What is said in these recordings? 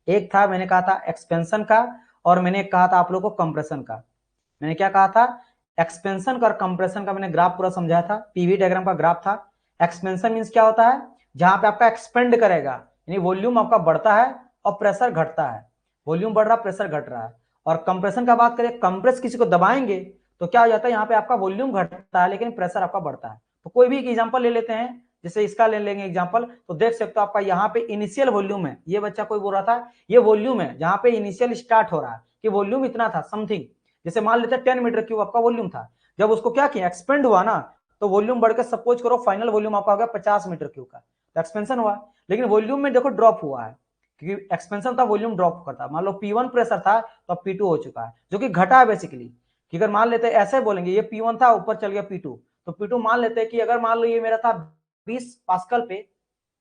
एक था मैंने कहा था एक्सपेंशन का, और मैंने कहा था आप लोगों को कंप्रेशन का। मैंने क्या कहा था, एक्सपेंशन का और कंप्रेशन का मैंने ग्राफ पूरा समझाया था, पीवी डायग्राम का ग्राफ था। एक्सपेंशन मींस क्या होता है, जहां पे आपका एक्सपेंड करेगा, यानी वॉल्यूम आपका बढ़ता है और प्रेशर घटता है, वॉल्यूम बढ़ रहा प्रेशर घट रहा है। और कंप्रेशन का बात करें, कंप्रेस किसी को दबाएंगे तो क्या हो जाता है, यहाँ पे आपका वॉल्यूम घटता है लेकिन प्रेशर आपका बढ़ता है। तो कोई भी एक एग्जांपल ले लेते हैं, जैसे इसका ले लेंगे एग्जांपल, तो देख सकते हो आपका यहाँ पे इनिशियल वॉल्यूम है, ये बच्चा कोई बोल रहा था ये वॉल्यूम है जहां पे इनिशियल स्टार्ट हो रहा है कि वॉल्यूम इतना था समथिंग, जैसे मान लेते हैं 10 मीटर क्यूब आपका वॉल्यूम था, जब उसको क्या किया एक्सपेंड हुआ ना, तो वॉल्यूम बढ़कर सपोज करो फाइनल वॉल्यूम आपका हो गया 50 मीटर क्यूब का, तो एक्सपेंशन हुआ। लेकिन वॉल्यूम में देखो ड्रॉप हुआ है, क्योंकि एक्सपेंशन था वॉल्यूम ड्रॉप करता, मान लो P1 प्रेशर था तो अब P2 हो चुका है, जो कि घटा है बेसिकली। कि अगर मान लेते ऐसे बोलेंगे ये P1 था ऊपर चल गया P2, तो P2 मान लेते हैं कि अगर मान लो ये मेरा था 20 पास्कल पे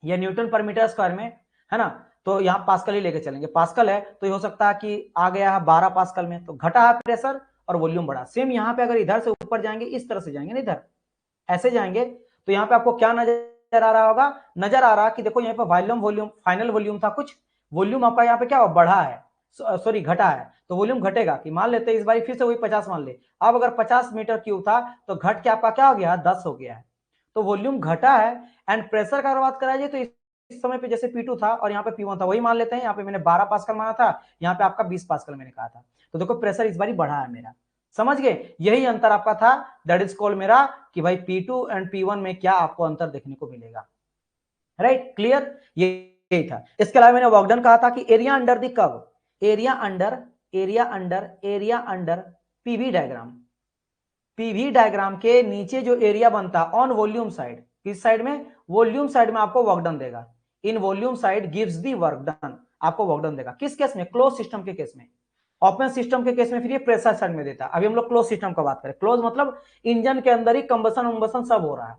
या न्यूटन पर मीटर स्क्वायर में, है ना, तो यहाँ पास्कल ही लेके चलेंगे, पास्कल है तो ये हो सकता है कि आ गया है 12 पास्कल में, तो घटा है प्रेशर और वॉल्यूम बढ़ा। सेम यहाँ पे अगर इधर से ऊपर जाएंगे, इस तरह से जाएंगे ना, इधर ऐसे जाएंगे, तो यहाँ पे आपको क्या नजर आ रहा होगा, नजर आ रहा कि देखो यहाँ पे वॉल्यूम वॉल्यूम फाइनल वॉल्यूम था कुछ, वॉल्यूम आपका यहाँ पे क्या बढ़ा है, सॉरी घटा है, तो वॉल्यूम घटेगा कि मान लेते हैं इस बार फिर से वही 50 मान ले, अब अगर 50 मीटर क्यूब था तो घट के आपका क्या हो गया 10 हो गया है, तो वॉल्यूम घटा है। एंड प्रेशर का बात करा जाए तो इस समय पे जैसे P2 था और यहाँ पे P1 था, वही मान लेते हैं, यहाँ पे मैंने 12 पास्कल माना था, यहाँ पे आपका 20 पास्कल मैंने कहा था, तो देखो प्रेशर इस बार बढ़ा है मेरा, समझ गए, यही अंतर आपका था, दैट इज कॉल्ड मेरा कि भाई P2 एंड P1 में क्या आपको अंतर देखने को मिलेगा, राइट क्लियर, यही था। इसके अलावा मैंने वर्क डन कहा था कि area under the curve, area under PV diagram, PV diagram के नीचे जो एरिया बनता है ऑन वॉल्यूम साइड, किस साइड में, वॉल्यूम साइड में आपको वर्क डन देगा, in volume side gives the work done, आपको वर्क डन देगा, किस केस में, क्लोज सिस्टम के केस में। ओपन सिस्टम के केस में फिर ये प्रेशर साइड में देता है। अभी हम लोग क्लोज सिस्टम का बात करें, क्लोज मतलब इंजन के अंदर ही कंबसन उम्बसन सब हो रहा है,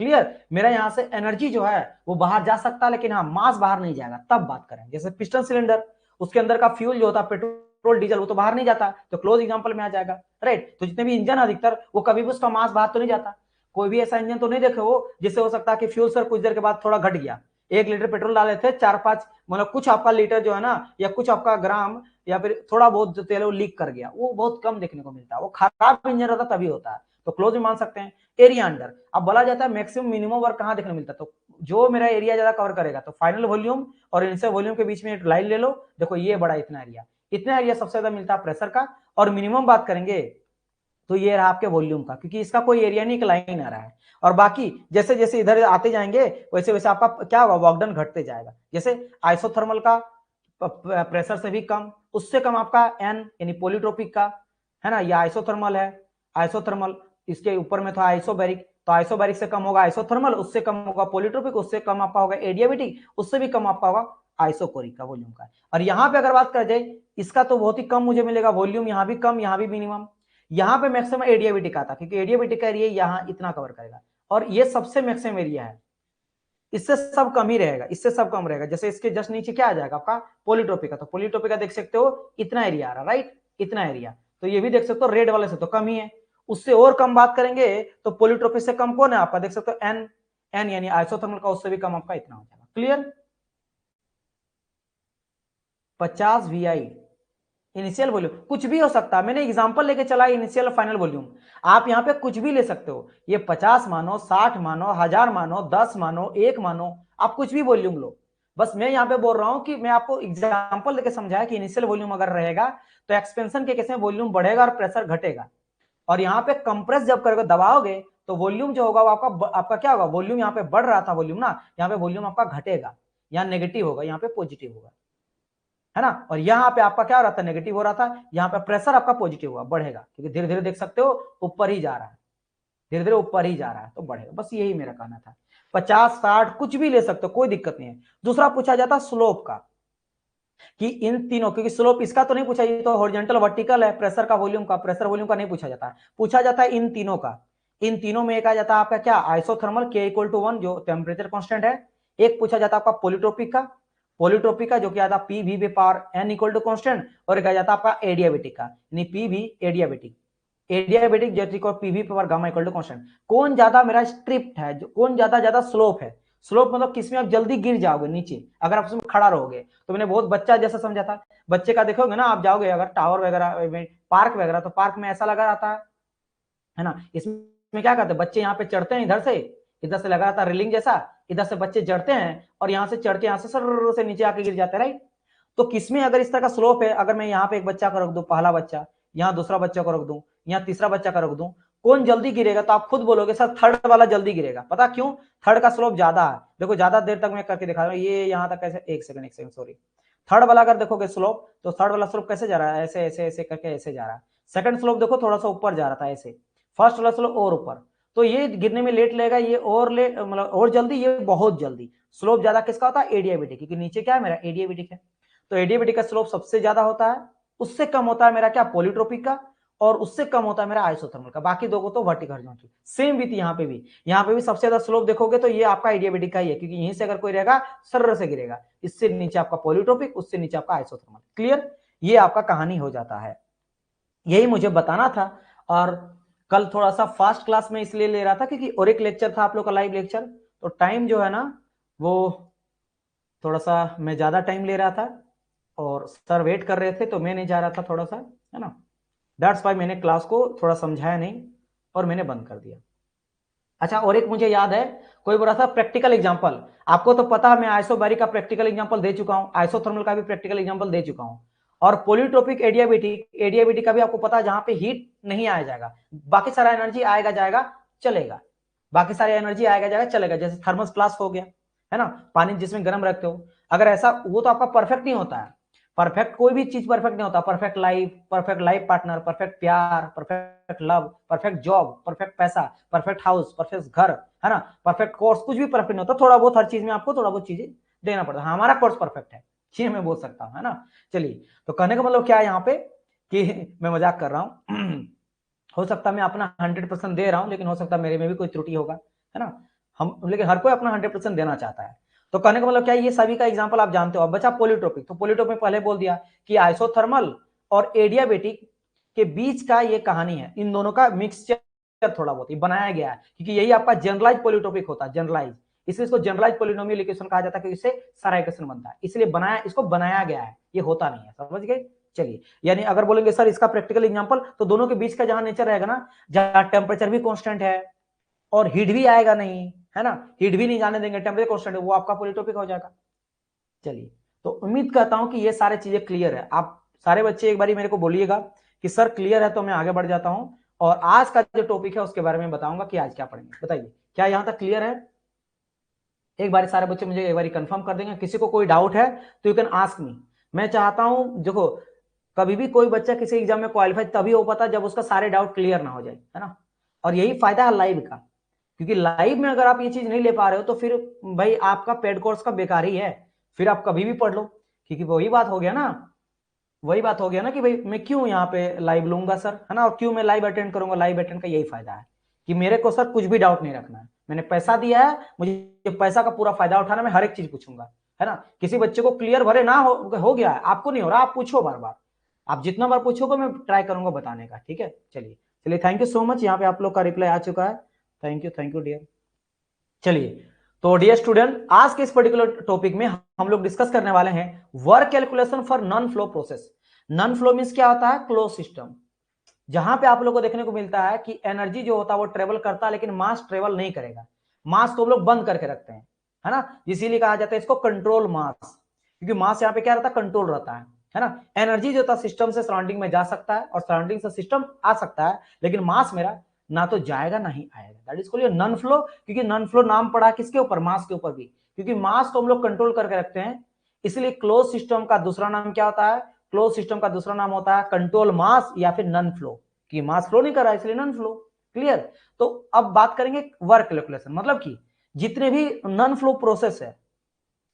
क्लियर, मेरा यहां से एनर्जी जो है वो बाहर जा सकता है लेकिन हाँ मास बाहर नहीं जाएगा, तब बात करें। जैसे पिस्टन सिलेंडर, उसके अंदर का फ्यूल जो होता है पेट्रोल डीजल, वो तो बाहर नहीं जाता, तो क्लोज एग्जांपल में आ जाएगा, राइट। तो जितने भी इंजन अधिकतर वो कभी भी उसका मास बाहर तो नहीं जाता, कोई भी ऐसा इंजन तो नहीं देखे हो जिससे हो सकता है कि फ्यूल सर कुछ देर के बाद थोड़ा घट गया, 1 लीटर पेट्रोल डाले थे 4-5 मतलब कुछ आपका लीटर जो है ना, या कुछ आपका ग्राम या फिर थोड़ा बहुत जो तेल वो लीक कर गया, वो बहुत कम देखने को मिलता है, वो खराब इंजन रहता तभी होता है, तो क्लोज में मान सकते हैं। एरिया अंडर, अब बोला जाता है मैक्सिमम मिनिमम वर्क कहां देखने मिलता है, तो जो मेरा एरिया ज्यादा कवर करेगा, तो फाइनल वॉल्यूम और इनिशियल वॉल्यूम के बीच में एक लाइन ले लो, देखो ये बड़ा इतना एरिया सबसे ज्यादा मिलता है प्रेशर का, और मिनिमम बात करेंगे तो ये रहा आपके वॉल्यूम का, क्योंकि इसका कोई एरिया नहीं, एक लाइन आ रहा है, और बाकी जैसे जैसे इधर आते जाएंगे वैसे वैसे आपका क्या होगा, वर्क डन घटते जाएगा। जैसे आइसोथर्मल का प्रेशर से भी कम, उससे कम आपका एन यानी पोलिट्रोपिक का, है ना, ये आइसोथर्मल है, आइसोथर्मल, इसके ऊपर में था आइसोबैरिक, तो आइसोबैरिक से कम होगा आइसोथर्मल, उससे कम होगा पोलिट्रोपिक, उससे कम आपका होगा एडियाबेटिक, उससे भी कम आपका होगा आइसोकोरिक का वॉल्यूम का। और यहाँ पे अगर बात कर जाए, इसका तो बहुत ही कम मुझे मिलेगा वॉल्यूम, यहाँ भी कम यहाँ भी मिनिमम, यहाँ पे मैक्सिमम एडियाबेटिक आता, क्योंकि एडियाबेटिक का एरिया यहाँ इतना कवर करेगा, और ये सबसे मैक्सिमम एरिया है, इससे सब कम ही रहेगा, इससे सब कम रहेगा। जैसे इसके जस्ट नीचे क्या आ जाएगा आपका पोलिट्रोपिका, तो पोलिट्रोपिका देख सकते हो इतना एरिया आ रहा, राइट, इतना एरिया, तो ये भी देख सकते हो रेड वाले से तो कम ही है। उससे और कम बात करेंगे तो पोलिट्रोपिक से कम कौन है आपका, देख सकते हो एन, एन यानी आइसोथर्मल का, उससे भी कम आपका इतना हो जाएगा, क्लियर। 50 VI इनिशियल वॉल्यूम कुछ भी हो सकता है, मैंने एग्जांपल लेके चला इनिशियल और फाइनल वॉल्यूम, आप यहाँ पे कुछ भी ले सकते हो, ये 50 मानो, 60 मानो, 1000 मानो, 10 मानो, 1 मानो, आप कुछ भी वॉल्यूम लो, बस मैं यहाँ पे बोल रहा हूँ कि मैं आपको एग्जांपल लेके समझाया कि इनिशियल वॉल्यूम अगर रहेगा तो एक्सपेंशन के केस में वॉल्यूम बढ़ेगा और प्रेशर घटेगा, और यहाँ पे कंप्रेस जब करोगे दबाओगे तो वॉल्यूम जो होगा वो आपका क्या होगा, वॉल्यूम यहाँ पे बढ़ रहा था वॉल्यूम ना, यहाँ पे वॉल्यूम आपका घटेगा, यहाँ नेगेटिव होगा, यहाँ पे पॉजिटिव होगा, है ना, और यहाँ पे आपका क्या हो रहा था, नेगेटिव हो रहा था, यहाँ पे प्रेशर आपका पॉजिटिव हुआ, बढ़ेगा, क्योंकि धीरे धीरे देख सकते हो ऊपर ही जा रहा है, धीरे धीरे ऊपर ही जा रहा है तो बढ़ेगा, बस यही मेरा कहना था। 50-60 कुछ भी ले सकते हो, कोई दिक्कत नहीं है। दूसरा पूछा जाता स्लोप का, कि इन तीनों, क्योंकि स्लोप इसका तो नहीं पूछा, ये तो हॉरिजॉन्टल वर्टिकल है, प्रेशर का वॉल्यूम का, प्रेशर वॉल्यूम का नहीं पूछा जाता, पूछा जाता है इन तीनों का। इन तीनों में एक आ जाता है आपका क्या, आइसोथर्मल के इक्वल टू 1 जो टेम्परेचर कांस्टेंट है, एक पूछा जाता है आपका पॉलीट्रोपिक का, पॉलीट्रोपिक का जो कि आता पी वी पे power n equal to constant, और एक आ जाता आपका एडियाबेटिक का, यानी पी वी एडियाबेटिक, एडियाबेटिक जैसे को PV power gamma equal to constant, कौन ज्यादा मेरा स्ट्रिप्ट है, कौन ज्यादा ज्यादा स्लोप है, स्लोप मतलब किसमें आप जल्दी गिर जाओगे नीचे अगर आप उसमें खड़ा रहोगे। तो मैंने बहुत बच्चा जैसा समझा था, बच्चे का देखोगे ना आप जाओगे अगर टावर वगैरह में, पार्क वगैरह, तो पार्क में ऐसा लगा रहता है ना। इसमें क्या करते हैं बच्चे, यहाँ पे चढ़ते हैं इधर से लगा रहता है रेलिंग जैसा, इधर से बच्चे चढ़ते हैं और यहाँ से चढ़ के यहाँ से सर से नीचे आके गिर जाते हैं, राइट। तो किसमें अगर इस तरह का स्लोप है, अगर मैं यहाँ पे एक बच्चा को रख दूं, पहला बच्चा, यहाँ दूसरा बच्चा को रख दूं, यहाँ तीसरा बच्चा का रख दूं, कौन जल्दी गिरेगा? तो आप खुद बोलोगे सर थर्ड वाला जल्दी गिरेगा। पता क्यों? थर्ड का स्लोप ज्यादा है। देखो ज्यादा देर तक मैं करके दिखा रहा हूँ, ये यहाँ तक कैसे, एक सेकंड सॉरी। थर्ड वाला अगर देखोगे स्लोप, तो थर्ड वाला स्लोप कैसे जा रहा है? ऐसे ऐसे ऐसे करके ऐसे जा रहा है। सेकंड स्लोप देखो थोड़ा सा ऊपर जा रहा था ऐसे, फर्स्ट वाला स्लोप और ऊपर। तो ये गिरने में लेट लगेगा, ये और लेट मतलब और जल्दी, ये बहुत जल्दी। स्लोप ज्यादा किसका होता है? एडियाबेटिक, क्योंकि नीचे क्या है मेरा? एडियाबेटिक है। तो एडियाबेटिक का स्लोप सबसे ज्यादा होता है, उससे कम होता है मेरा क्या? पॉलीट्रोपिक का, और उससे कम होता है मेरा आइसोथर्मल का। बाकी दो को तो वर्टिकल हॉरिजॉन्टल। सेम विथ यहाँ पे भी सबसे ज्यादा स्लोप देखोगे तो ये आपका एडियाबेटिक का ही है, क्योंकि यहीं से अगर कोई रहेगा सर्र से गिरेगा, इससे नीचे आपका पॉलीट्रोपिक, उससे नीचे आपका आइसोथर्मल। क्लियर? ये आपका कहानी हो जाता है, यही मुझे बताना था। और कल थोड़ा सा फास्ट क्लास में इसलिए ले रहा था क्योंकि और एक लेक्चर था आप लोग का, लाइव लेक्चर, तो टाइम जो है ना वो थोड़ा सा मैं ज्यादा टाइम ले रहा था और सर वेट कर रहे थे, तो मैं नहीं जा रहा था थोड़ा सा, है ना। दैट्स वाई मैंने क्लास को थोड़ा समझाया नहीं और मैंने बंद कर दिया। अच्छा, और एक मुझे याद है, कोई बोला था प्रैक्टिकल एग्जांपल। आपको तो पता है मैं आइसोबैरिक का प्रैक्टिकल एग्जांपल दे चुका हूं, आइसोथर्मल का भी प्रैक्टिकल एग्जांपल दे चुका हूं, और पॉलीट्रोपिक एडियाबेटिक का भी आपको पता है, जहां पे हीट नहीं आया जाएगा, बाकी सारा एनर्जी आएगा जाएगा चलेगा, बाकी सारी एनर्जी आएगा जाएगा चलेगा, जैसे थर्मस फ्लास्क हो गया, है ना, पानी जिसमें गर्म रखते हो। अगर ऐसा, वो तो आपका परफेक्ट नहीं होता है, परफेक्ट कोई भी चीज परफेक्ट नहीं होता। परफेक्ट लाइफ पार्टनर, परफेक्ट प्यार, perfect love, perfect job, perfect पैसा, परफेक्ट हाउस, परफेक्ट घर, है ना, परफेक्ट कोर्स, कुछ भी परफेक्ट नहीं होता। थोड़ा बहुत हर चीज में आपको थोड़ा बहुत चीजें देना पड़ता है। हमारा कोर्स परफेक्ट है, ये मैं बोल सकता हूँ, है ना। चलिए, तो कहने का मतलब क्या है यहाँ पे कि मैं मजाक कर रहा हूँ हो सकता है मैं अपना 100% दे रहा हूँ, लेकिन हो सकता है मेरे में भी कोई त्रुटि होगा, है ना। हम लेकिन हर कोई अपना 100% देना चाहता है। तो कहने का मतलब क्या है, ये सभी का एग्जांपल आप जानते हो। अब बचा पॉलीट्रोपिक, तो पॉलीट्रोपिक पहले बोल दिया कि आइसोथर्मल और एडियाबेटिक के बीच का ये कहानी है, इन दोनों का मिक्सचर थोड़ा बहुत बनाया गया है, क्योंकि यही आपका जनरलाइज पॉलीट्रोपिक होता है, जनरलाइज, इसलिए इसको जनरलाइज पॉलिनोमियल इक्वेशन कहा जाता है, क्योंकि इससे सारा इक्वेशन बनता है, इसलिए बनाया, इसको बनाया गया है, ये होता नहीं है, समझ गए। चलिए, यानी अगर बोलेंगे सर इसका प्रैक्टिकल एग्जांपल, तो दोनों के बीच का जहां नेचर रहेगा ना, जहां टेम्परेचर भी कांस्टेंट है और हीट भी आएगा नहीं, है ना, हीट भी नहीं जाने देंगे, टेम्परेचर कांस्टेंट है, वो आपका पॉलीट्रोपिक हो जाएगा। चलिए, तो उम्मीद करता हूं कि ये सारी चीजें क्लियर है। आप सारे बच्चे एक बार मेरे को बोलिएगा कि सर क्लियर है, तो मैं आगे बढ़ जाता हूं और आज का जो टॉपिक है उसके बारे में बताऊंगा कि आज क्या पढ़ेंगे। बताइए, क्या यहां तक क्लियर है? एक बार सारे बच्चे मुझे एक बार कंफर्म कर देंगे। किसी को कोई डाउट है तो यू कैन आस्क मी। मैं चाहता हूं, देखो, कभी भी कोई बच्चा किसी एग्जाम में क्वालिफाई तभी हो पाता जब उसका सारे डाउट क्लियर ना हो जाए, है ना। और यही फायदा है लाइव का, क्योंकि लाइव में अगर आप ये चीज नहीं ले पा रहे हो तो फिर भाई आपका पेड कोर्स का बेकार ही है, फिर आप कभी भी पढ़ लो। क्योंकि वही बात हो गया ना, वही बात हो गया ना कि भाई मैं क्यों यहाँ पे लाइव लूंगा सर, है ना, और क्यों मैं लाइव अटेंड करूंगा। लाइव अटेंड का यही फायदा है कि मेरे को सर कुछ भी डाउट नहीं रखना है, मैंने पैसा दिया है, मुझे पैसा का पूरा फायदा उठाना, मैं हर एक चीज पूछूंगा, है ना। किसी बच्चे को क्लियर भरे ना हो गया है, आपको नहीं हो रहा, आप पूछो बार बार, आप जितना बार पूछोगे मैं ट्राई करूंगा बताने का, ठीक है। चलिए चलिए, थैंक यू सो मच, यहाँ पे आप लोग का रिप्लाई आ चुका है, थैंक यू डियर। चलिए, तो डियर स्टूडेंट, आज के इस पर्टिकुलर टॉपिक में हम लोग डिस्कस करने वाले हैं work calculation for non flow process. Non flow means क्या होता है? क्लोज सिस्टम, जहां पे आप लोगों को देखने को मिलता है कि एनर्जी जो होता है वो ट्रेवल करता है, लेकिन मास ट्रेवल नहीं करेगा। मास को हम लोग बंद करके रखते हैं, है ना, इसीलिए कहा जाता है इसको कंट्रोल मास, क्योंकि मास यहाँ पे क्या रहता है? कंट्रोल रहता है ना। एनर्जी जो था सिस्टम से सराउंडिंग में जा सकता है और सराउंडिंग से सिस्टम आ सकता है, लेकिन मास मेरा ना तो जाएगा ना ही आएगा। That is called non flow, क्योंकि नॉन फ्लो नाम पड़ा किसके ऊपर? मास के ऊपर भी, क्योंकि मास को हम लोग कंट्रोल करके रखते हैं। इसलिए क्लोज सिस्टम का दूसरा नाम क्या होता है? क्लोज सिस्टम का दूसरा नाम होता है कंट्रोल मास या फिर नॉन फ्लो, कि मास फ्लो नहीं कर रहा है इसलिए नॉन फ्लो। क्लियर? तो अब बात करेंगे वर्क कैलकुलेशन, मतलब कि जितने भी नॉन फ्लो प्रोसेस है,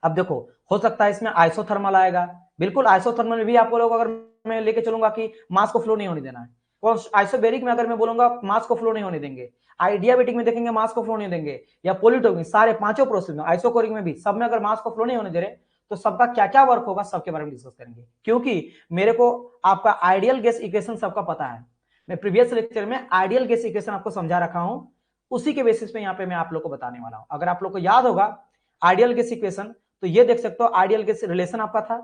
अब देखो, हो सकता है इसमें आइसोथर्मल आएगा, बिल्कुल आइसोथर्मल में भी आपको लोग, अगर मैं लेके चलूंगा कि मास को फ्लो नहीं होने देना है, और आइसोबेरिक में अगर मैं बोलूंगा मास को फ्लो नहीं होने देंगे, आइडियाबेटिक में देखेंगे मास को फ्लो नहीं देंगे, या पॉलीटोपिक, सारे पांचों प्रोसेस में, आइसोकोरिक में भी, सब में अगर मास को फ्लो नहीं होने दे रहे, तो सबका क्या क्या वर्क होगा सबके बारे में डिस्कस करेंगे। क्योंकि मेरे को आपका आइडियल गैस इक्वेशन सबका पता है, मैं प्रीवियस लेक्चर में आइडियल गैस इक्वेशन आपको समझा रखा हूं, उसी के बेसिस पे यहाँ पे मैं आप लोग को बताने वाला हूं। अगर आप लोग को याद होगा आइडियल गैस इक्वेशन, तो ये देख सकते हो आइडियल गैस रिलेशन आपका था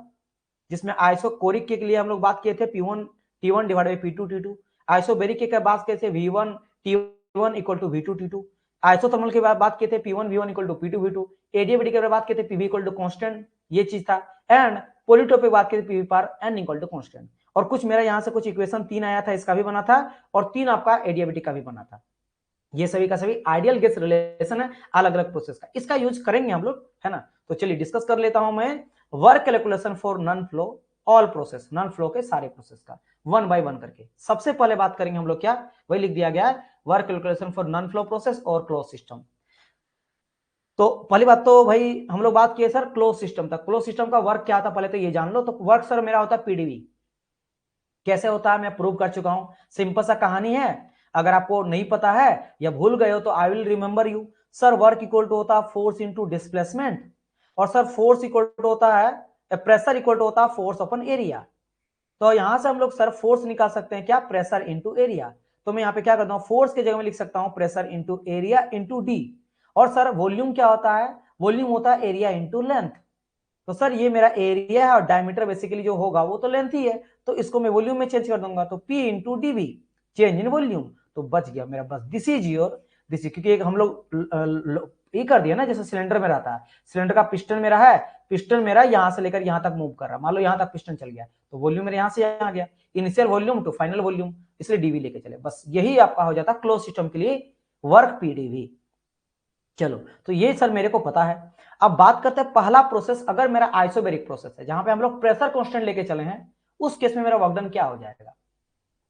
जिसमें आइसोकोरिक के लिए हम लोग बात किए थे P1 T1 divided by P2 T2, isobaric के बात किए थे V1 T1 equal to V2 T2, isothermal के बाद बात किए थे P1 V1 equal to P2 V2, adiabatic के बात किए थे PV इक्वल टू कांस्टेंट, ये चीज था, एंड पॉलीटोपिक बात किए थे PV power n equal to constant. और कुछ मेरा यहाँ से कुछ इक्वेशन 3 आया था, इसका भी बना था, और 3 आपका एडियाबेटिक का भी बना था। ये सभी का सभी आइडियल गैस रिलेशन है अलग अलग प्रोसेस का, इसका यूज करेंगे हम लोग, है ना। तो चलिए डिस्कस कर लेता हूं मैं work calculation for non flow all process, non flow के सारे प्रोसेस का वन बाय वन करके। सबसे पहले बात करेंगे हम लोग क्या, वही लिख दिया गया है, work calculation for non flow process और क्लोज सिस्टम। तो पहली बात तो भाई हम लोग बात किए सर क्लोज सिस्टम तक, क्लोज सिस्टम का वर्क क्या था पहले तो ये जान लो। तो वर्क सर मेरा होता है पीडीवी। कैसे होता है मैं प्रूव कर चुका हूं, सिंपल सा कहानी है, अगर आपको नहीं पता है या भूल गए हो तो I will remember you. Sir work equal to होता है फोर्स इनटू डिस्प्लेसमेंट, और सर फोर्स इक्वल टू होता है प्रेशर इक्वल टू होता है फोर्स अपन एरिया। तो यहां से हम लोग सर फोर्स निकाल सकते हैं क्या, प्रेशर इंटू एरिया। तो मैं यहाँ पे क्या करता हूँ, फोर्स की जगह में लिख सकता हूँ pressure into area into D. और सर वॉल्यूम क्या होता है, वॉल्यूम होता है एरिया इंटू लेंथ। तो सर ये मेरा एरिया है और डायमीटर बेसिकली जो होगा वो तो लेंथ ही है, तो इसको मैं वॉल्यूम में चेंज कर दूंगा, तो P into dV change in volume, तो बच गया मेरा बस दिस इज योर दिस, क्योंकि एक हम लोग ये कर दिया ना, जैसे सिलेंडर में रहता है, सिलेंडर का पिस्टन मेरा है, पिस्टन मेरा यहां से लेकर यहां तक मूव कर रहा है, मान लो यहां तक पिस्टन चल गया तो वॉल्यूम मेरे यहां से यहां आ गया, initial volume to final volume, इसलिए डीवी लेके चले, बस यही आपका हो जाता क्लोज सिस्टम के लिए वर्क पीडीवी। चलो तो ये सर मेरे को पता है। अब बात करते हैं पहला प्रोसेस, अगर मेरा आइसोबेरिक प्रोसेस है जहां पे हम लोग प्रेशर कांस्टेंट लेके चले हैं, उस केस में मेरा वर्क डन क्या हो जाएगा,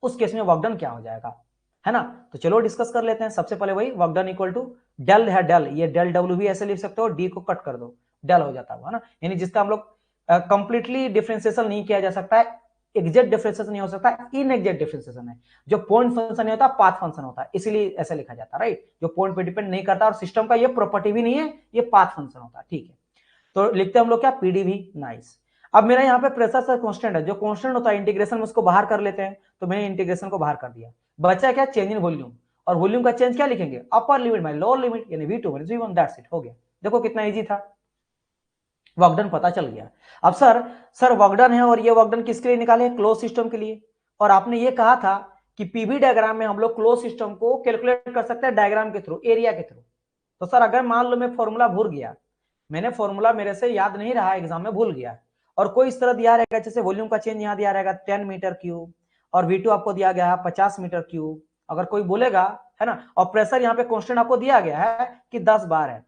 उस केस में वर्क डन क्या हो जाएगा, है ना। तो चलो डिस्कस कर लेते हैं। सबसे पहले वही work done equal to del है, डेल ये डेल डब्ल्यू भी ऐसे लिख सकते हो, डी को कट कर दो डेल हो जाता है ना, यानी जिसका हम लोग कंप्लीटली डिफरेंशिएशन नहीं किया जा सकता है, एग्जैक्ट डिफरेंशिएशन नहीं हो सकता, इनएग्जैक्ट डिफरेंशिएशन है, जो पॉइंट फंक्शन नहीं होता पाथ फंक्शन होता है, इसीलिए ऐसे लिखा जाता है, राइट, जो पॉइंट पे डिपेंड नहीं करता और सिस्टम का ये प्रॉपर्टी भी नहीं है, ये पाथ फंक्शन होता है, ठीक है। तो लिखते हैं हम लोग क्या, पीडीवी, नाइस। अब मेरा यहाँ पे प्रेशर सर कांस्टेंट है, जो कांस्टेंट होता है इंटीग्रेशन में उसको बाहर कर लेते हैं, तो मैंने इंटीग्रेशन को बाहर कर दिया, बचा क्या, चेंज इन वॉल्यूम, और वॉल्यूम का चेंज क्या लिखेंगे, upper limit minus lower limit, यानी V2 minus V1, that's it, हो गया। देखो कितना इजी था, वर्कडन पता चल गया। अब सर वर्कडन है और ये वर्कडन किसके लिए निकाले, क्लोज सिस्टम के लिए, और आपने ये कहा था कि पीवी डायग्राम में हम लोग क्लोज सिस्टम को कैलकुलेट कर सकते हैं डायग्राम के थ्रू, एरिया के थ्रू। तो सर अगर मान लो मैं फॉर्मूला भूल गया, मैंने फॉर्मूला मेरे से याद नहीं रहा, एग्जाम में भूल गया, और कोई इस तरह दिया रहेगा जैसे वॉल्यूम का चेंज यहाँ दिया रहेगा 10 मीटर क्यूब, और V2 आपको दिया गया है 50 मीटर क्यूब, अगर कोई बोलेगा, है ना, और प्रेशर यहाँ पे कांस्टेंट आपको दिया गया है कि 10 बार है,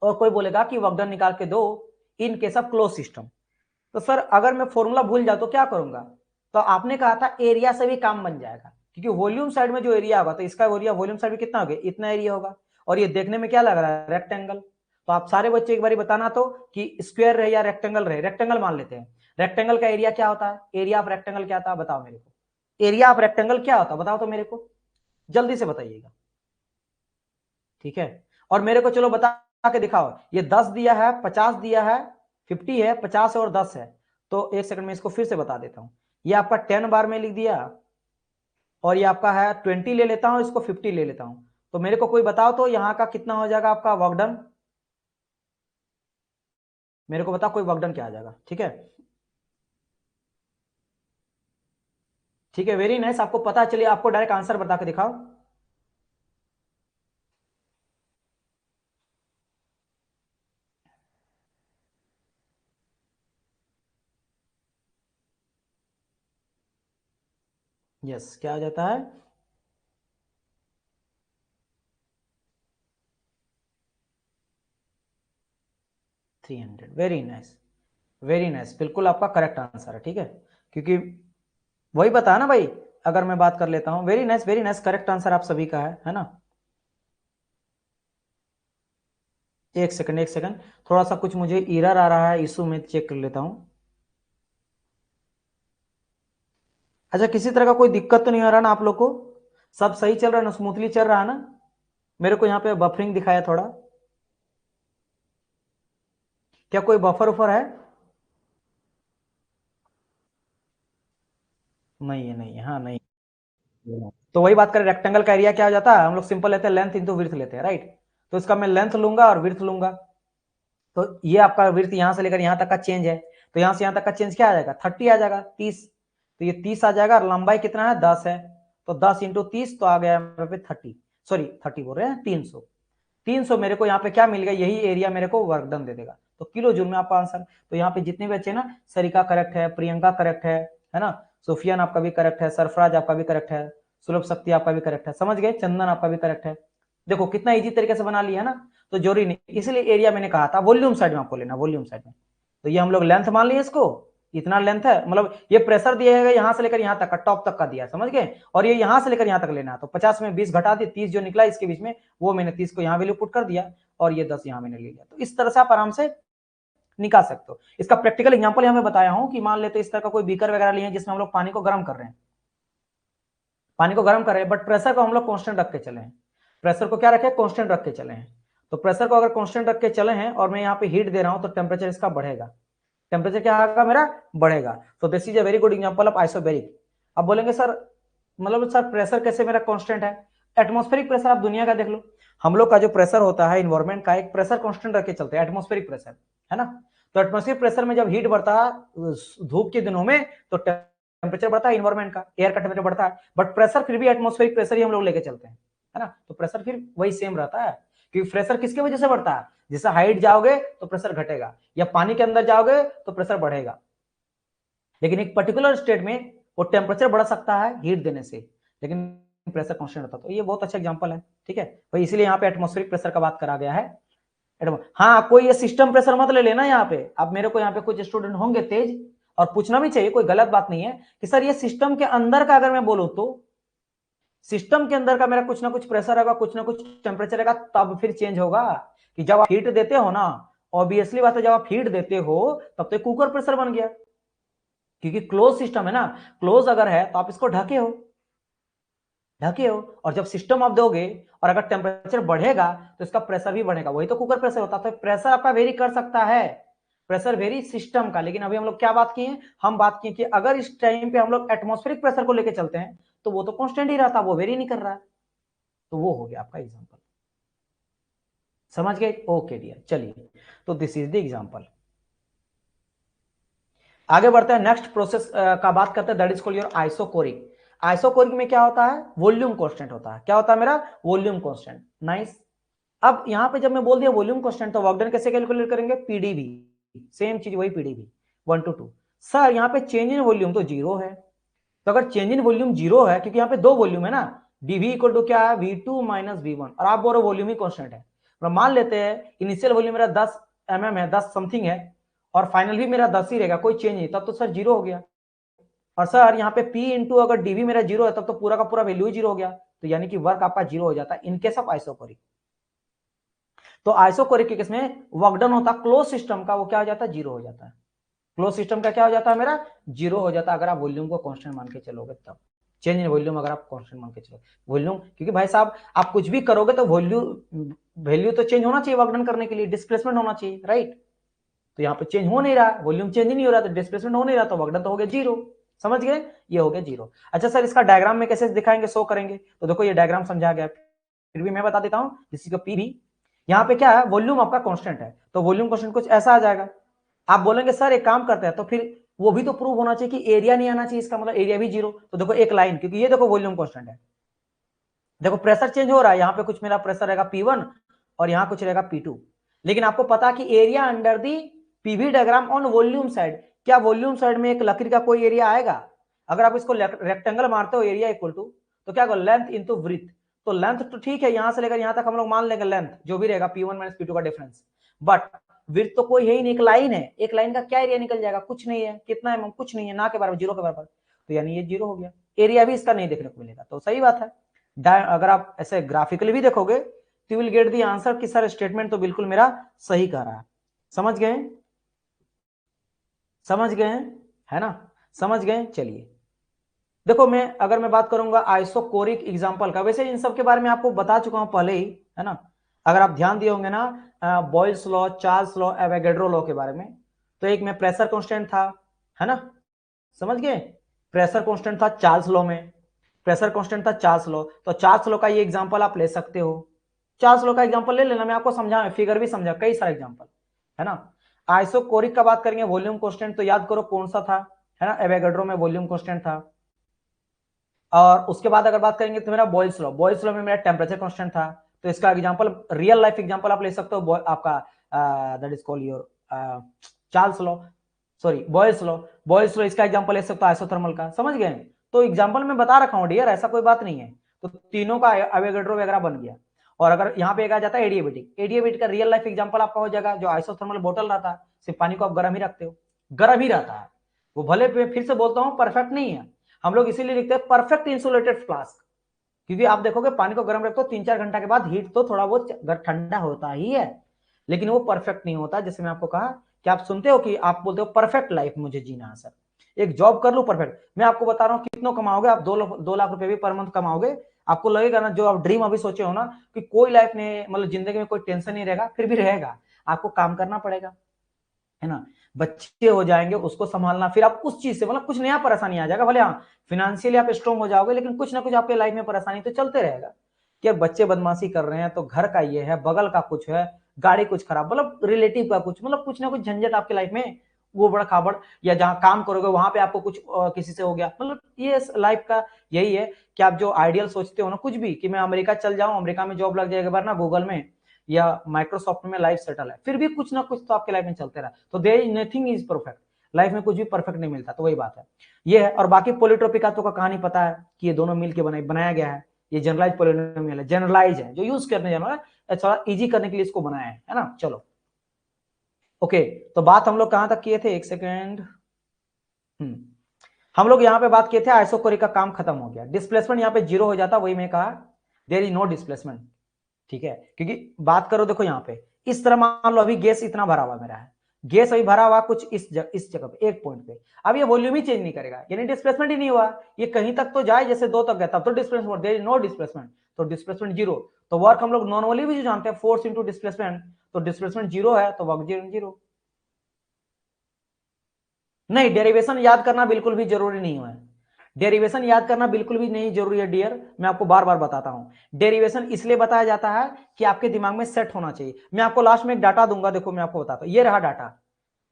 और कोई बोलेगा कि वर्क डन निकाल के दो in case of close system, तो सर अगर मैं फॉर्मूला भूल जाऊं तो क्या करूंगा, तो आपने कहा था एरिया से भी काम बन जाएगा, क्योंकि वॉल्यूम साइड में जो एरिया होगा तो इसका एरिया वॉल्यूम साइड में कितना होगा, इतना एरिया होगा, और ये देखने में क्या लग रहा है, रेक्टेंगल। तो आप सारे बच्चे एक बार बताना तो कि स्क्वायर रहे या रेक्टेंगल रहे, रेक्टेंगल मान लेते हैं, रेक्टेंगल का एरिया क्या होता है, एरिया ऑफ रेक्टेंगल क्या था बताओ मेरे को, एरिया ऑफ रेक्टेंगल क्या होता है बताओ तो मेरे को, जल्दी से बताइएगा, ठीक है। और मेरे को चलो बता के दिखाओ, ये 10 दिया है, 50 दिया है, 50 है, 50 है और 10 है, तो एक सेकंड में इसको फिर से बता देता हूं, ये आपका 10 बार में लिख दिया, और ये आपका है 20 ले लेता हूं, इसको 50 ले लेता हूं, तो मेरे को कोई बताओ तो यहाँ का कितना हो जाएगा आपका वर्क डन, मेरे को बताओ कोई वर्क डन क्या आ जाएगा, ठीक है। ठीक है, वेरी नाइस, आपको पता चलिए, आपको डायरेक्ट आंसर बता के दिखाओ। यस, क्या आ जाता है, 300, वेरी नाइस, वेरी नाइस, बिल्कुल आपका करेक्ट आंसर है, ठीक है, क्योंकि वही बताया ना भाई, अगर मैं बात कर लेता हूं, very nice, very nice, correct answer आप सभी का है ना। एक सेकंड, एक सेकंड, थोड़ा सा कुछ मुझे एरर आ रहा है, इशू में चेक कर लेता हूं। अच्छा, किसी तरह का कोई दिक्कत तो नहीं आ रहा ना आप लोग को, सब सही चल रहा है ना, स्मूथली चल रहा है ना, मेरे को यहाँ पे बफरिंग दिखाया थोड़ा, क्या कोई बफर उफर है, नहीं है, नहीं है, हाँ नहीं। तो वही बात करें, रेक्टेंगल का एरिया क्या हो जाता है, हम लोग सिंपल लेते हैं लेंथ इंटू विड्थ लेते हैं, राइट, तो इसका मैं लेंथ लूंगा और विड्थ लूंगा, तो ये आपका विड्थ यहां से लेकर यहां तक का चेंज है, तो यहां से यहां तक का चेंज क्या आ जाएगा, 30 आ जाएगा, 30, तो ये 30 आ जाएगा, और लंबाई कितना है, 10 है, तो 10 इंटू 30 तो आ गया यहाँ पे 30, सॉरी 30 बोल रहे हैं, 300, 300 मेरे को यहाँ पे क्या मिल गया, यही एरिया मेरे को वर्क डन दे देगा, तो किलो जूल में आपका आंसर। तो यहाँ पे जितने भी बच्चे ना, सरिका करेक्ट है, प्रियंका करेक्ट है ना, सुफियान आपका भी करेक्ट है, सरफराज आपका भी करेक्ट है, सुलभ शक्ति आपका भी करेक्ट है, समझ गए, चंदन आपका भी करेक्ट है। देखो कितना इजी तरीके से बना लिया है ना, तो जरूरी नहीं, इसलिए एरिया मैंने कहा था वॉल्यूम साइड में आपको लेना, वॉल्यूम साइड में। तो ये हम लोग लेंथ मान लिए इसको, इतना लेंथ है, मतलब ये प्रेशर दिया है यहां से लेकर यहां तक का, टॉप तक का दिया, समझ गए, और ये यहां से लेकर यहां तक लेना है, तो 50 में 20 घटा दिए, 30 जो निकला इसके बीच में, वो मैंने 30 को यहां वैल्यू पुट कर दिया, और ये 10 यहां मैंने ले लिया। तो इस तरह से आप आराम से निकाल सकते हो। इसका प्रैक्टिकल एग्जांपल यहां मैं बताया हूं कि मान लेते इस तरह का कोई बीकर वगैरह लिए जिसमें हम लोग पानी को गर्म कर रहे हैं, पानी को गर्म कर रहे हैं, बट प्रेशर को हम लोग कांस्टेंट रख के चले हैं, प्रेशर को क्या रखे, कांस्टेंट रख के चले हैं। तो प्रेशर को अगर कांस्टेंट रख के चले हैं और मैं यहाँ पे हीट दे रहा हूं, तो टेम्परेचर इसका बढ़ेगा, टेम्परेचर क्या होगा मेरा, बढ़ेगा। तो this is a very good example of isobaric. अब बोलेंगे सर, मतलब सर प्रेशर कैसे मेरा कांस्टेंट है, एटमॉस्फेरिक प्रेशर आप दुनिया का देख लो, हम लोग का जो प्रेशर होता है इन्वायरमेंट का, एक प्रेशर कांस्टेंट रख के चलते हैं, एटमॉस्फेरिक प्रेशर, है ना। तो एटमॉस्फेरिक प्रेशर में जब हीट बढ़ता है धूप के दिनों में, तो टेम्परेचर बढ़ता है इन्वायरमेंट का, एयर का टेम्परेचर बढ़ता है, बट प्रेशर फिर भी एटमॉस्फेरिक प्रेशर ही हम लोग लेके चलते हैं, है ना। तो प्रेशर फिर वही सेम रहता है, क्योंकि प्रेशर किसकी वजह से बढ़ता है, जैसे हाइट जाओगे तो प्रेशर घटेगा, या पानी के अंदर जाओगे तो प्रेशर बढ़ेगा, लेकिन एक पर्टिकुलर स्टेट में वो टेम्परेचर बढ़ सकता है हीट देने से, लेकिन प्रेशर कांस्टेंट रहता है। तो ये बहुत अच्छा एग्जांपल है, ठीक है भाई, इसीलिए यहाँ पे एटमॉस्फेरिक प्रेशर का बात करा गया है। हाँ, कोई ये सिस्टम प्रेशर मत ले लेना यहाँ पे। अब मेरे को यहाँ पे कुछ स्टूडेंट होंगे तेज, और पूछना भी चाहिए, कोई गलत बात नहीं है कि सर ये सिस्टम के अंदर का अगर मैं बोलूं, तो सिस्टम के अंदर का मेरा कुछ ना कुछ प्रेशर रहेगा, कुछ ना कुछ टेम्परेचर रहेगा, तब फिर चेंज होगा। कि जब आप हीट देते हो ना, ऑब्वियसली बात है, जब आप हीट देते हो तब तो कुकर प्रेशर बन गया, क्योंकि क्लोज सिस्टम है ना, क्लोज अगर है तो आप इसको ढके हो, ढके हो, और जब सिस्टम आप दोगे और अगर टेम्परेचर बढ़ेगा तो इसका प्रेशर भी बढ़ेगा, वही तो कुकर प्रेशर होता है। तो प्रेशर आपका वेरी कर सकता है, प्रेशर वेरी सिस्टम का, लेकिन अभी हम लोग क्या बात किए, हम बात किए कि अगर इस टाइम पे हम लोग एटमॉस्फेरिक प्रेशर को लेकर चलते हैं, तो वो तो कांस्टेंट ही रहता, वो वेरी नहीं कर रहा है, तो वो हो गया आपका एग्जांपल, समझ गए, ओके डियर, चलिए, तो दिस इज द एग्जांपल। आगे बढ़ते हैं, नेक्स्ट प्रोसेस का बात करते हैं, that is called your isochoric. Isochoric में क्या होता है, वॉल्यूम कांस्टेंट होता है, क्या होता है मेरा, वॉल्यूम कांस्टेंट, नाइस। अब यहां पे जब मैं बोल दिया वॉल्यूम कांस्टेंट, तो वर्क डन कैसे कैलकुलेट करेंगे, पीडीवी, सेम चीज वही पीडीवी 1 to 2। सर यहाँ पे चेंज इन वॉल्यूम तो जीरो है, तो अगर चेंज इन वॉल्यूम जीरो है, क्योंकि यहाँ पे दो वॉल्यूम है ना, डीवी इक्वल टू क्या है, V2 माइनस V1, और आप बोलो वॉल्यूम ही कांस्टेंट है, तो मान लेते हैं इनिशियल वॉल्यूम मेरा 10 mm है, 10 समथिंग है, और फाइनल भी मेरा 10 ही रहेगा, कोई चेंज नहीं, तब तो सर जीरो हो गया। और सर यहाँ पे P इंटू अगर डीवी मेरा जीरो है, तब तो पूरा का पूरा वैल्यू ही जीरो हो गया, तो यानी कि वर्क आपका जीरो हो जाता है इन केस ऑफ आइसोकोरिक। तो आइसोकोरिक के केस में वर्क डन होता क्लोज सिस्टम का, वो क्या हो जाता है, जीरो हो जाता है, क्लोज सिस्टम का क्या हो जाता है मेरा, जीरो हो जाता है, अगर आप वॉल्यूम को कांस्टेंट मान के चलोगे तब, चेंज इन वॉल्यूम अगर आप कांस्टेंट मान के चलोगे, वॉल्यूम, क्योंकि भाई साहब आप कुछ भी करोगे तो वॉल्यूम वैल्यू तो चेंज होना चाहिए वर्क डन करने के लिए, डिस्प्लेसमेंट होना चाहिए, राइट। तो यहाँ पे चेंज हो नहीं रहा, वॉल्यूम चेंज ही नहीं हो रहा, तो डिस्प्लेसमेंट हो नहीं रहा, तो वर्क डन तो हो गया जीरो, समझ गए, ये हो गया जीरो। अच्छा सर इसका डायग्राम में कैसे दिखाएंगे, शो करेंगे, तो देखो ये डायग्राम समझा गया, फिर भी मैं बता देता हूँ, किसी का पी भी, यहाँ पे क्या है, वॉल्यूम आपका कांस्टेंट है, तो वॉल्यूम कांस्टेंट कुछ ऐसा आ जाएगा। आप बोलेंगे सर एक काम करते हैं, तो फिर वो भी तो प्रूव होना चाहिए कि एरिया नहीं आना चाहिए, इसका मतलब एरिया भी जीरो, तो देखो एक लाइन, क्योंकि ये देखो वॉल्यूम कांस्टेंट है, देखो प्रेशर चेंज हो रहा है, यहाँ पे कुछ मेरा प्रेशर रहेगा P1 और यहाँ कुछ रहेगा P2, लेकिन आपको पता कि area under the PV diagram on volume side, क्या वॉल्यूम साइड में एक लकड़ी का कोई एरिया आएगा, अगर आप इसको रेक्टेंगल मारते हो एरिया इक्वल टू, तो क्या लेंथ इंटू ब्रीथ, तो लेंथ तो ठीक है, यहां से लेकर यहां तक हम लोग मान लेंगे लेंथ जो भी रहेगा P1 माइनस P2 का डिफरेंस, बट विड्थ तो कोई है ही नहीं, एक लाइन है, एक लाइन का क्या एरिया निकल जाएगा, कुछ नहीं है, कितना है कुछ नहीं है, ना के बराबर, जीरो के बराबर, तो यानी ये जीरो हो गया, एरिया भी इसका नहीं देखने को मिलेगा, तो सही बात है। अगर आप ऐसे ग्राफिकली भी देखोगे तो विल गेट दी आंसर कि सर स्टेटमेंट तो बिल्कुल मेरा सही कह रहा है, समझ गए, समझ गए, है ना, समझ गए। चलिए देखो, अगर मैं बात करूंगा आइसोकोरिक एग्जांपल का, वैसे इन सब के बारे में आपको बता चुका हूं पहले ही, है ना, अगर आप ध्यान दिए होंगे ना, Boyle's law, Charles law, Avogadro law के बारे में, तो एक में प्रेशर कांस्टेंट था, है ना, समझ गए, प्रेशर कांस्टेंट था चार्ल्स लॉ में, प्रेशर कांस्टेंट था चार्ल्स लॉ, तो चार्ल्स लॉ का ये एग्जांपल आप ले सकते हो, चार्ल्स लॉ का एग्जांपल ले लेना, मैं आपको समझा, फिगर भी समझा, कई सारे एग्जांपल, है ना। आइसोकोरिक का बात करेंगे, वॉल्यूम कांस्टेंट तो याद करो कौन सा था, है ना, एवोगाड्रो में वॉल्यूम कांस्टेंट था। और उसके बाद अगर बात करेंगे तो मेरा बॉयल्स लॉ, बॉयल्स लॉ में मेरा टेम्परेचर कांस्टेंट था। तो इसका एग्जांपल, रियल लाइफ एग्जांपल आप ले सकते हो, आपका that is called your Charles law, sorry Boyle's law. Boyle's law इसका एग्जांपल ले सकते हो आइसोथर्मल का, समझ गए। तो एग्जांपल में बता रखा हूं डियर, ऐसा कोई बात नहीं है। तो तीनों का एवोगाड्रो वगैरह बन गया। और अगर यहाँ पे एक आ जाता है एडियाबेटिक, एडियाबेटिक का रियल लाइफ एग्जांपल आपका हो जाएगा जो आइसोथर्मल बोतल रहता है, सिर्फ पानी को आप गर्म ही रखते हो, गर्म ही रहता है वो, भले फिर से बोलता हूँ परफेक्ट नहीं है, हम लोग इसीलिए लिखते हैं परफेक्ट इंसुलेटेड फ्लास्क, क्योंकि आप देखोगे पानी को गर्म रखते हो 3-4 घंटा के बाद हीट तो थोड़ा बहुत ठंडा होता ही है, लेकिन वो परफेक्ट नहीं होता। जैसे मैं आपको कहा कि आप सुनते हो कि आप बोलते हो परफेक्ट लाइफ मुझे जीना है सर, एक जॉब कर लूं परफेक्ट, मैं आपको बता रहा हूं कितना कमाओगे आप, 2 लाख रुपए भी पर मंथ कमाओगे, आपको लगेगा ना जो आप ड्रीम अभी सोचे हो ना कि कोई लाइफ नहीं, मतलब जिंदगी में कोई टेंशन नहीं रहेगा, फिर भी रहेगा, आपको काम करना पड़ेगा, है ना। बच्चे हो जाएंगे उसको संभालना, फिर आप उस चीज से मतलब कुछ नया परेशानी आ जाएगा, भले हाँ फिनेंशियली आप स्ट्रॉन्ग हो जाओगे, लेकिन कुछ ना कुछ आपके लाइफ में परेशानी तो चलते रहेगा कि अब बच्चे बदमाशी कर रहे हैं तो घर का ये है, बगल का कुछ है, गाड़ी कुछ खराब, मतलब रिलेटिव का कुछ, मतलब कुछ ना कुछ झंझट आपके लाइफ में, वो बड़ा खाबड़, या जहां काम करोगे वहां पे आपको कुछ किसी से हो गया, मतलब ये लाइफ का यही है कि आप जो आइडियल सोचते हो ना कुछ भी, कि मैं अमेरिका चल जाऊं, अमेरिका में जॉब लग जाएगा वरना गूगल में या माइक्रोसॉफ्ट में लाइफ सेटल है, फिर भी कुछ ना कुछ तो आपके लाइफ में चलते रहा, तो there is nothing is perfect, life में कुछ भी परफेक्ट नहीं मिलता, तो वही बात है ये है। और बाकी पॉलीट्रोपिका तो का कहानी पता है कि ये दोनों मिलकर बनाया गया है, ये जनरलाइज पॉलिनोमियल है, जनरलाइज है, जो यूज करने जाना है थोड़ा इजी करने के लिए इसको बनाया है ना। चलो ओके, तो बात हम लोग कहां तक किए थे, एक सेकेंड, हम लोग यहाँ पे बात किए थे आइसोकोरिक का काम खत्म हो गया, डिस्प्लेसमेंट यहाँ पे 0 हो जाता, वही मैं कहा देयर इज नो डिस्प्लेसमेंट, ठीक है, क्योंकि बात करो देखो यहाँ पे इस तरह मान लो अभी गैस इतना भरा हुआ मेरा है, गैस अभी भरा हुआ कुछ इस जगह पे एक पॉइंट पे, अब ये वॉल्यूम ही चेंज नहीं करेगा, यानी डिस्प्लेसमेंट ही नहीं हुआ, ये कहीं तक तो जाए, जैसे 2 तक गया तब तो displacement, there is no displacement, तो डिस्प्लेसमेंट 0, तो वर्क हम लोग नॉर्मली भी जो जानते हैं फोर्स इंटू डिस्प्लेसमेंट, तो डिस्प्लेसमेंट 0 है तो वर्क 0। नहीं, डेरिवेशन याद करना बिल्कुल भी जरूरी नहीं है, डेरिवेशन याद करना बिल्कुल भी नहीं जरूरी है डियर, मैं आपको बार बार बताता हूं, डेरिवेशन इसलिए बताया जाता है कि आपके दिमाग में सेट होना चाहिए। मैं आपको लास्ट में एक डाटा दूंगा, देखो मैं आपको बताता हूं, ये रहा डाटा,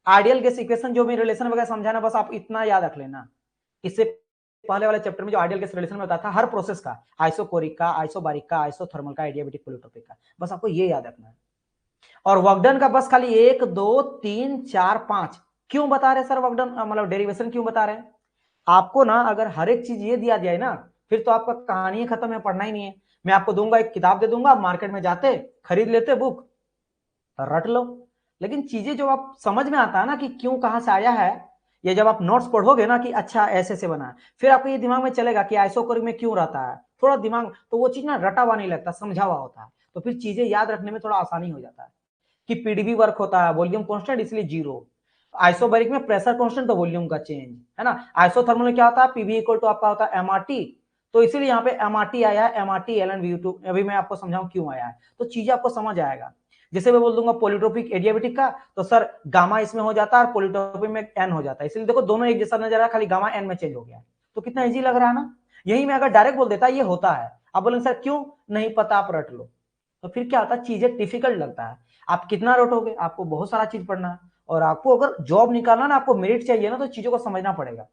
आइडियल गैस इक्वेशन जो भी रिलेशन वगैरह समझाना, बस आप इतना याद रख लेना, इससे पहले वाले चैप्टर में जो आइडियल गैस रिलेशन में बताया था हर प्रोसेस का, आइसोकोरिक का, आइसोबारिक का, आइसोथर्मल का, एडियाबेटिक पॉलीट्रोपिक का, बस आपको ये याद रखना है। और वर्कडन का बस खाली 1 2 3 4 5, क्यों बता रहे सर वर्कडन, मतलब डेरिवेशन क्यों बता रहे हैं, आपको ना अगर हर एक चीज ये दिया जाए ना, फिर तो आपका कहानी खत्म है, पढ़ना ही नहीं है। मैं आपको दूंगा एक किताब दे दूंगा, मार्केट में जाते खरीद लेते बुक, रट लो, लेकिन चीजें जो आप समझ में आता है ना कि क्यों कहां से आया है, या जब आप नोट्स पढ़ोगे ना कि अच्छा ऐसे से बना है, फिर आपको ये दिमाग में चलेगा कि आइसोकोरिक में क्यों रहता है, थोड़ा दिमाग तो वो चीज ना रटा हुआ नहीं लगता, समझा हुआ होता है, तो फिर चीजें याद रखने में थोड़ा आसानी हो जाता है कि पीडीवी वर्क होता है, वॉल्यूम कांस्टेंट इसलिए 0, आइसोबैरिक में प्रेशर कांस्टेंट तो वॉल्यूम का चेंज, है ना। आइसोथर्मल में क्या होता है, पीवी इक्वल टू आपका होता है एमआरटी, तो इसीलिए यहाँ पे एमआरटी आया है, MRT L N V two, अभी मैं आपको समझाऊं क्यों आया है, तो चीजें आपको समझ आएगा। जैसे मैं बोल दूंगा पॉलीट्रोपिक एडियाबेटिक का, तो सर गामा इसमें हो जाता है और पॉलीट्रोपिक में एन हो जाता है, इसलिए देखो दोनों एक जैसा नजर आ रहा है, खाली गामा एन में चेंज हो गया, तो कितना इजी लग रहा है ना। यही मैं अगर डायरेक्ट बोल देता ये होता है, आप बोलेंगे सर क्यों नहीं पता, आप रट लो, तो फिर क्या होता है चीजें डिफिकल्ट लगता है, आप कितना रटोगे, आपको बहुत सारा चीज पढ़ना है, और आपको अगर जॉब निकालना ना, आपको मेरिट चाहिए ना, तो चीजों को समझना पड़ेगा।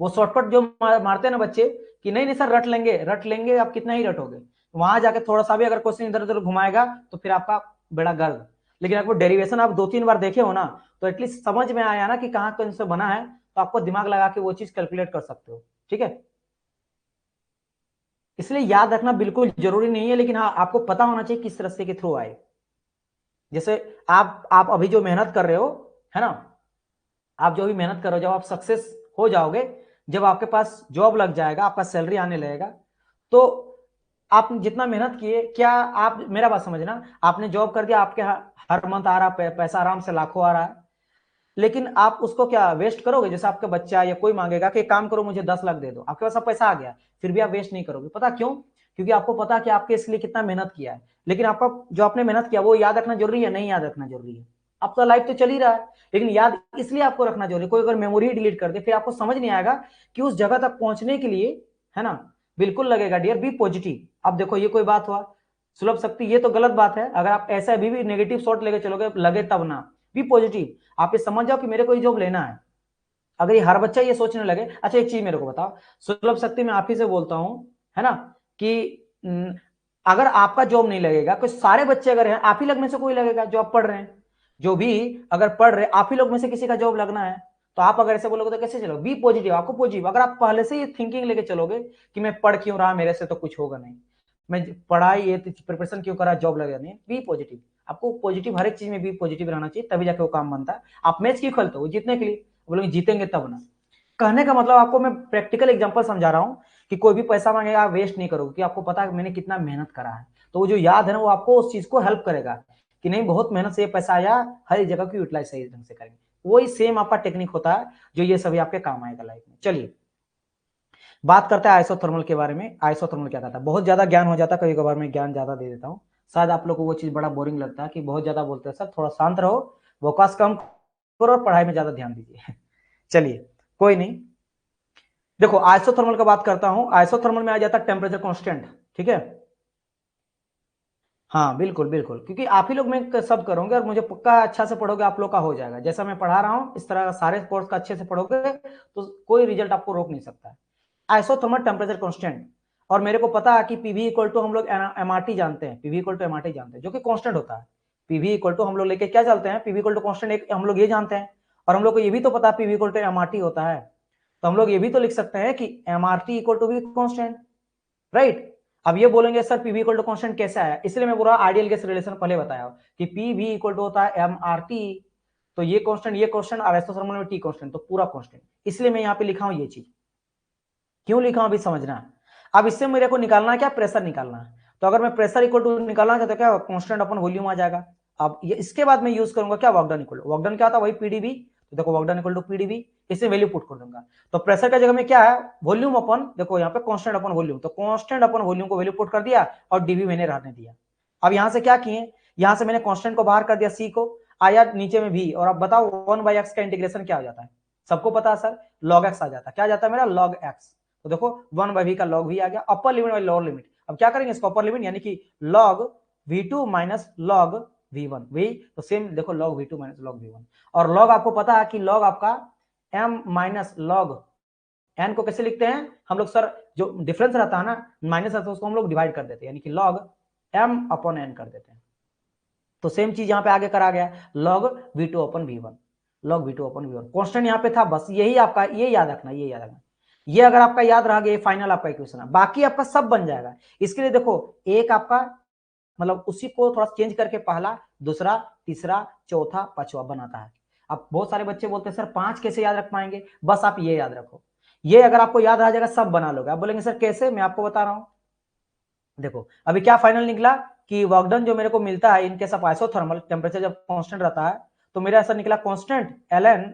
वो शॉर्टकट जो मारते हैं ना बच्चे कि नहीं नहीं सर रट लेंगे, रट लेंगे, आप कितना ही रटोगे, वहां जाके थोड़ा सा भी अगर क्वेश्चन इधर उधर घुमाएगा तो फिर आपका बेड़ा गर्द। लेकिन आपको डेरिवेशन आप 2-3 बार देखे हो ना, तो एटलीस्ट समझ में आया ना कि कहाँ कौन से बना है, तो आपको दिमाग लगा के वो चीज कैलकुलेट कर सकते हो, ठीक है। इसलिए याद रखना बिल्कुल जरूरी नहीं है, लेकिन हाँ आपको पता होना चाहिए किस रास्ते के थ्रू आए। जैसे आप अभी जो मेहनत कर रहे हो, है ना, आप जो भी मेहनत करो, जब आप सक्सेस हो जाओगे, जब आपके पास जॉब लग जाएगा, आपका सैलरी आने लगेगा, तो आप जितना मेहनत किए, क्या आप मेरा बात समझना, आपने जॉब कर दिया, आपके हर मंथ आ रहा पैसा आराम से लाखों आ रहा है, लेकिन आप उसको क्या वेस्ट करोगे, जैसे आपका बच्चा या कोई मांगेगा कि काम करो मुझे 10 लाख दे दो, आपके पास अब पैसा आ गया, फिर भी आप वेस्ट नहीं करोगे, पता क्यों, क्योंकि आपको पता कि आपके इसलिए कितना मेहनत किया है, लेकिन आपका जो आपने मेहनत किया वो याद रखना जरूरी है, नहीं याद रखना जरूरी है, आपका लाइफ तो चल ही रहा है, लेकिन याद इसलिए आपको रखना जरूरी है, कोई अगर मेमोरी डिलीट कर दे फिर आपको समझ नहीं आएगा कि उस जगह तक पहुंचने के लिए, है ना, बिल्कुल लगेगा डियर बी पॉजिटिव। अब देखो ये कोई बात हुआ, सुलभ शक्ति, ये तो गलत बात है। अगर आप ऐसा अभी भी नेगेटिव शॉट लेके चलोगे, लगे तब ना, बी पॉजिटिव। आप ये समझ जाओ कि मेरे को ये जॉब लेना है। अगर ये हर बच्चा ये सोचने लगे, अच्छा एक चीज मेरे को बताओ, सुलभ शक्ति में आप ही से बोलता हूं, है ना, कि अगर आपका जॉब नहीं लगेगा, कोई सारे बच्चे अगर हैं, आप ही लोग में से कोई लगेगा जो आप पढ़ रहे हैं, जो भी अगर पढ़ रहे, आप ही लोग में से किसी का जॉब लगना है, तो आप अगर ऐसे बोलोगे तो कैसे चलोगे? बी पॉजिटिव, आपको पॉजिटिव। अगर आप पहले से ये थिंकिंग लेके चलोगे कि मैं पढ़ क्यों रहा, मेरे से तो कुछ होगा नहीं, मैं पढ़ाई ये प्रिपरेशन क्यों करा, जॉब लगेगा नहीं, बी पॉजिटिव। आपको पॉजिटिव, हर एक चीज में बी पॉजिटिव रहना चाहिए, तभी जाके वो काम बनता है। आप मैच क्यों खेलते हो? जीतने के लिए। बोलोगे जीतेंगे तब ना। कहने का मतलब आपको मैं प्रैक्टिकल एग्जांपल समझा रहा हूं कि कोई भी पैसा मांगेगा, आप वेस्ट नहीं करोगे, कि आपको पता है मैंने कितना मेहनत करा है, तो वो जो याद है ना, वो आपको उस चीज को हेल्प करेगा कि नहीं, बहुत मेहनत से ये पैसा आया, हर एक जगह को यूटिलाइज सही ढंग से करेंगे। वही सेम आपका टेक्निक होता है जो ये सभी आपके काम आएगा लाइफ में। चलिए बात करते हैं आइसोथर्मल के बारे में। आइसोथर्मल क्या कहता है? बहुत ज्यादा ज्ञान हो जाता है, कभी कभार मैं ज्ञान ज्यादा दे देता हूँ, शायद आप लोग को वो चीज बड़ा बोरिंग लगता है कि बहुत ज्यादा बोलते हैं। सर थोड़ा शांत रहो, फोकस कम करो और पढ़ाई में ज्यादा ध्यान दीजिए। चलिए कोई नहीं। देखो आइसोथर्मल का बात करता हूं। आइसोथर्मल में आ जाता है टेम्परेचर कांस्टेंट, ठीक है। हाँ बिल्कुल बिल्कुल, क्योंकि आप ही लोग मैं सब करोगे और मुझे पक्का अच्छा से पढ़ोगे, आप लोग का हो जाएगा। जैसा मैं पढ़ा रहा हूँ इस तरह सारे कोर्स का अच्छे से पढ़ोगे तो कोई रिजल्ट आपको रोक नहीं सकता है। आइसोथर्मल टेम्परेचर कांस्टेंट, और मेरे को पता है कि पीवी इक्वल टू हम लोग एमआरटी जानते हैं, पीवी इक्वल टू एमआरटी जानते हैं, जो कि कांस्टेंट होता है। पीवी इक्वल टू हम लोग लेके क्या चलते हैं? पीवी इक्वल टू कांस्टेंट एक हम लोग ये जानते हैं, और हम लोग को ये भी तो पता है पीवी इक्वल टू एमआरटी होता है। तो हम लोग ये भी तो लिख सकते हैं कि एमआरटी इक्वल टू भी कांस्टेंट, राइट। अब ये बोलेंगे sir PV equal to constant कैसे आया? इसलिए मैं पूरा आइडियल गैस रिलेशन पहले बताया कि पीवी इक्वल टू होता है एम आर टी, तो ये कांस्टेंट ये कांस्टेंट, और आइसोथर्मल में टी कांस्टेंट, तो पूरा कांस्टेंट। इसलिए मैं यहाँ पे लिखा हूं ये चीज। क्यों लिखा हूं अभी समझना। अब इससे मेरे को निकालना है क्या? प्रेशर निकालना है। तो अगर मैं प्रेशर इक्वल टू निकालना चाहता हूं, क्या कांस्टेंट अपन वॉल्यूम आ जाएगा। अब ये इसके बाद मैं यूज करूंगा क्या? Work done equal to, work done क्या होता है? वही पीडीवी। तो देखो work done equal to PdV, इसे वैल्यू पुट कर दूंगा। तो प्रेशर का जगह में क्या है? वॉल्यूम अपन, देखो यहाँ पे कांस्टेंट अपन वॉल्यूम, तो कांस्टेंट अपन वॉल्यूम को वैल्यू पुट कर दिया और डीवी मैंने रहने दिया। अब यहाँ से क्या किए? यहाँ से मैंने कांस्टेंट को बाहर कर दिया, सी को आया नीचे में भी, और अब बताओ 1/x का इंटीग्रेशन क्या हो जाता है? सबको पता है सर, log x आ जाता है। क्या जाता है मेरा? log x। तो देखो 1/v का log v आ गया, upper limit by lower limit. अब क्या करेंगे इसको? अपर लिमिट यानी कि log v2 minus log v1, वही तो सेम देखो log v2 minus log v1। और log आपको पता है कि log आपका m माइनस log n को कैसे लिखते हैं हम लोग सर? जो डिफरेंस रहता है ना, माइनस रहता है, उसको हम लोग डिवाइड कर देते हैं, यानी कि log m अपॉन n कर देते हैं। तो सेम चीज यहां पे आगे करा गया, log v2 अपन v1, log v2 अपन v1। कांस्टेंट यहां पे था, बस यही आपका, ये याद रखना, ये याद रखना। ये अगर आपका याद रह गया, फाइनल आपका इक्वेशन है, बाकी आपका सब बन जाएगा। इसके लिए देखो एक आपका मतलब उसी को थोड़ा चेंज करके पहला, दूसरा, तीसरा, चौथा, पांचवा बनाता है। अब बहुत सारे बच्चे बोलते हैं सर 5 कैसे याद रख पाएंगे? बस आप ये याद रखो, ये अगर आपको याद आ जाएगा सब बना लोगे। आप बोलेंगे सर कैसे? मैं आपको बता रहा हूं। देखो अभी क्या फाइनल निकला कि वर्क डन जो मेरे को मिलता है in case of isothermal, temperature जब कांस्टेंट रहता है, तो मेरा ऐसा निकला कांस्टेंट ln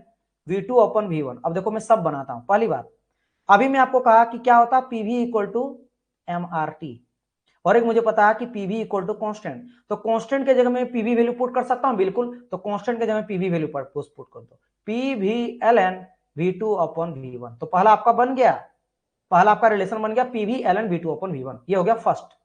v2 अपन v1। अब देखो मैं सब बनाता हूं। पहली बात, अभी मैं आपको कहा कि क्या होता है PV equal to M R T, और एक मुझे पता है कि पीवी इक्वल टू कांस्टेंट। तो कांस्टेंट के जगह में पीवी वैल्यू पुट कर सकता हूं, बिल्कुल। तो कांस्टेंट के जगह पीवी वैल्यू पुट कर दो, पीवी ln v2 अपन v1। तो पहला आपका बन गया, पहला आपका रिलेशन बन गया पीवी ln v2 अपन v1, ये हो गया फर्स्ट।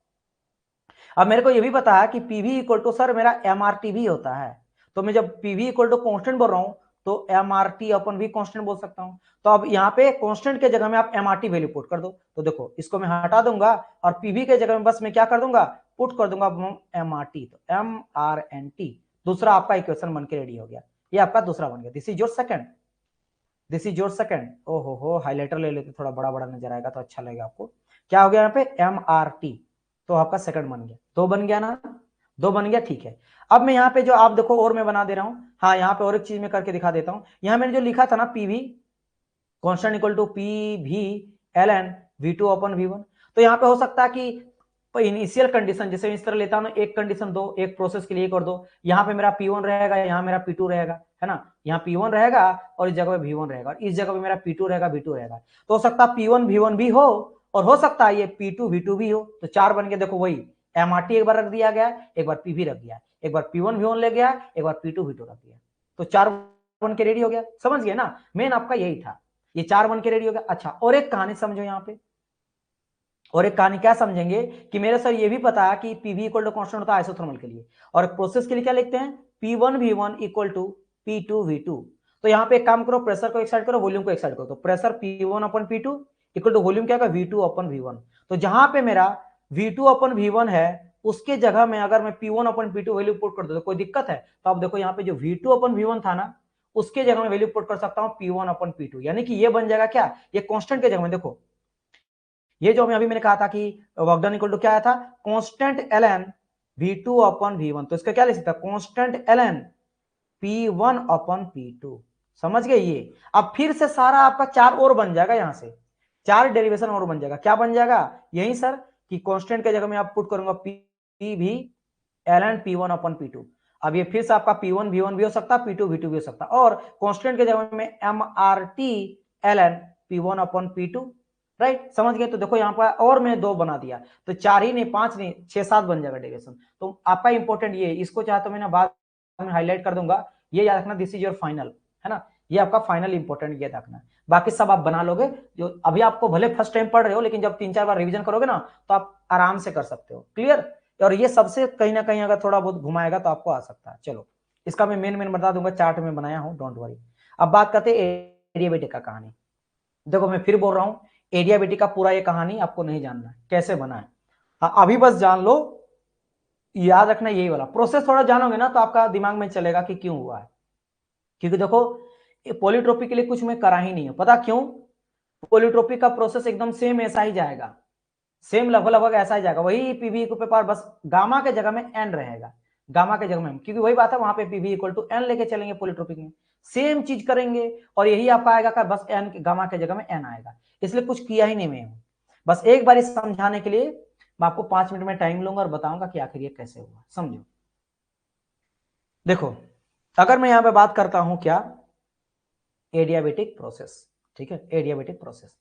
अब मेरे को ये भी पता है कि पीवी इक्वल टू सर मेरा एमआरटी भी होता है। तो मैं जब पीवी इक्वल टू कांस्टेंट बोल रहा हूं तो एमआरटी अपन भी कांस्टेंट बोल सकता हूं। तो अब यहाँ पे कांस्टेंट के जगह में आप एमआरटी वैल्यू पुट कर दो। तो देखो इसको मैं हटा दूंगा और पीवी के जगह में बस मैं क्या कर दूंगा? पुट कर दूंगा एमआरटी, तो एम आर एन टी। दूसरा आपका इक्वेशन बन के रेडी हो गया, ये आपका दूसरा बन गया। This is your second, this is your second. ओहो हो, हाईलाइटर ले लेते थोड़ा बड़ा बड़ा नजर आएगा तो अच्छा लगेगा आपको। क्या हो गया यहाँ पे? M R T. तो आपका सेकंड बन गया, दो बन गया ना, दो बन गया, ठीक है। अब मैं यहाँ पे जो आप देखो और मैं बना दे रहा हूँ, हाँ यहाँ पे और एक चीज मैं करके दिखा देता हूँ। यहाँ मैंने जो लिखा था ना PV constant equal to P V L N V two upon V one, तो यहाँ पे हो सकता है कि इनिशियल कंडीशन जैसे इस तरह लेता हूं, एक कंडीशन दो, एक प्रोसेस के लिए कर दो। यहाँ पे मेरा P1 रहेगा, यहाँ मेरा P2 रहेगा, है ना। यहाँ P1 रहेगा और इस जगह पे V1 रहेगा, और इस जगह पे मेरा P2 रहेगा, V2 रहेगा। तो हो सकता है P1 V1 भी हो, और हो सकता है ये P2 V2 भी हो। तो चार बन के देखो वही MRT एक बार रख दिया गया, एक बार PV रख दिया, एक बार P1 V1 ले गया, एक बार P2 V2 रख दिया। तो चार बन के रेडी हो गया। समझ गए ना, मेन आपका यही था, ये चार बन के रेडी हो गया। अच्छा और एक कहानी समझो यहाँ पे, और एक कहानी क्या समझेंगे कि मेरे सर ये भी पता है कि पीवी इक्वल टू कॉन्स्टेंट होता है आइसोथर्मल के लिए, और प्रोसेस के लिए क्या लिखते हैं, P1V1 इक्वल टू P2V2। तो यहाँ पे एक काम करो, प्रेशर को एक साइड करो, वॉल्यूम को एक साइड करो, तो pressure P1/P2 equal to volume क्या होगा, V2/V1। तो जहां पे मेरा V2/V1 है उसके जगह में अगर मैं P1/P2 वैल्यू पुट कर दो तो कोई दिक्कत है? तो आप देखो यहाँ पे जो V2/V1 था ना उसके जगह में वैल्यू पुट कर सकता हूँ P1/P2, यानी कि ये बन जाएगा क्या, ये कांस्टेंट के जगह में देखो, ये जो अभी मैंने कहा था कि वर्क डन इक्वल टू क्या आया था, कांस्टेंट ln V2/V1, तो इसका क्या लिख सकता है, कांस्टेंट ln P1/P2। समझ गए? ये अब फिर से सारा आपका चार और बन जाएगा, यहां से चार डेरिवेशन और बन जाएगा। क्या बन जाएगा? यही सर कि कांस्टेंट के जगह में आप पुट करूंगा P भी ln P1/P2। अब ये फिर से आपका P1V1 भी हो सकता है, P2V2 भी हो सकता है, और कांस्टेंट के जगह में MRT ln P1/P2। राइट, समझ गए? तो देखो यहाँ पर और मैंने दो बना दिया, तो चार ही नहीं, पांच नहीं, 6-7 बन जाएगा डेरिवेशन। तो आपका इंपॉर्टेंट ये, इसको चाहे तो मैंने बाद में हाईलाइट कर दूंगा, ये याद रखना, दिस इज योर फाइनल, है ना, ये आपका फाइनल इंपॉर्टेंट ये रखना। बाकी सब आप बना लोगे, जो अभी आपको भले फर्स्ट टाइम पढ़ रहे हो, लेकिन जब 3-4 बार रिवीजन करोगे ना तो आप आराम से कर सकते हो। क्लियर? और ये सबसे कहीं ना कहीं अगर थोड़ा बहुत घुमाएगा तो आपको आ सकता है। चलो, इसका मैं मेन बता दूंगा, चार्ट में बनाया हूं, डोंट वरी। अब बात करते हैं एडियाबेटिक का कहानी। देखो मैं फिर बोल रहा हूं, एडियाबेटिक का पूरा ये कहानी आपको नहीं जानना है कैसे बना है, अभी बस जान लो, याद रखना यही वाला प्रोसेस। थोड़ा जानोगे ना तो आपका दिमाग में चलेगा कि क्यों हुआ है। क्योंकि देखो पॉलीट्रोपी के लिए कुछ मैं करा ही नहीं है, पता क्यों? पॉलीट्रोपी का प्रोसेस एकदम सेम ऐसा ही जाएगा, सेम लगभग ऐसा ही जाएगा, वही पीवी पे पार, बस गामा के जगह में एन रहेगा, गामा के जगह में, क्योंकि वही बात है, वहां पे पीवी इक्वल टू एन लेके चलेंगे पॉलीट्रोपिक में, सेम चीज करेंगे, और यही आपका आएगा का बस एन, गामा के जगह में एन आएगा। इसलिए कुछ किया ही नहीं मैं, बस एक बार समझाने के लिए मैं आपको 5 मिनट में टाइम लूंगा और बताऊंगा कि आखिर ये कैसे हुआ। समझो, देखो अगर मैं यहां पे बात करता हूं क्या, एडियाबेटिक प्रोसेस, ठीक है, एडियाबेटिक प्रोसेस,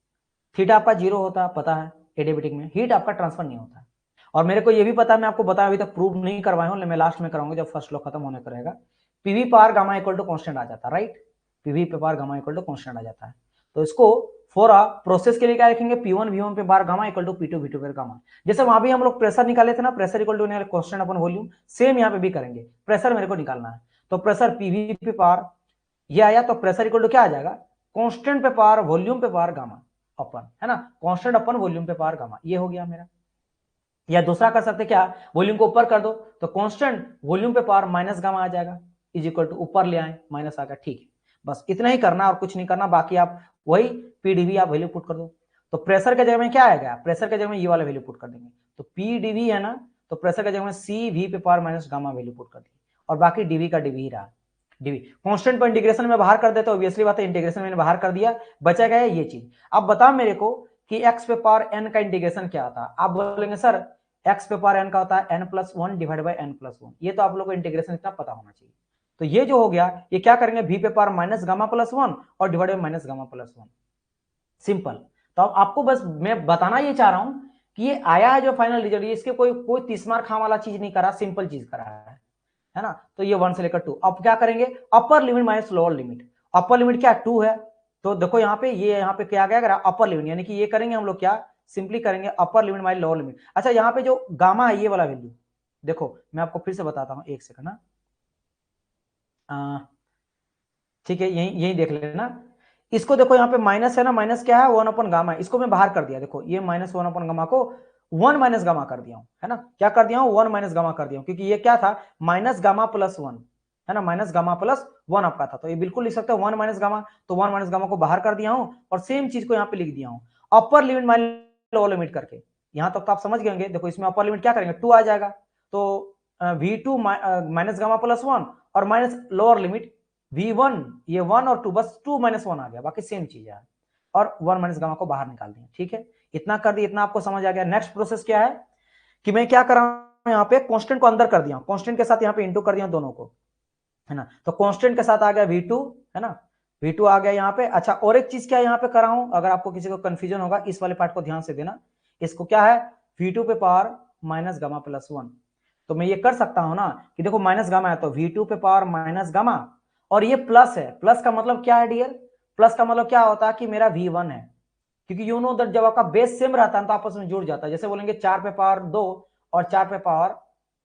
थीटा आपका 0 होता है, पता है, एडियाबेटिक में हीट आपका ट्रांसफर नहीं होता है, और मेरे को ये भी पता है, मैं आपको बताया, अभी तक प्रूव नहीं करवाया हूं, मैं लास्ट में कराऊंगा जब फर्स्ट लॉ खत्म होने का रहेगा। PV power gamma equal to constant आ जाता है, राइट, पीवी पे power gamma equal to constant आ जाता है। तो इसको फॉर प्रोसेस के लिए क्या लिखेंगे, P1V1 पे power gamma equal to P2V2 पे गामा। जैसे वहां भी हम लोग प्रेशर निकाले थे ना, pressure equal to constant upon volume, same यहाँ पे भी करेंगे, प्रेशर मेरे को निकालना है, तो प्रेशर पीवी पे पावर ये आया, तो प्रेशर इक्वल टू क्या आ जाएगा, कांस्टेंट पे पावर वॉल्यूम पे पावर गामा अपन, है ना, कांस्टेंट अपन वॉल्यूम पे पावर गामा, ये हो गया मेरा। या दूसरा कर सकते क्या, वॉल्यूम को ऊपर कर दो, तो कांस्टेंट वॉल्यूम पे पावर माइनस गामा आ जाएगा, इज इक्वल टू ऊपर ले आए माइनस आ गया, ठीक है, बस इतना ही करना और कुछ नहीं करना, बाकी आप वही पीडीवी आप वैल्यू पुट कर दो। तो प्रेशर के जगह में क्या आएगा, प्रेशर के जगह में ये वाला वैल्यू पुट कर देंगे, तो पीडीवी है ना, तो प्रेशर के जगह में सी वी पे power minus gamma value put कर दी, और बाकी डीवी का डीवी ही रहा, डीवी कांस्टेंट पर इंटीग्रेशन में बाहर कर देते, ऑब्वियसली बात है, इंटीग्रेशन मैंने बाहर कर दिया, बचा गया ये चीज। अब बताओ मेरे को कि एक्स पे पावर एन का इंटीग्रेशन क्या होता है, आप बोलेंगे सर एक्स पे पावर एन का होता है n+1 डिवाइड बाई n+1, ये तो आप लोग को इंटीग्रेशन इतना पता होना चाहिए। तो ये जो हो गया, ये क्या करेंगे, v पे पावर माइनस गामा प्लस 1 और divide by minus gamma plus 1, simple. तो अब आपको बस मैं बताना ये चाह रहा हूं कि ये आया है जो फाइनल रिजल्ट, इसके कोई 30 मार खा वाला चीज नहीं करा, सिंपल चीज करा है ना। तो ये 1 से लेकर 2, अब क्या करेंगे, upper limit minus lower limit, upper limit क्या 2 है, तो देखो यहाँ पे ये यहाँ पे क्या गया अपर लिमिट, यानी कि ये करेंगे हम लोग क्या, सिंपली करेंगे upper limit minus lower limit. अच्छा यहाँ पे जो गामा है ये वाला वैल्यू, देखो मैं आपको फिर से बताता हूँ, एक सेकंड ना, ठीक है, यही यही देख लेना, इसको देखो यहाँ पे माइनस है ना, माइनस क्या है, 1 गामा है, इसको मैं बाहर कर दिया, देखो ये -1 गामा को 1 माइनस गामा कर दिया हूं, है ना, क्या कर दिया हूं, 1 माइनस गामा कर दिया हूं, क्योंकि ये क्या था, माइनस गामा प्लस 1, है ना, माइनस गामा प्लस 1 आपका था, तो ये बिल्कुल लिख सकते हो 1 माइनस गामा, तो 1 माइनस गामा को बाहर कर दिया हूं, और सेम चीज को यहाँ पे लिख दिया हूं, upper limit minus lower limit करके। यहां तक तो आप समझ गए होंगे, देखो इसमें अपर लिमिट क्या करेंगे, 2 आ जाएगा, तो V2 माइनस गामा प्लस 1 और माइनस लोअर लिमिट V1, ये 1 और 2, बस 2 माइनस 1 आ गया, बाकी सेम चीज है, और 1 माइनस गामा को बाहर निकाल दिया, ठीक है, इतना कर दिया, इतना आपको समझ आ गया। नेक्स्ट प्रोसेस क्या है कि मैं क्या कर रहा हूं, यहाँ पे कांस्टेंट को अंदर कर दिया, कांस्टेंट के साथ यहाँ पे इंटू कर दिया दोनों को, है ना, तो कांस्टेंट के साथ आ गया V2, है ना, V2 आ गया यहाँ पे। अच्छा और एक चीज क्या यहाँ पे कर रहा हूं, अगर आपको किसी को कंफ्यूजन होगा, इस वाले पार्ट को ध्यान से देना, इसको क्या है, V2 पे पावर माइनस गामा प्लस 1, तो मैं ये कर सकता हूं ना कि देखो माइनस गामा है, तो V2 पे पावर माइनस गामा, और ये प्लस है, प्लस का मतलब क्या है डियर, प्लस का मतलब क्या होता है कि मेरा V1 है, क्योंकि यू नो दैट जब आपका बेस सेम रहता है तो आपस में जुड़ जाता है। जैसे बोलेंगे 4 पे पावर 2 और 4 पे पावर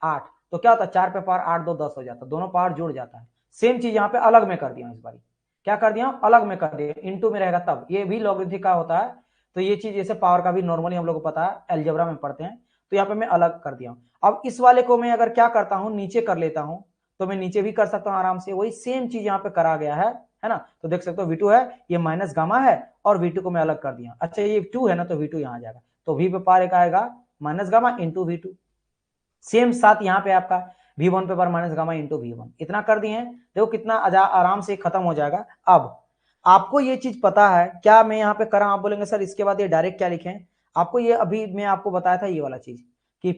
8, तो क्या होता है 4 पे पावर 8 2 10 हो जाता है, दोनों पावर जुड़ जाता है। सेम चीज यहाँ पे अलग में कर दिया इस बार, क्या कर दिया अलग में कर दिया, इनटू में रहेगा तब, ये भी लॉगरिथमिक का होता है। तो ये चीज जैसे पावर का भी नॉर्मली हम लोग को पता है, अलजेब्रा में पढ़ते हैं, तो यहाँ पे मैं अलग कर दिया हूँ। अब इस वाले को मैं अगर क्या करता हूँ नीचे कर लेता हूँ, तो मैं नीचे भी कर सकता हूँ आराम से, वही सेम चीज यहाँ पे करा गया है ना। तो देख सकते हो V2 है, ये माइनस गामा है, और V2 को मैं अलग कर दिया। अच्छा ये 2 है ना, तो V2 यहाँ आ जाएगा, तो V पे पार एक आएगा minus gamma into V2। Same साथ यहाँ पे आपका V1 पे power minus gamma into V1, इतना कर दिए। देखो कितना आराम से खत्म हो जाएगा। अब आपको ये चीज पता है क्या मैं यहाँ पे करा, आप बोलेंगे सर इसके बाद ये डायरेक्ट क्या लिखें। आपको ये अभी मैं आपको बताया था ये वाला चीज कि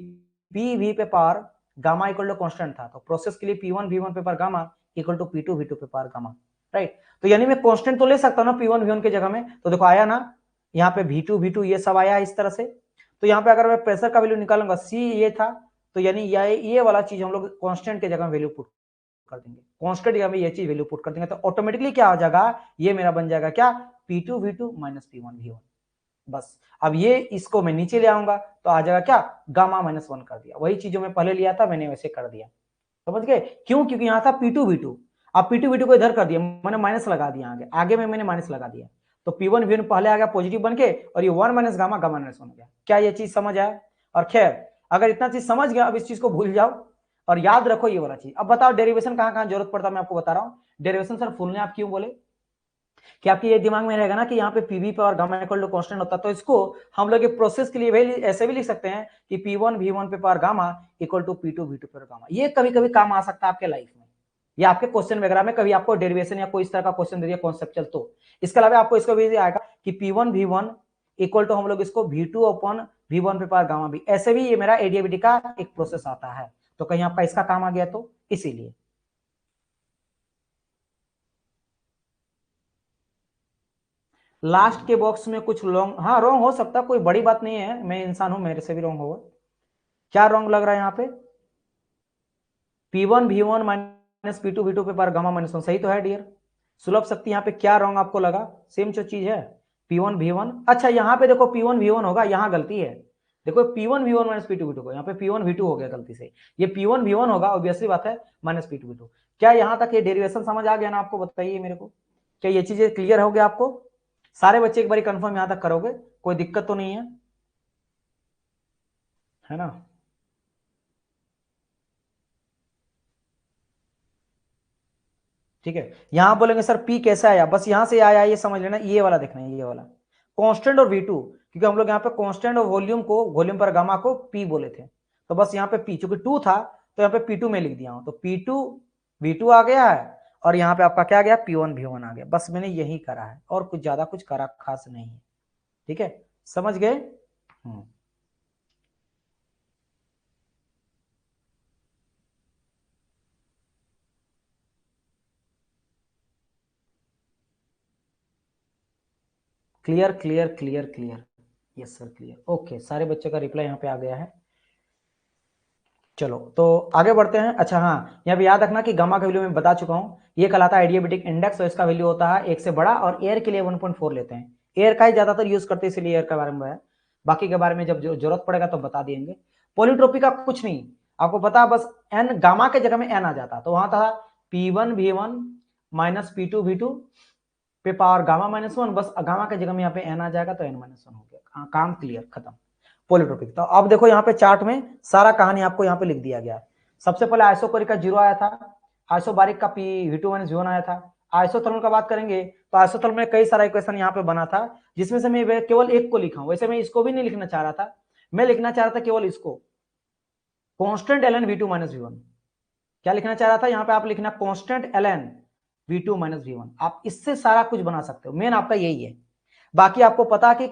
PV पे पार गामा इक्वल टू कांस्टेंट था, तो प्रोसेस के लिए P1 V1 पे पार gamma equal to P2 V2 पे पार गामा, राइट। तो यानी मैं कांस्टेंट तो ले सकता हूँ ना P1 V1 के जगह में, तो देखो आया ना यहाँ पे V2 V2 ये सब आया इस तरह से। तो यहाँ पे अगर मैं प्रेशर का वैल्यू निकालूंगा C ये था, तो यानी ये वाला चीज हम लोग कांस्टेंट के जगह वैल्यू पुट कर देंगे, कांस्टेंट जगह में ये चीज वैल्यू पुट कर देंगे, तो ऑटोमेटिकली क्या हो जाएगा, ये मेरा बन जाएगा क्या P2 V2 minus P1 V1। बस अब ये इसको मैं नीचे ले आऊंगा तो आ जाएगा क्या गामा माइनस 1 कर दिया, वही चीज जो मैं पहले लिया था मैंने वैसे कर दिया। समझ गए क्यों, क्योंकि यहाँ था P2 V2, अब P2 V2 को इधर कर दिया, मैंने माइनस लगा दिया, आगे आगे में मैंने माइनस लगा दिया, तो P1 V1 पहले आ गया पॉजिटिव बन के, और ये 1 माइनस गामा गामा माइनस 1 हो गया। क्या ये चीज समझ आया। और खैर अगर इतना चीज समझ गया, अब इस चीज को भूल जाओ और याद रखो ये वाला चीज। अब बताओ डेरिवेशन कहाँ कहाँ जरूरत पड़ता है, मैं आपको बता रहा हूँ। डेरिवेशन सर फुल ने आप क्यों बोले, कि आपके ये दिमाग में रहेगा ना कि यहाँ पे पीवी पे और गामा इक्वल टू कांस्टेंट होता है, तो इसको हम लोग प्रोसेस के लिए भी ऐसे भी लिख सकते हैं कि P1 V1 पे power gamma equal to P2 V2 पे गामा। ये कभी कभी काम आ सकता है आपके लाइफ में, या आपके क्वेश्चन वगैरह में कभी आपको डेरिवेशन या कोई इस तरह का क्वेश्चन दे दिया कॉन्सेप्चुअल, तो इसके अलावा आपको इसको भी आएगा कि P1 V1 इक्वल टू हम लोग इसको V2 अपॉन V1 पे पावर गामा भी, ऐसे भी ये मेरा एडीएबीटी का एक प्रोसेस आता है, तो कहीं आपका इसका काम आ गया तो इसीलिए। लास्ट के बॉक्स में कुछ रॉन्ग, हाँ रॉन्ग हो सकता है, कोई बड़ी बात नहीं है, मैं इंसान हूं, मेरे से भी रॉन्ग होगा। क्या रॉन्ग लग रहा है यहाँ पे, P1 V1 minus P2 V2 पे पावर गामा माइनस 1, सही तो है डियर। सुलभ शक्ति यहाँ पे क्या रॉन्ग आपको लगा, सेम जो चीज है P1 V1। अच्छा यहाँ पे देखो P1 V1 होगा, यहाँ गलती है, देखो P1 V1 minus P2 V2 को यहाँ पे P1 V2 हो गया गलती से, ये P1 V1 होगा ऑब्वियसली बात है, माइनस P2 V2। क्या यहाँ तक ये डेरिवेशन समझ आ गया ना आपको, बताइए मेरे को, क्या ये चीजें क्लियर हो गया आपको। सारे बच्चे एक बार कंफर्म यहां तक करोगे, कोई दिक्कत तो नहीं है ना। ठीक है, यहां बोलेंगे सर पी कैसे आया, बस यहां से आया ये समझ लेना, ये वाला देखना है, ये वाला कांस्टेंट और V2, क्योंकि हम लोग यहाँ पे कांस्टेंट और वॉल्यूम को, वॉल्यूम पर गामा को P बोले थे, तो बस यहाँ पे P चूंकि 2 था तो यहाँ पे P2 में लिख दिया हूं, तो P2 V2 आ गया है, और यहाँ पे आपका क्या आ गया P1 V1 आ गया, बस मैंने यही करा है और कुछ ज्यादा कुछ करा खास नहीं है। ठीक है, समझ गए। Clear clear clear clear, yes sir clear, okay, सारे बच्चों का रिप्लाई यहाँ पे आ गया है। चलो तो आगे बढ़ते हैं। अच्छा हाँ, यहाँ पे याद रखना कि गामा का वैल्यू मैं बता चुका हूँ, ये कहलाता है एडियाबेटिक इंडेक्स, और इसका वैल्यू होता है 1 से बड़ा, और एयर के लिए 1.4 लेते हैं, एयर का ही ज्यादातर यूज करते हैं इसलिए एयर के बारे में है, बाकी के बारे में जब जरूरत पड़ेगा तो बता देंगे। पॉलीट्रोपी का कुछ नहीं, आपको पता बस एन गामा के जगह में एन आ जाता, तो वहां था P1 V1 minus P2 V2 पे पावर गामा माइनस 1, बस गामा के जगह में यहाँ पे एन आ जाएगा तो एन माइनस 1 हो गया, काम क्लियर खत्म पॉलीट्रोपिक। तो अब देखो यहाँ पे चार्ट में सारा कहानी आपको यहाँ पे लिख दिया गया है। सबसे पहले आइसोकोरिक का 0 आया था, आइसोबारिक का V2 माइनस V1 आया था। आइसोथर्मल का बात करेंगे तो आइसोथर्मल में कई सारा इक्वेशन यहाँ पे बना था, जिसमें से मैं केवल एक को लिखा हूं, वैसे मैं इसको भी नहीं लिखना चाह रहा था, मैं लिखना चाह रहा था केवल इसको, constant ln V2 minus V1। क्या लिखना चाह रहा था यहाँ पे, आप लिखना constant ln V2 minus V1, आप इससे सारा कुछ बना सकते हो, मेन आपका यही है। बाकी आपको पता कि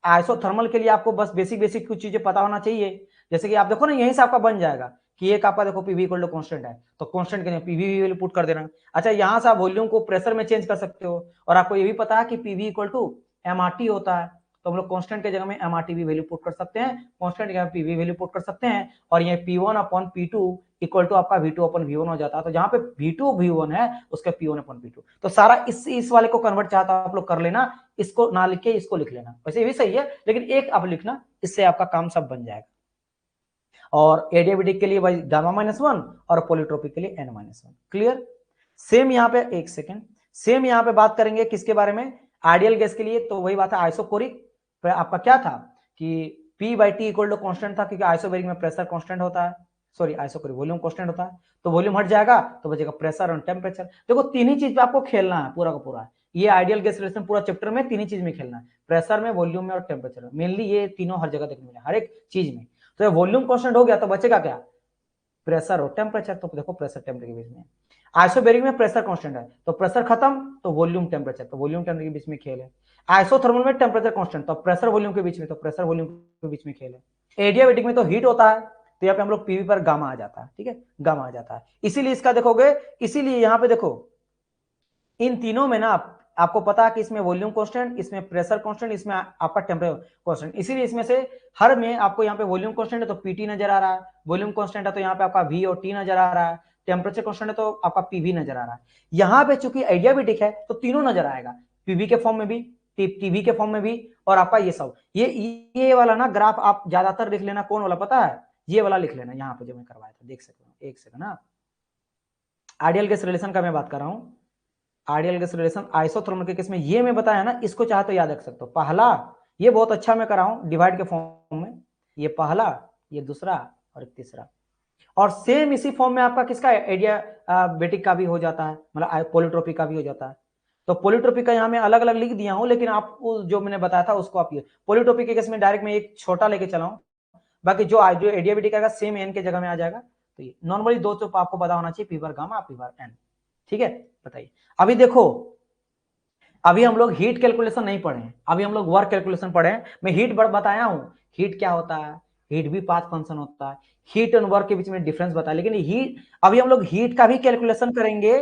आइसोथर्मल के लिए आपको बस बेसिक बेसिक कुछ चीजें पता होना चाहिए, जैसे कि आप देखो ना यहीं से आपका बन जाएगा कि एक आपका देखो पीवी इक्वल टू कांस्टेंट है, तो कांस्टेंट के लिए पीवी वैल्यू पुट कर देना। अच्छा यहां से आप वॉल्यूम को प्रेशर में चेंज कर सकते हो, और आपको ये भी पता है कि पीवी इक्वल टू एमआरटी होता है, तो हम लोग कांस्टेंट के जगह में एमआरटी भी वैल्यू पुट कर सकते हैं, कांस्टेंट की जगह पीवी वैल्यू पुट कर सकते हैं, और ये P1 upon P2 equal to आपका V2 अपन V1 हो जाता है। तो जहां पे V2 V1 है उसका P1 अपन P2, तो सारा इस वाले को कन्वर्ट चाहता आप लोग कर लेना, इसको ना लिख के इसको लिख लेना, वैसे ये भी सही है लेकिन एक आप लिखना, इससे आपका काम सब बन जाएगा। और एडियाबेटिक के लिए भाई गामा -1 और पॉलीट्रोपिक के लिए N-1। क्लियर। सेम यहाँ पे एक सेकेंड, सेम यहाँ पे बात करेंगे किसके बारे में, आइडियल गैस के लिए। तो वही बात है, आइसोकोरिक आपका क्या था कि P/T इक्वल टू कांस्टेंट था, क्योंकि आइसोबैरिक में प्रेशर कांस्टेंट होता है, सॉरी आइसोकोरिक वॉल्यूम कांस्टेंट होता है, तो वॉल्यूम हट जाएगा तो बचेगा प्रेशर और टेम्परेचर। देखो तीन ही चीज पे आपको खेलना है पूरा का पूरा, ये आइडियल गैस रिलेशन पूरा चैप्टर में तीन ही चीज में खेलना है, प्रेशर में, वॉल्यूम में और टेम्परेचर में। मेनली ये तीनों हर जगह देखने मिले, हर एक चीज में। तो वॉल्यूम कांस्टेंट हो गया तो बचेगा क्या, प्रेशर और टेम्परेचर। तो देखो प्रेशर टेम्परेचर के बीच में, आइसोबैरिक में प्रेशर कांस्टेंट है तो प्रेशर खत्म तो वॉल्यूम टेम्परेचर, तो वॉल्यूम टेम्परेचर के बीच में खेल है। आइसोथर्मल में टेम्परेचर कांस्टेंट तो प्रेशर वॉल्यूम के बीच में, तो प्रेशर वॉल्यूम के बीच में खेल है। एडियाबेटिक में तो हीट होता है, तो यहाँ पे हम लोग पीवी पर गामा आ जाता है, ठीक है, गामा आ जाता है। इसीलिए इसका देखोगे, इसीलिए यहाँ पे देखो इन तीनों में ना आपको पता है कि इसमें वॉल्यूम कांस्टेंट, इसमें प्रेशर कांस्टेंट, इसमें आपका टेम्परेचर कांस्टेंट, इसीलिए इसमें से हर में आपको यहाँ पे वॉल्यूम कांस्टेंट है तो पीटी नजर आ रहा है, वॉल्यूम कांस्टेंट है तो यहाँ पे आपका वी और टी नजर आ रहा है, टेम्परेचर कांस्टेंट है तो आपका पीवी नजर आ रहा है। यहाँ पे चूंकि एडियाबेटिक है तो तीनों नजर आएगा, पीवी के फॉर्म में भी, टीवी के फॉर्म में भी, और आपका ये सब ये वाला ना ग्राफ आप ज्यादातर लिख लेना, कौन वाला पता है, ये वाला लिख लेना यहाँ पे जो मैं करवाया था, देख सकते हो, एक सेकंड ना। आइडियल गैस रिलेशन का मैं बात कर रहा हूँ, आइडियल गैस रिलेशन आइसोथर्मल के केस में ये मैं बताया ना, इसको चाहे तो याद रख सकते हो। पहला ये बहुत अच्छा मैं करा हूं डिवाइड के फॉर्म में, ये पहला, ये दूसरा और तीसरा। और सेम इसी फॉर्म में आपका किसका एडियाबेटिक का भी हो जाता है, मतलब पॉलीट्रोपिक का भी हो जाता है। तो पॉलीट्रोपिक का यहाँ मैं अलग अलग लिख दिया हूं, लेकिन आप जो मैंने बताया था उसको आप ये पॉलीट्रोपिक के केस में डायरेक्ट मैं एक छोटा लेके चला हूं, बाकी जो एडियाबेटिक आएगा सेम एन के जगह में आ जाएगा। तो ये नॉर्मली दो तो आपको पता होना चाहिए, P bar gamma, P bar N, ठीक है। बताइए अभी देखो, अभी हम लोग हीट कैलकुलेशन नहीं पढ़े हैं, अभी हम लोग वर्क कैलकुलेशन पढ़े हैं। मैं हीट बताया हूं, हीट क्या होता है, हीट भी पाथ फंक्शन होता है, हीट और वर्क के बीच में डिफरेंस बताया, लेकिन हीट अभी हम लोग हीट का भी कैलकुलेशन करेंगे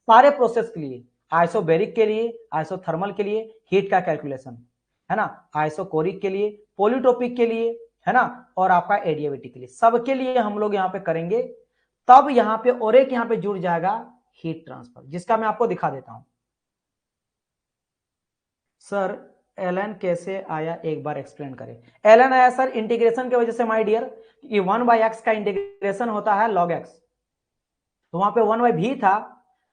सारे प्रोसेस के लिए, आइसोबैरिक के लिए, आइसोथर्मल के लिए हीट का कैलकुलेशन है ना, आइसोकोरिक के लिए, पॉलीट्रोपिक के लिए है ना, और आपका एडियाबेटिक के लिए, सबके लिए हम लोग यहाँ पे करेंगे। तब यहाँ पे और एक यहाँ पे जुड़ जाएगा हीट ट्रांसफर, जिसका मैं आपको दिखा देता हूं। सर एलन कैसे आया एक बार एक्सप्लेन करें। एलन आया सर इंटीग्रेशन की वजह से माय डियर, कि 1/x का इंटीग्रेशन होता है log x, तो वहां पे 1/v था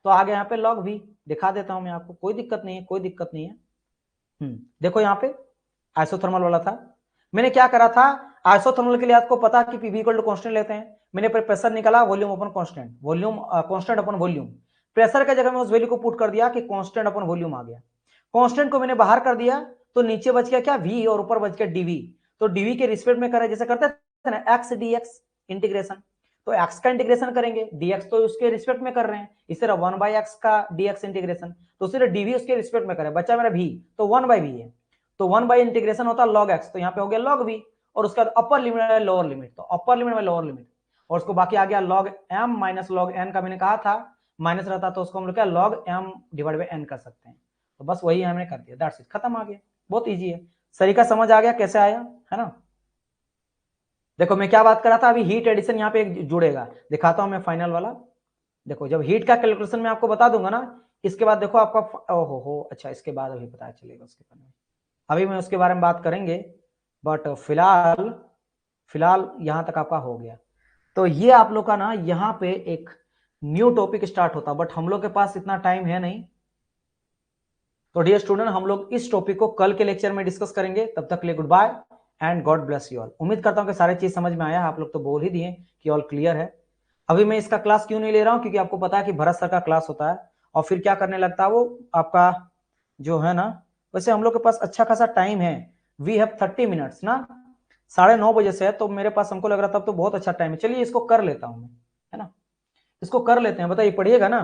तो आगे यहाँ पे log v, दिखा देता हूं मैं आपको, कोई दिक्कत नहीं है, कोई दिक्कत नहीं है। देखो यहाँ पे आइसोथर्मल वाला था, मैंने क्या करा था, आइसोथर्मल के लिए आपको पता कि पीवी इक्वल टू कांस्टेंट लेते हैं, मैंने प्रेशर निकाला वॉल्यूम अपन कांस्टेंट, वॉल्यूम कांस्टेंट अपन वॉल्यूम, प्रेशर के जगह में उस वैल्यू को पुट कर दिया कि कांस्टेंट अपन वॉल्यूम आ गया, कांस्टेंट को मैंने बाहर कर दिया तो नीचे बच गया क्या, v, और ऊपर बच गया dv। तो dv के रिस्पेक्ट में करें जैसे करते थे ना x dx इंटीग्रेशन, तो x का इंटीग्रेशन करेंगे, dx तो उसके रिस्पेक्ट में कर रहे हैं, इस तरह 1/x का dx इंटीग्रेशन, तो उसी तरह dv उसके रिस्पेक्ट में करें, बच्चा मेरा v, तो 1/v है, तो 1 इंटीग्रेशन होता है log x, तो यहाँ पे हो गया log v, और उसका अपर लिमिट है लोअर लिमिट, तो अपर लिमिट में लोअर लिमिट, और उसको बाकी आ गया log m minus log n का, मैंने कहा था माइनस रहता तो उसको हम लोग क्या log m divide by n कर सकते हैं, तो बस वही हमने कर दिया, दैट्स इट, खत्म, आ गया, बहुत इजी है। तरीका समझ आ गया कैसे आया है ना। देखो मैं क्या बात कर रहा था, अभी हीट एडिशन यहाँ पे जुड़ेगा, दिखाता हूं मैं फाइनल वाला। देखो जब हीट का कैलकुलेशन मैं आपको बता दूंगा ना, इसके बाद देखो आपका हो अच्छा, इसके बाद अभी पता चलेगा उसके बारे में, अभी मैं उसके बारे में बात करेंगे, बट फिलहाल फिलहाल यहां तक आपका हो गया। तो ये आप लोग का ना यहाँ पे एक न्यू टॉपिक स्टार्ट होता, बट हम लोग के पास इतना टाइम है नहीं, तो डियर स्टूडेंट हम लोग इस टॉपिक को कल के लेक्चर में डिस्कस करेंगे, तब तक के लिए good bye and God bless you all. उम्मीद करता हूं कि सारी चीज समझ में आया, आप लोग तो बोल ही दिए कि ऑल क्लियर है। अभी मैं इसका क्लास क्यों नहीं ले रहा हूं, क्योंकि आपको पता है कि भरत सर का क्लास होता है, और फिर क्या करने लगता है वो आपका जो है ना, वैसे हम लोग के पास अच्छा खासा टाइम है, वी हैव 30 मिनट्स ना, 9:30 बजे से है, तो मेरे पास हमको लग रहा था तब तो बहुत अच्छा टाइम है, चलिए इसको कर लेता हूं मैं, है ना, इसको कर लेते हैं, बताइए पढ़िएगा ना,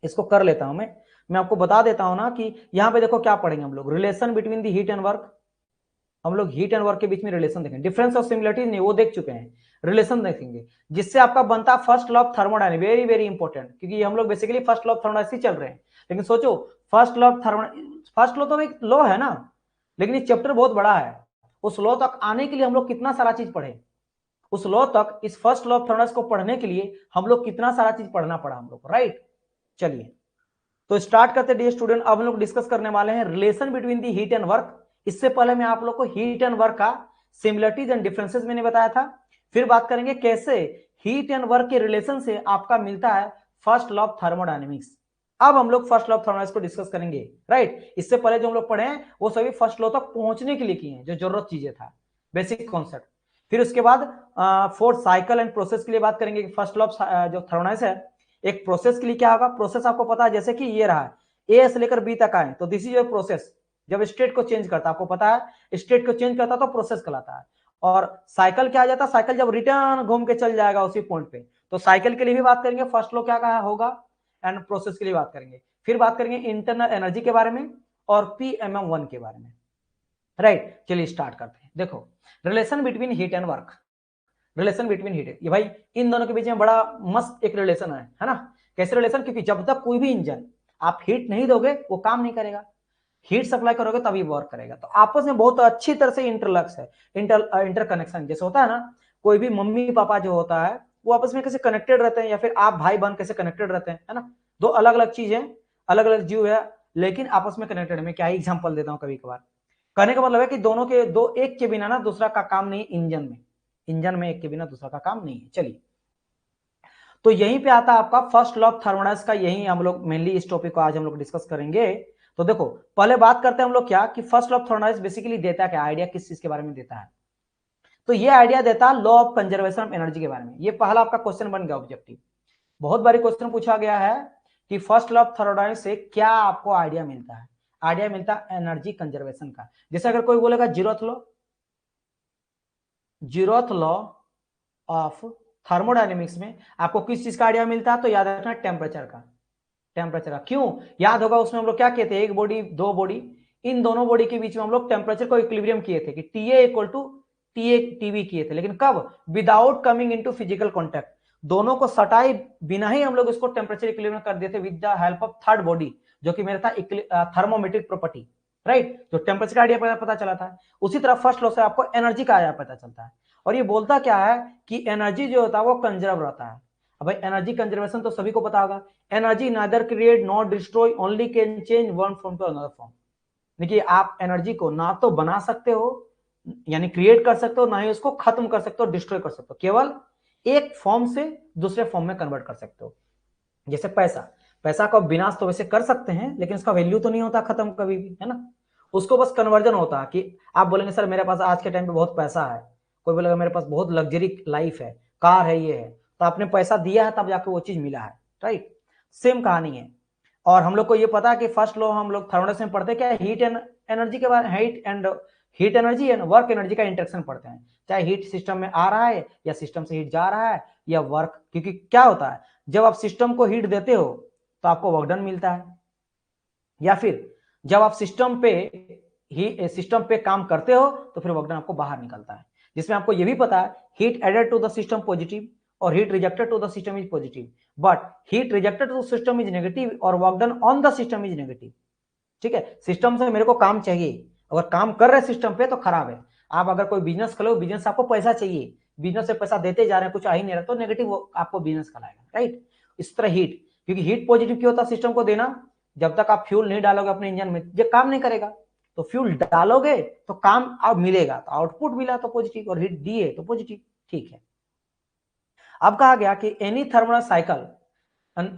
इसको कर लेता हूं मैं आपको बता देता हूं ना कि यहाँ पे देखो क्या पढ़ेंगे हम लोग, relation between the heat and work, हम लोग हीट एंड वर्क के बीच में रिलेशन देखेंगे, डिफरेंस और सिमिलरिटीज नहीं वो देख चुके हैं, रिलेशन देखेंगे, जिससे आपका बनता first law of thermodynamics, very very important, क्योंकि हम लोग basically first law of thermodynamics चल रहे हैं, लेकिन सोचो first law of thermodynamics, first law तो एक लॉ है ना, लेकिन ये चैप्टर बहुत बड़ा है, उस लॉ तक आने के लिए हम लोग कितना सारा चीज पढ़े, उस लॉ तक, इस फर्स्ट लॉ ऑफ थर्मोडायनेमिक्स को पढ़ने के लिए हम लोग कितना सारा चीज पढ़ना पड़ा हम लोग को, राइट। चलिए तो स्टार्ट करते डियर स्टूडेंट। अब हम लोग डिस्कस करने वाले हैं relation between the heat and work. इससे पहले मैं आप लोग को हीट एंड वर्क का सिमिलरिटीज एंड डिफरेंसेस मैंने बताया था। फिर बात करेंगे कैसे हीट एंड वर्क के रिलेशन से आपका मिलता है फर्स्ट लॉ ऑफ थर्मोडायनेमिक्स। अब हम लोग फर्स्ट लॉ ऑफ थर्मोडायनेमिक्स को डिस्कस करेंगे, राइट। इससे पहले जो हम लोग पढ़े हैं वो सभी फर्स्ट लॉ तक पहुंचने के लिए किए हैं, जो जरूरत चीजें था, बेसिक कॉन्सेप्ट। फिर उसके बाद फोर साइकिल एंड प्रोसेस के लिए बात करेंगे। फर्स्ट लॉ ऑफ जो थर्मोडायनेमिक्स है, एक प्रोसेस के लिए क्या होगा, प्रोसेस आपको पता है, जैसे कि ये रहा ए से लेकर बी तक आए तो दिस इज योर प्रोसेस। जब स्टेट को चेंज करता है, आपको पता है स्टेट को चेंज करता तो प्रोसेस कहलाता है। और साइकिल क्या आ जाता है, साइकिल जब रिटर्न घूम के चल जाएगा उसी पॉइंट पे, तो साइकिल के लिए भी बात करेंगे, फर्स्ट लॉ क्या कहा होगा, एंड प्रोसेस के लिए बात करेंगे। फिर बात करेंगे इंटरनल एनर्जी के बारे में और PMM1 के बारे में, राइट। चलिए स्टार्ट करते हैं। देखो relation between heat and work, relation between heat, ये भाई इन दोनों के बीच में बड़ा मस्त एक रिलेशन है ना। कैसे रिलेशन, क्योंकि जब तक कोई भी इंजन आप हीट नहीं दोगे वो काम नहीं करेगा, हीट सप्लाई करोगे तभी वर्क करेगा। तो आपस में बहुत अच्छी तरह से इंटरलक्स है, इंटरकनेक्शन जैसे होता है ना, कोई भी मम्मी पापा जो होता है वो आपस में कैसे कनेक्टेड रहते हैं, या फिर आप भाई बहन कैसे कनेक्टेड रहते हैं, है ना। दो अलग अलग चीजें, अलग अलग जीव है लेकिन आपस में कनेक्टेड है। मैं क्या ही एग्जांपल देता हूँ कभी कभार। कहने का मतलब है कि दोनों के दो, एक के बिना ना दूसरा का काम नहीं। इंजन में एक के बिना दूसरा का काम नहीं है। चलिए तो यहीं पे आता है आपका फर्स्ट लॉ ऑफ थर्मोडायनेमिक्स का, यही हम लोग मेनली इस टॉपिक को आज हम लोग डिस्कस करेंगे। तो देखो पहले बात करते हैं हम लोग क्या कि first law of thermodynamics basically देता है क्या, आइडिया किस चीज के बारे में देता है। तो ये आइडिया देता है law of conservation of energy के बारे में। ये पहला आपका क्वेश्चन बन गया ऑब्जेक्टिव। बहुत बारी क्वेश्चन पूछा गया है कि फर्स्ट लॉ ऑफ थर्मोडायनेमिक्स से क्या आपको आइडिया मिलता है। आइडिया मिलता है एनर्जी कंजर्वेशन का। जैसे अगर कोई बोलेगा जीरोथ लॉ ऑफ थर्मोडायनेमिक्स में आपको किस चीज का आइडिया मिलता है, तो याद रखना टेम्परेचर का। टेम्परेचर का क्यों याद होगा, उसमें हम लोग क्या किए थे, एक बॉडी दो बॉडी, इन दोनों बॉडी के बीच में हम लोग टेम्परेचर को इक्विलिब्रियम किए थे कि TA इक्वल टू TB किए थे। लेकिन कब, without coming into physical contact, दोनों को सटाए बिना ही हम लोग इसको टेम्परेचर इक्विलिब्रियम कर देते with the help of third body, जो कि मेरा था थर्मोमेट्रिक प्रॉपर्टी, राइट। जो टेम्परेचर का आइडिया पता चला था। उसी तरह फर्स्ट लॉ से आपको एनर्जी का आइडिया पता चलता है। और ये बोलता क्या है कि एनर्जी जो होता है वो कंजर्व रहता है। अब भाई एनर्जी कंजर्वेशन तो सभी को पता होगा, energy neither create not destroy, only can change one form to another form. देखिए आप एनर्जी को ना तो बना सकते हो यानी क्रिएट कर सकते हो, ना ही उसको खत्म कर सकते हो, डिस्ट्रॉय कर सकते हो, केवल एक फॉर्म से दूसरे फॉर्म में कन्वर्ट कर सकते हो। जैसे पैसा का विनाश तो वैसे कर सकते हैं लेकिन उसका वैल्यू तो नहीं होता खत्म कभी भी, है ना। उसको बस कन्वर्जन होता है कि आप बोलेंगे सर मेरे पास आज के टाइम पे बहुत पैसा है, कोई बोलेगा मेरे पास बहुत लग्जरी लाइफ है, कार है, ये है, तो आपने पैसा दिया है तब जाके वो चीज मिला है, राइट। सेम कहानी है। और हम लोग को ये पता है कि फर्स्ट लॉ हम लोग थर्मोडायनेमिक्स में पढ़ते क्या है, हीट एंड एनर्जी के बारे में, heat energy and work energy का इंटरेक्शन पढ़ते हैं। चाहे हीट सिस्टम में आ रहा है या सिस्टम से हीट जा रहा है या वर्क, क्योंकि क्या होता है जब आप सिस्टम को हीट देते हो तो आपको वर्क डन मिलता है, या फिर जब आप सिस्टम पे काम करते हो तो फिर वर्क डन आपको बाहर निकलता है। जिसमें आपको यह भी पता है heat added to the system positive और heat rejected to the system is positive, but heat rejected to system is negative और work done on the system is negative. ठीक है, सिस्टम से मेरे को काम चाहिए, अगर काम कर रहे सिस्टम पे तो खराब है। आप अगर कोई बिजनेस खोलो, बिजनेस आपको पैसा चाहिए, बिजनेस से पैसा देते जा रहे हैं, कुछ आ ही नहीं रहा, तो नेगेटिव आपको बिजनेस कराएगा, राइट। इस तरह हीट, क्योंकि हीट पॉजिटिव क्यों होता है सिस्टम को देना, जब तक आप फ्यूल नहीं डालोगे अपने इंजन में ये काम नहीं करेगा, तो फ्यूल डालोगे तो काम अब मिलेगा, तो आउटपुट मिला तो पॉजिटिव, और हीट दिए तो पॉजिटिव, ठीक है। अब कहा गया कि any thermal cycle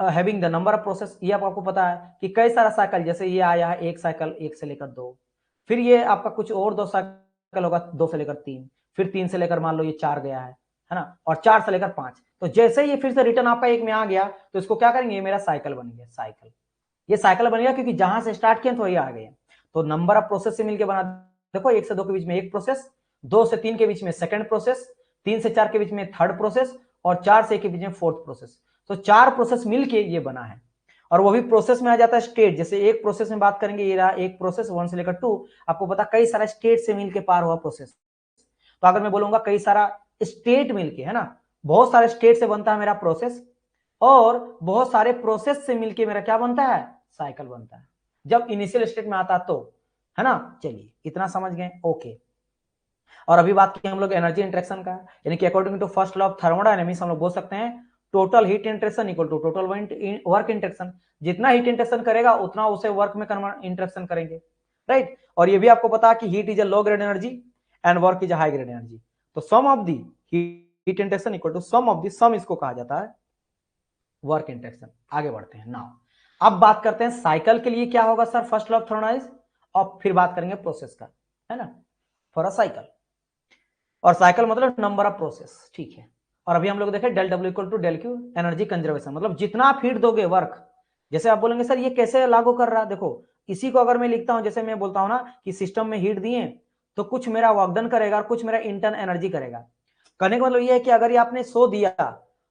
having the number of process, ये आपको पता है कि कई सारा साइकिल, जैसे ये आया है एक साइकिल, एक से लेकर दो, फिर ये आपका कुछ और दो साइकिल होगा, दो से लेकर तीन, फिर तीन से लेकर मान लो ये चार गया है ना, और चार से लेकर पांच। तो जैसे ये फिर से रिटर्न आपका एक में आ गया तो इसको क्या करेंगे, ये मेरा साइकिल बन गया, साइकिल, ये साइकिल बन गया क्योंकि जहां से स्टार्ट किया तो वही आ गया। तो नंबर ऑफ प्रोसेस से मिलकर बना, देखो एक से दो के बीच में एक प्रोसेस, दो से तीन के बीच में सेकंड प्रोसेस, तीन से चार के बीच में थर्ड प्रोसेस, और चार से एक के बीच में फोर्थ प्रोसेस। तो चार प्रोसेस मिलके ये बना है। और वो भी प्रोसेस में आ जाता है स्टेट, जैसे एक प्रोसेस में बात करेंगे, ये रहा एक प्रोसेस 1 से लेकर 2, आपको पता कई सारा स्टेट से मिलके पार हुआ प्रोसेस। तो अगर मैं बोलूंगा कई सारा स्टेट मिलके, है ना, बहुत सारे स्टेट से बनता है मेरा प्रोसेस, और बहुत सारे प्रोसेस से मिलके मेरा क्या बनता है, साइकिल बनता है, जब इनिशियल स्टेट में आता तो, है ना। चलिए इतना समझ गए, ओके। और अभी बात की हम लोग एनर्जी इंटरेक्शन का, यानी कि according to first law of thermodynamics हम लोग बोल सकते हैं total heat interaction equal to total work interaction. जितना हीट इंटरेक्शन करेगा उतना उसे वर्क में कन्वर्ट इंटरेक्शन करेंगे, राइट। और ये भी आपको पता है कि heat is a low grade energy and work is a high grade energy. तो sum of the heat interaction equal to sum of the sum, इसको कहा जाता है वर्क इंटरेक्शन। आगे बढ़ते हैं नाउ, अब बात करते हैं साइकिल के लिए क्या होगा sir first law of thermodynamics, और फिर बात करेंगे प्रोसेस का, है ना, फॉर अ साइकिल। और साइकिल मतलब नंबर ऑफ प्रोसेस, ठीक है। और अभी हम लोग देखें del W equal to del Q energy conservation, मतलब जितना आप हीट दोगे वर्क। जैसे आप बोलेंगे सर ये कैसे लागू कर रहा है, देखो इसी को अगर मैं लिखता हूं, जैसे मैं बोलता हूं ना कि सिस्टम में हीट दिए तो कुछ मेरा वर्क डन करेगा और कुछ मेरा इंटर्न एनर्जी करेगा। करने का मतलब ये है कि अगर ये आपने 100 दिया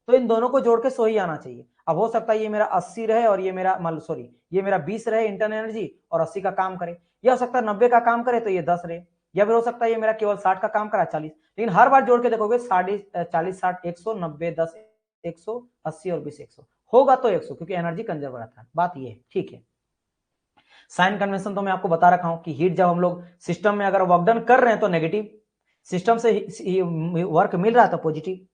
तो इन दोनों को जोड़ के 100 ही आना चाहिए। अब हो सकता है ये मेरा 80 रहे और ये मेरा सॉरी ये मेरा 20 रहे इंटर्न एनर्जी और 80 का काम करे, या हो सकता है 90 का काम करे तो ये 10 रहे, या फिर हो सकता है ये मेरा केवल 60 का काम करा 40। लेकिन हर बार जोड़ के देखोगे 40 60 100 90 10 100 80 और 20 100 होगा तो 100, क्योंकि एनर्जी कंजर्व रहता है, बात ये है, ठीक है। साइन कन्वेंशन तो मैं आपको बता रखा हूं कि हीट जब हम लोग सिस्टम में अगर वर्क डन कर रहे हैं तो नेगेटिव, सिस्टम से वर्क मिल रहा है तो पॉजिटिव,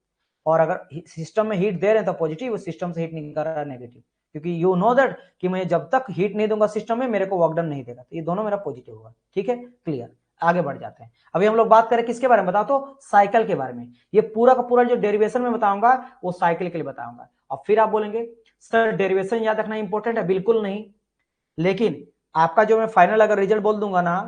और अगर सिस्टम में हीट दे रहे हैं तो पॉजिटिव, सिस्टम से हीट निकल रहा है नेगेटिव, क्योंकि यू नो दैट कि मैं जब तक हीट नहीं दूंगा सिस्टम में मेरे को वर्क डन नहीं देगा, तो ये दोनों मेरा पॉजिटिव होगा, ठीक है, क्लियर। आगे बढ़ जाते हैं, अभी हम लोग बात करें किसके बारे में, बताओ तो साइकिल के बारे में। ये पूरा का पूरा जो डेरिवेशन में बताऊंगा वो साइकिल के लिए बताऊंगा। और फिर आप बोलेंगे सर डेरिवेशन याद रखना इंपॉर्टेंट है, बिल्कुल नहीं, लेकिन आपका जो मैं फाइनल अगर रिजल्ट बोल दूंगा ना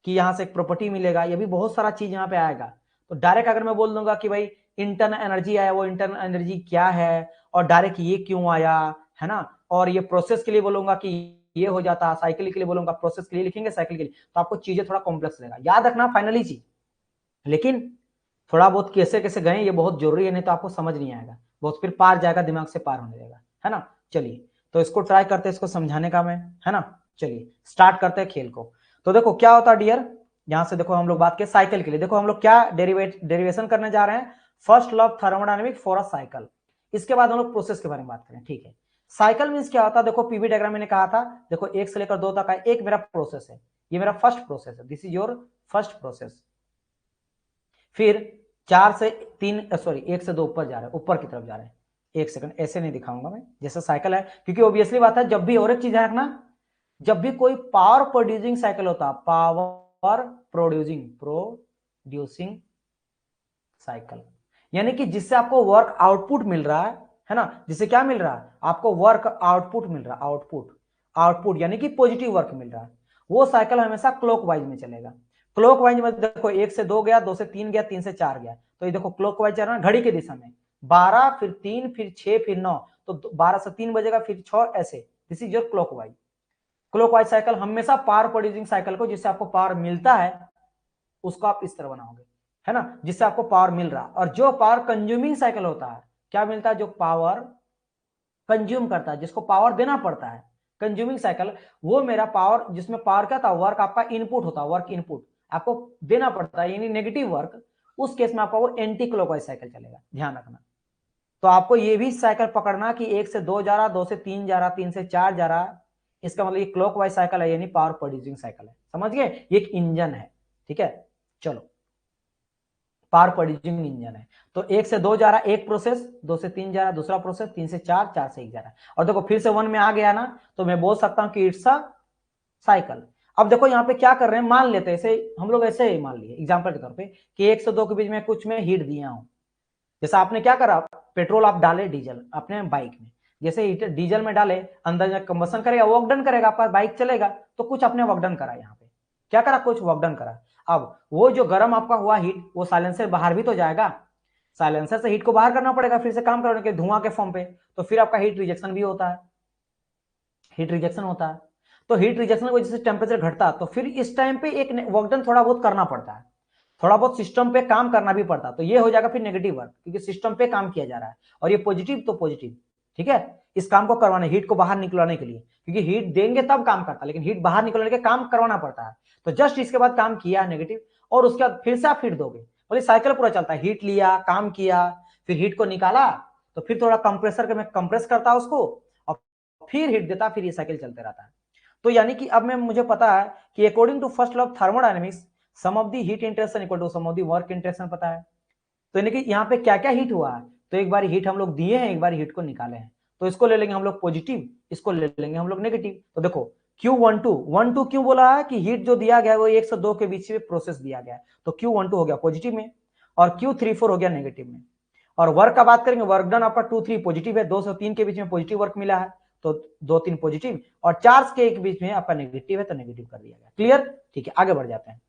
कि यहां से एक प्रॉपर्टी मिलेगा, ये भी बहुत सारा चीज यहाँ पे आएगा, तो डायरेक्ट अगर मैं बोल दूंगा कि भाई इंटरनल एनर्जी आया, वो इंटरनल एनर्जी क्या है और डायरेक्ट ये क्यों आया, है ना, और ये प्रोसेस के लिए बोलूंगा कि ये हो जाता, साइकिल के लिए बोलूंगा प्रोसेस के लिए लिखेंगे, साइकिल के लिए, तो आपको चीजें थोड़ा कॉम्प्लेक्स रहेगा, याद रखना फाइनली चीज, लेकिन थोड़ा बहुत कैसे कैसे गए ये बहुत जरूरी है, नहीं तो आपको समझ नहीं आएगा, बहुत फिर पार जाएगा, दिमाग से पार होने जाएगा, है ना। चलिए तो इसको ट्राई करते हैं, इसको समझाने का मैं, है ना। चलिए स्टार्ट करते हैं खेल को। तो देखो क्या होता है डियर, यहां से देखो हम लोग बात करें साइकिल के लिए, देखो हम लोग क्या डेरिवेशन करने जा रहे हैं, first law of thermodynamic for a cycle. इसके बाद हम लोग प्रोसेस के बारे में बात करें, ठीक है। साइकिल मींस क्या होता है, देखो पीवी डायग्राम मैंने कहा था, देखो 1 से लेकर 2 तक है, एक मेरा प्रोसेस है, ये मेरा फर्स्ट प्रोसेस है, this is your first process. फिर 4 से 3 सॉरी 1 से 2 ऊपर जा रहे हैं, ऊपर की तरफ जा रहे हैं, एक सेकंड ऐसे नहीं दिखाऊंगा मैं जैसे साइकिल है, क्योंकि ऑब्वियसली बात है, जब भी और एक चीज है रखना, जब भी कोई पावर प्रोड्यूसिंग साइकिल होता है, पावर प्रोड्यूसिंग साइकिल, यानी कि जिससे आपको वर्क आउटपुट मिल रहा है ना, जिससे क्या मिल रहा है आपको वर्क आउटपुट मिल रहा है, आउटपुट आउटपुट यानी कि पॉजिटिव वर्क मिल रहा है, वो साइकिल हमेशा क्लॉकवाइज में चलेगा। क्लॉकवाइज में देखो 1 से 2 गया, 2 से 3 गया, 3 से 4 गया, तो ये देखो क्लॉकवाइज चल रहा है घड़ी की दिशा में, 12 फिर 3 फिर 6 फिर 9, तो 12 से 3 बजेगा फिर 6 ऐसे, this is your clockwise. Clockwise cycle हमेशा पावर प्रोड्यूसिंग साइकिल को, जिससे आपको पावर मिलता है उसको आप इस तरह बनाओगे, है ना, जिससे आपको पावर मिल रहा है। और जो पावर कंज्यूमिंग साइकिल होता है, क्या मिलता है, जो पावर कंज्यूम करता है, जिसको पावर देना पड़ता है, कंज्यूमिंग साइकिल, वो मेरा पावर, जिसमें पावर क्या था, वर्क आपका इनपुट होता है, वर्क इनपुट आपको देना पड़ता है, यानी नेगेटिव वर्क, उस केस में आपका वो एंटी क्लॉकवाइज साइकिल चलेगा, ध्यान रखना। तो आपको ये भी साइकिल पकड़ना कि 1 से 2 जा रहा, 2 से 3 जा रहा, 3 से 4 जा रहा, इसका मतलब ये क्लॉकवाइज साइकिल है, यानी पावर प्रोड्यूसिंग साइकिल है, समझ गए, ये एक इंजन है, ठीक है। चलो पावर प्रोड्यूसिंग इंजन है, तो 1 से 2 जा रहा एक प्रोसेस, 2 से 3 जा रहा दूसरा प्रोसेस, 3 से 4, 4 से 1 जा रहा है, और देखो फिर से 1 में आ गया ना, तो मैं बोल सकता हूं कि इट्स अ साइकिल। अब देखो यहाँ पे क्या कर रहे हैं, मान लेते हैं ऐसे, हम लोग ऐसे ही मान लिए एग्जाम्पल के तौर पे कि 1 से 2 के बीच में कुछ में हीट दिया हूं, जैसा आपने क्या करा, पेट्रोल आप डाले डीजल अपने बाइक में, जैसे डीजल में डाले अंदर कंबसन करेगा, वर्क डन करेगा, आपका बाइक चलेगा, तो कुछ आपने वर्क डन करा, यहाँ पे क्या करा, कुछ वर्क डन करा। अब वो जो गर्म आपका हुआ हीट, वो साइलेंसर बाहर भी तो जाएगा, साइलेंसर से हीट को बाहर करना पड़ेगा फिर से काम करने के धुआं के फॉर्म पे, तो फिर आपका हीट रिजेक्शन भी होता है, हीट रिजेक्शन होता है। तो हीट रिजेक्शन की वजह से टेम्परेचर घटता है, तो फिर इस टाइम पे एक वर्क डन थोड़ा बहुत करना पड़ता है, थोड़ा बहुत सिस्टम पे काम करना भी पड़ता, तो ये हो जाएगा फिर नेगेटिव वर्क, क्योंकि सिस्टम पे काम किया जा रहा है, और ये पॉजिटिव तो पॉजिटिव, ठीक है, इस काम को करवाने, हीट को बाहर निकलवाने के लिए, क्योंकि हीट देंगे तब काम करता है, लेकिन हीट बाहर निकलने के काम करवाना पड़ता है, तो जस्ट इसके बाद काम किया नेगेटिव, और उसके बाद फिर से आप हीट दोगे, बोले साइकिल पूरा चलता है, हीट लिया, काम किया, फिर हीट को निकाला, तो फिर थोड़ा कंप्रेसर के में कंप्रेस करता उसको, और फिर हीट देता, फिर ये साइकिल चलते रहता है। तो यानी कि अब मैं मुझे पता है कि according to first law of thermodynamics, sum of the heat interaction equal to sum of the work interaction पता है। तो यानी कि यहाँ पे क्या क्या हीट हुआ है, तो एक बार हीट हम लोग दिए हैं, एक बार हीट को निकाले हैं, तो इसको ले लेंगे हम लोग पॉजिटिव, इसको ले लेंगे हम लोग नेगेटिव। तो देखो Q12 क्यों बोला है कि हीट जो दिया गया है वो 1 से 2 के बीच में प्रोसेस दिया गया है, तो Q12 हो गया पॉजिटिव में और Q34 हो गया नेगेटिव में। और वर्क का बात करेंगे, वर्क डन आपका 2 3 पॉजिटिव है, 2 से 3 के बीच में पॉजिटिव वर्क मिला है, तो 2 3 पॉजिटिव, और 4 के एक बीच में आपका नेगेटिव है तो नेगेटिव कर दिया गया। क्लियर, ठीक है, आगे बढ़ जाते हैं,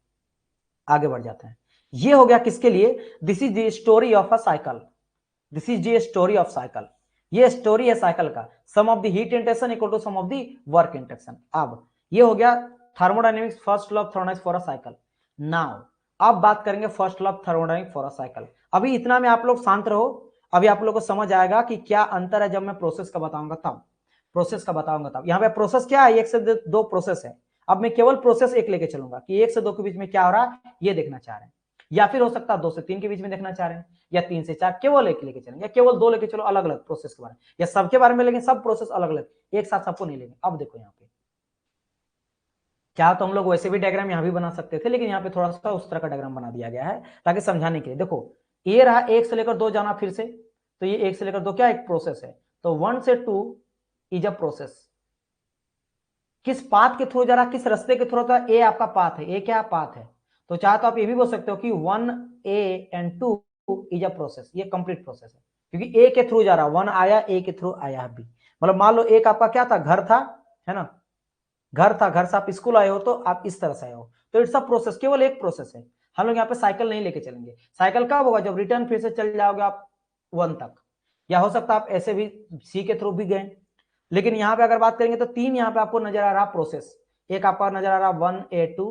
आगे बढ़ जाते हैं। ये हो गया किसके लिए, this is the story of a cycle, this is the story of cycle, ये स्टोरी है साइकिल का, sum of the heat interaction equal to sum of the work interaction. अब ये हो गया thermodynamics first law of thermodynamics for a cycle. Now अब बात करेंगे first law of thermodynamics for a cycle. अभी इतना में आप लोग शांत रहो, अभी आप लोग को समझ आएगा कि क्या अंतर है जब मैं प्रोसेस का बताऊंगा तब, प्रोसेस का बताऊंगा तब। यहाँ पे प्रोसेस क्या है, 1 से 2 प्रोसेस है, अब मैं केवल प्रोसेस एक लेके चलूंगा कि 1 से 2 के बीच में क्या हो रहा है ये देखना चाह रहे हैं, या फिर हो सकता है 2 से 3 के बीच में देखना चाह रहे हैं, या 3 से 4, केवल एक लेके चलेंगे, या केवल 2 लेके चलो अलग अलग प्रोसेस के बारे में, या सबके बारे में लेंगे, सब प्रोसेस अलग अलग, एक साथ सबको नहीं लेंगे। अब देखो यहाँ पे क्या, तो हम लोग वैसे भी डायग्राम यहाँ भी बना सकते थे, लेकिन यहाँ पे थोड़ा सा उस तरह का डायग्राम बना दिया गया है ताकि समझाने के लिए। देखो ये रहा 1 से लेकर 2 जाना फिर से, तो ये 1 से लेकर 2 क्या एक प्रोसेस है, तो 1 से 2 इज अ प्रोसेस। किस पाथ के थ्रू जा रहा, किस रास्ते के थ्रू था, ए आपका पाथ है, ए क्या पाथ है, तो चाहे तो आप ये भी बोल सकते हो कि 1A and 2 is a process, ये कंप्लीट प्रोसेस है क्योंकि ए के थ्रू जा रहा, 1 आया ए के थ्रू आया बी, मतलब मान लो एक आपका क्या था, घर था, है ना, घर था, घर से आप स्कूल आए हो तो आप इस तरह से आए हो, तो इट्स अ प्रोसेस, केवल एक प्रोसेस है। हम लोग यहाँ पे साइकिल नहीं लेके चलेंगे, साइकिल कब होगा, जब रिटर्न फिर से चल जाओगे आप 1 तक, या हो सकता है आप ऐसे भी सी के थ्रू भी गए। लेकिन यहाँ पे अगर बात करेंगे तो 3 यहाँ पे आपको नजर आ रहा प्रोसेस, एक आपका नजर आ रहा 1A2,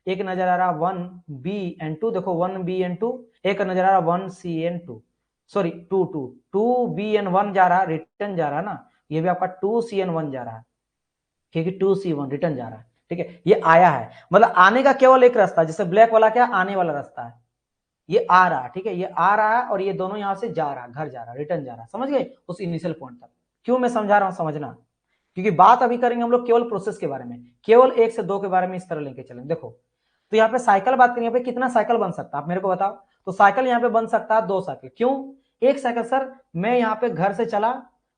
एक नजर आ रहा 1B and 2, देखो 1B and 2, एक नजर आ रहा 1C and 2, sorry 2B and 1 जा रहा, रिटर्न जा रहा ना, ये भी आपका 2C and 1 जा रहा है, क्योंकि 2C1 रिटर्न जा रहा है, ठीक है, ये आया है, मतलब आने का केवल एक रास्ता, जैसे ब्लैक वाला क्या आने वाला रास्ता है, ये आ रहा, ठीक है, ये आ रहा है और ये दोनों यहां से जा रहा, घर जा रहा, रिटर्न जा रहा, समझ गए उस इनिशियल पॉइंट तक। क्यों मैं समझा रहा हूं समझना, क्योंकि बात अभी करेंगे हम लोग केवल प्रोसेस के बारे में, केवल 1 से 2 के बारे में इस तरह लेके चलेंगे। देखो तो यहाँ पे साइकिल बात करेंगे, कितना साइकिल बन सकता है आप मेरे को बताओ, तो साइकिल यहाँ पे बन सकता है 2 साइकिल। क्यों एक साइकिल, सर मैं यहाँ पे घर से चला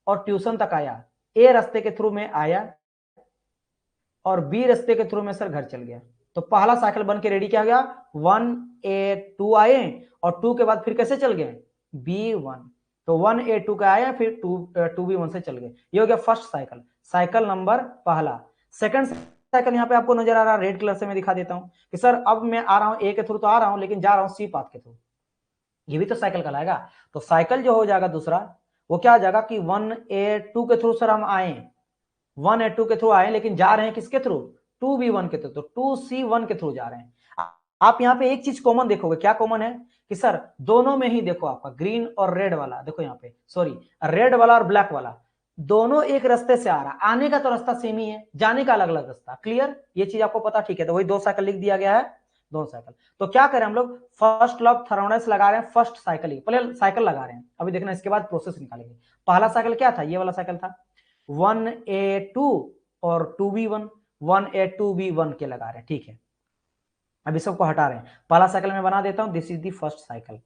और ट्यूशन तक आया, ए रास्ते के थ्रू में आया और बी रास्ते के थ्रू में सर घर चल गया, तो पहला साइकिल बन के रेडी क्या गया, 1A2 आए और 2 के बाद फिर कैसे चल गए B1, तो 1A2 का आया फिर 2B1 से चल गए, ये हो गया फर्स्ट साइकिल, साइकिल नंबर पहला। सेकंड साइकिल यहाँ पे आपको नजर आ रहा है रेड कलर से मैं दिखा देता हूं कि सर अब मैं आ रहा हूं ए के थ्रू तो आ रहा हूं, लेकिन जा रहा हूं सी पाथ के थ्रू, ये भी तो साइकिल कहलाएगा। तो साइकिल जो हो जाएगा दूसरा वो क्या हो जाएगा कि 1A2 के थ्रू सर हम आए, 1A2 के थ्रू आए, लेकिन जा रहे हैं किसके थ्रू, 2B1 के थ्रू, तो 2C1 के थ्रू जा रहे हैं। आप यहाँ पे एक चीज कॉमन देखोगे, क्या कॉमन है कि सर दोनों में ही देखो आपका ग्रीन और रेड वाला, देखो यहाँ पे सॉरी रेड वाला और ब्लैक वाला दोनों एक रास्ते से आ रहा, आने का तो रास्ता सेम ही है, जाने का अलग अलग रास्ता। क्लियर, ये चीज आपको पता, ठीक है, तो वही 2 साइकिल लिख दिया गया है, 2 साइकिल। तो क्या करें हम लोग, फर्स्ट लॉ ऑफ थर्मोडायनेमिक्स लगा रहे हैं, फर्स्ट साइकिल पहले साइकिल लगा रहे हैं, अभी देखना इसके बाद प्रोसेस निकालेंगे। पहला साइकिल क्या था, ये वाला साइकिल था 1A2 और 2B1, 1A2B1 के लगा रहे हैं, ठीक है, अभी सबको हटा रहे हैं, पहला साइकिल में बना देता हूं, this is the first cycle.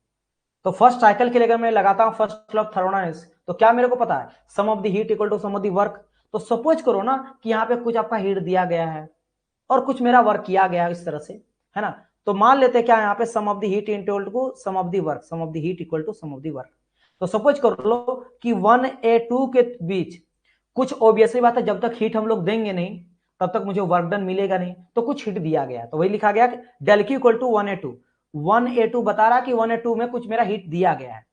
तो फर्स्ट साइकिल के लिए अगर मैं लगाता हूं फर्स्ट लॉ ऑफ थर्मोडायनेमिक्स, तो क्या मेरे को पता है, sum of the heat equal to sum of the work. तो सपोज करो ना कि यहाँ पे कुछ आपका हीट दिया गया है और कुछ मेरा वर्क किया गया है इस तरह से, है ना, तो मान लेते हैं क्या यहाँ पे sum of the heat equal to sum of the work, sum of the heat equal to sum of the work. तो सपोज कर लो कि 1A2 के बीच कुछ, ऑब्वियसली बात है जब तक हीट हम लोग देंगे नहीं तब तक मुझे वर्क डन मिलेगा नहीं, तो कुछ हीट दिया गया, तो वही लिखा गया del Q equal to 1A2, 1A2 बता रहा कि 1A2 में कुछ मेरा हीट दिया गया है।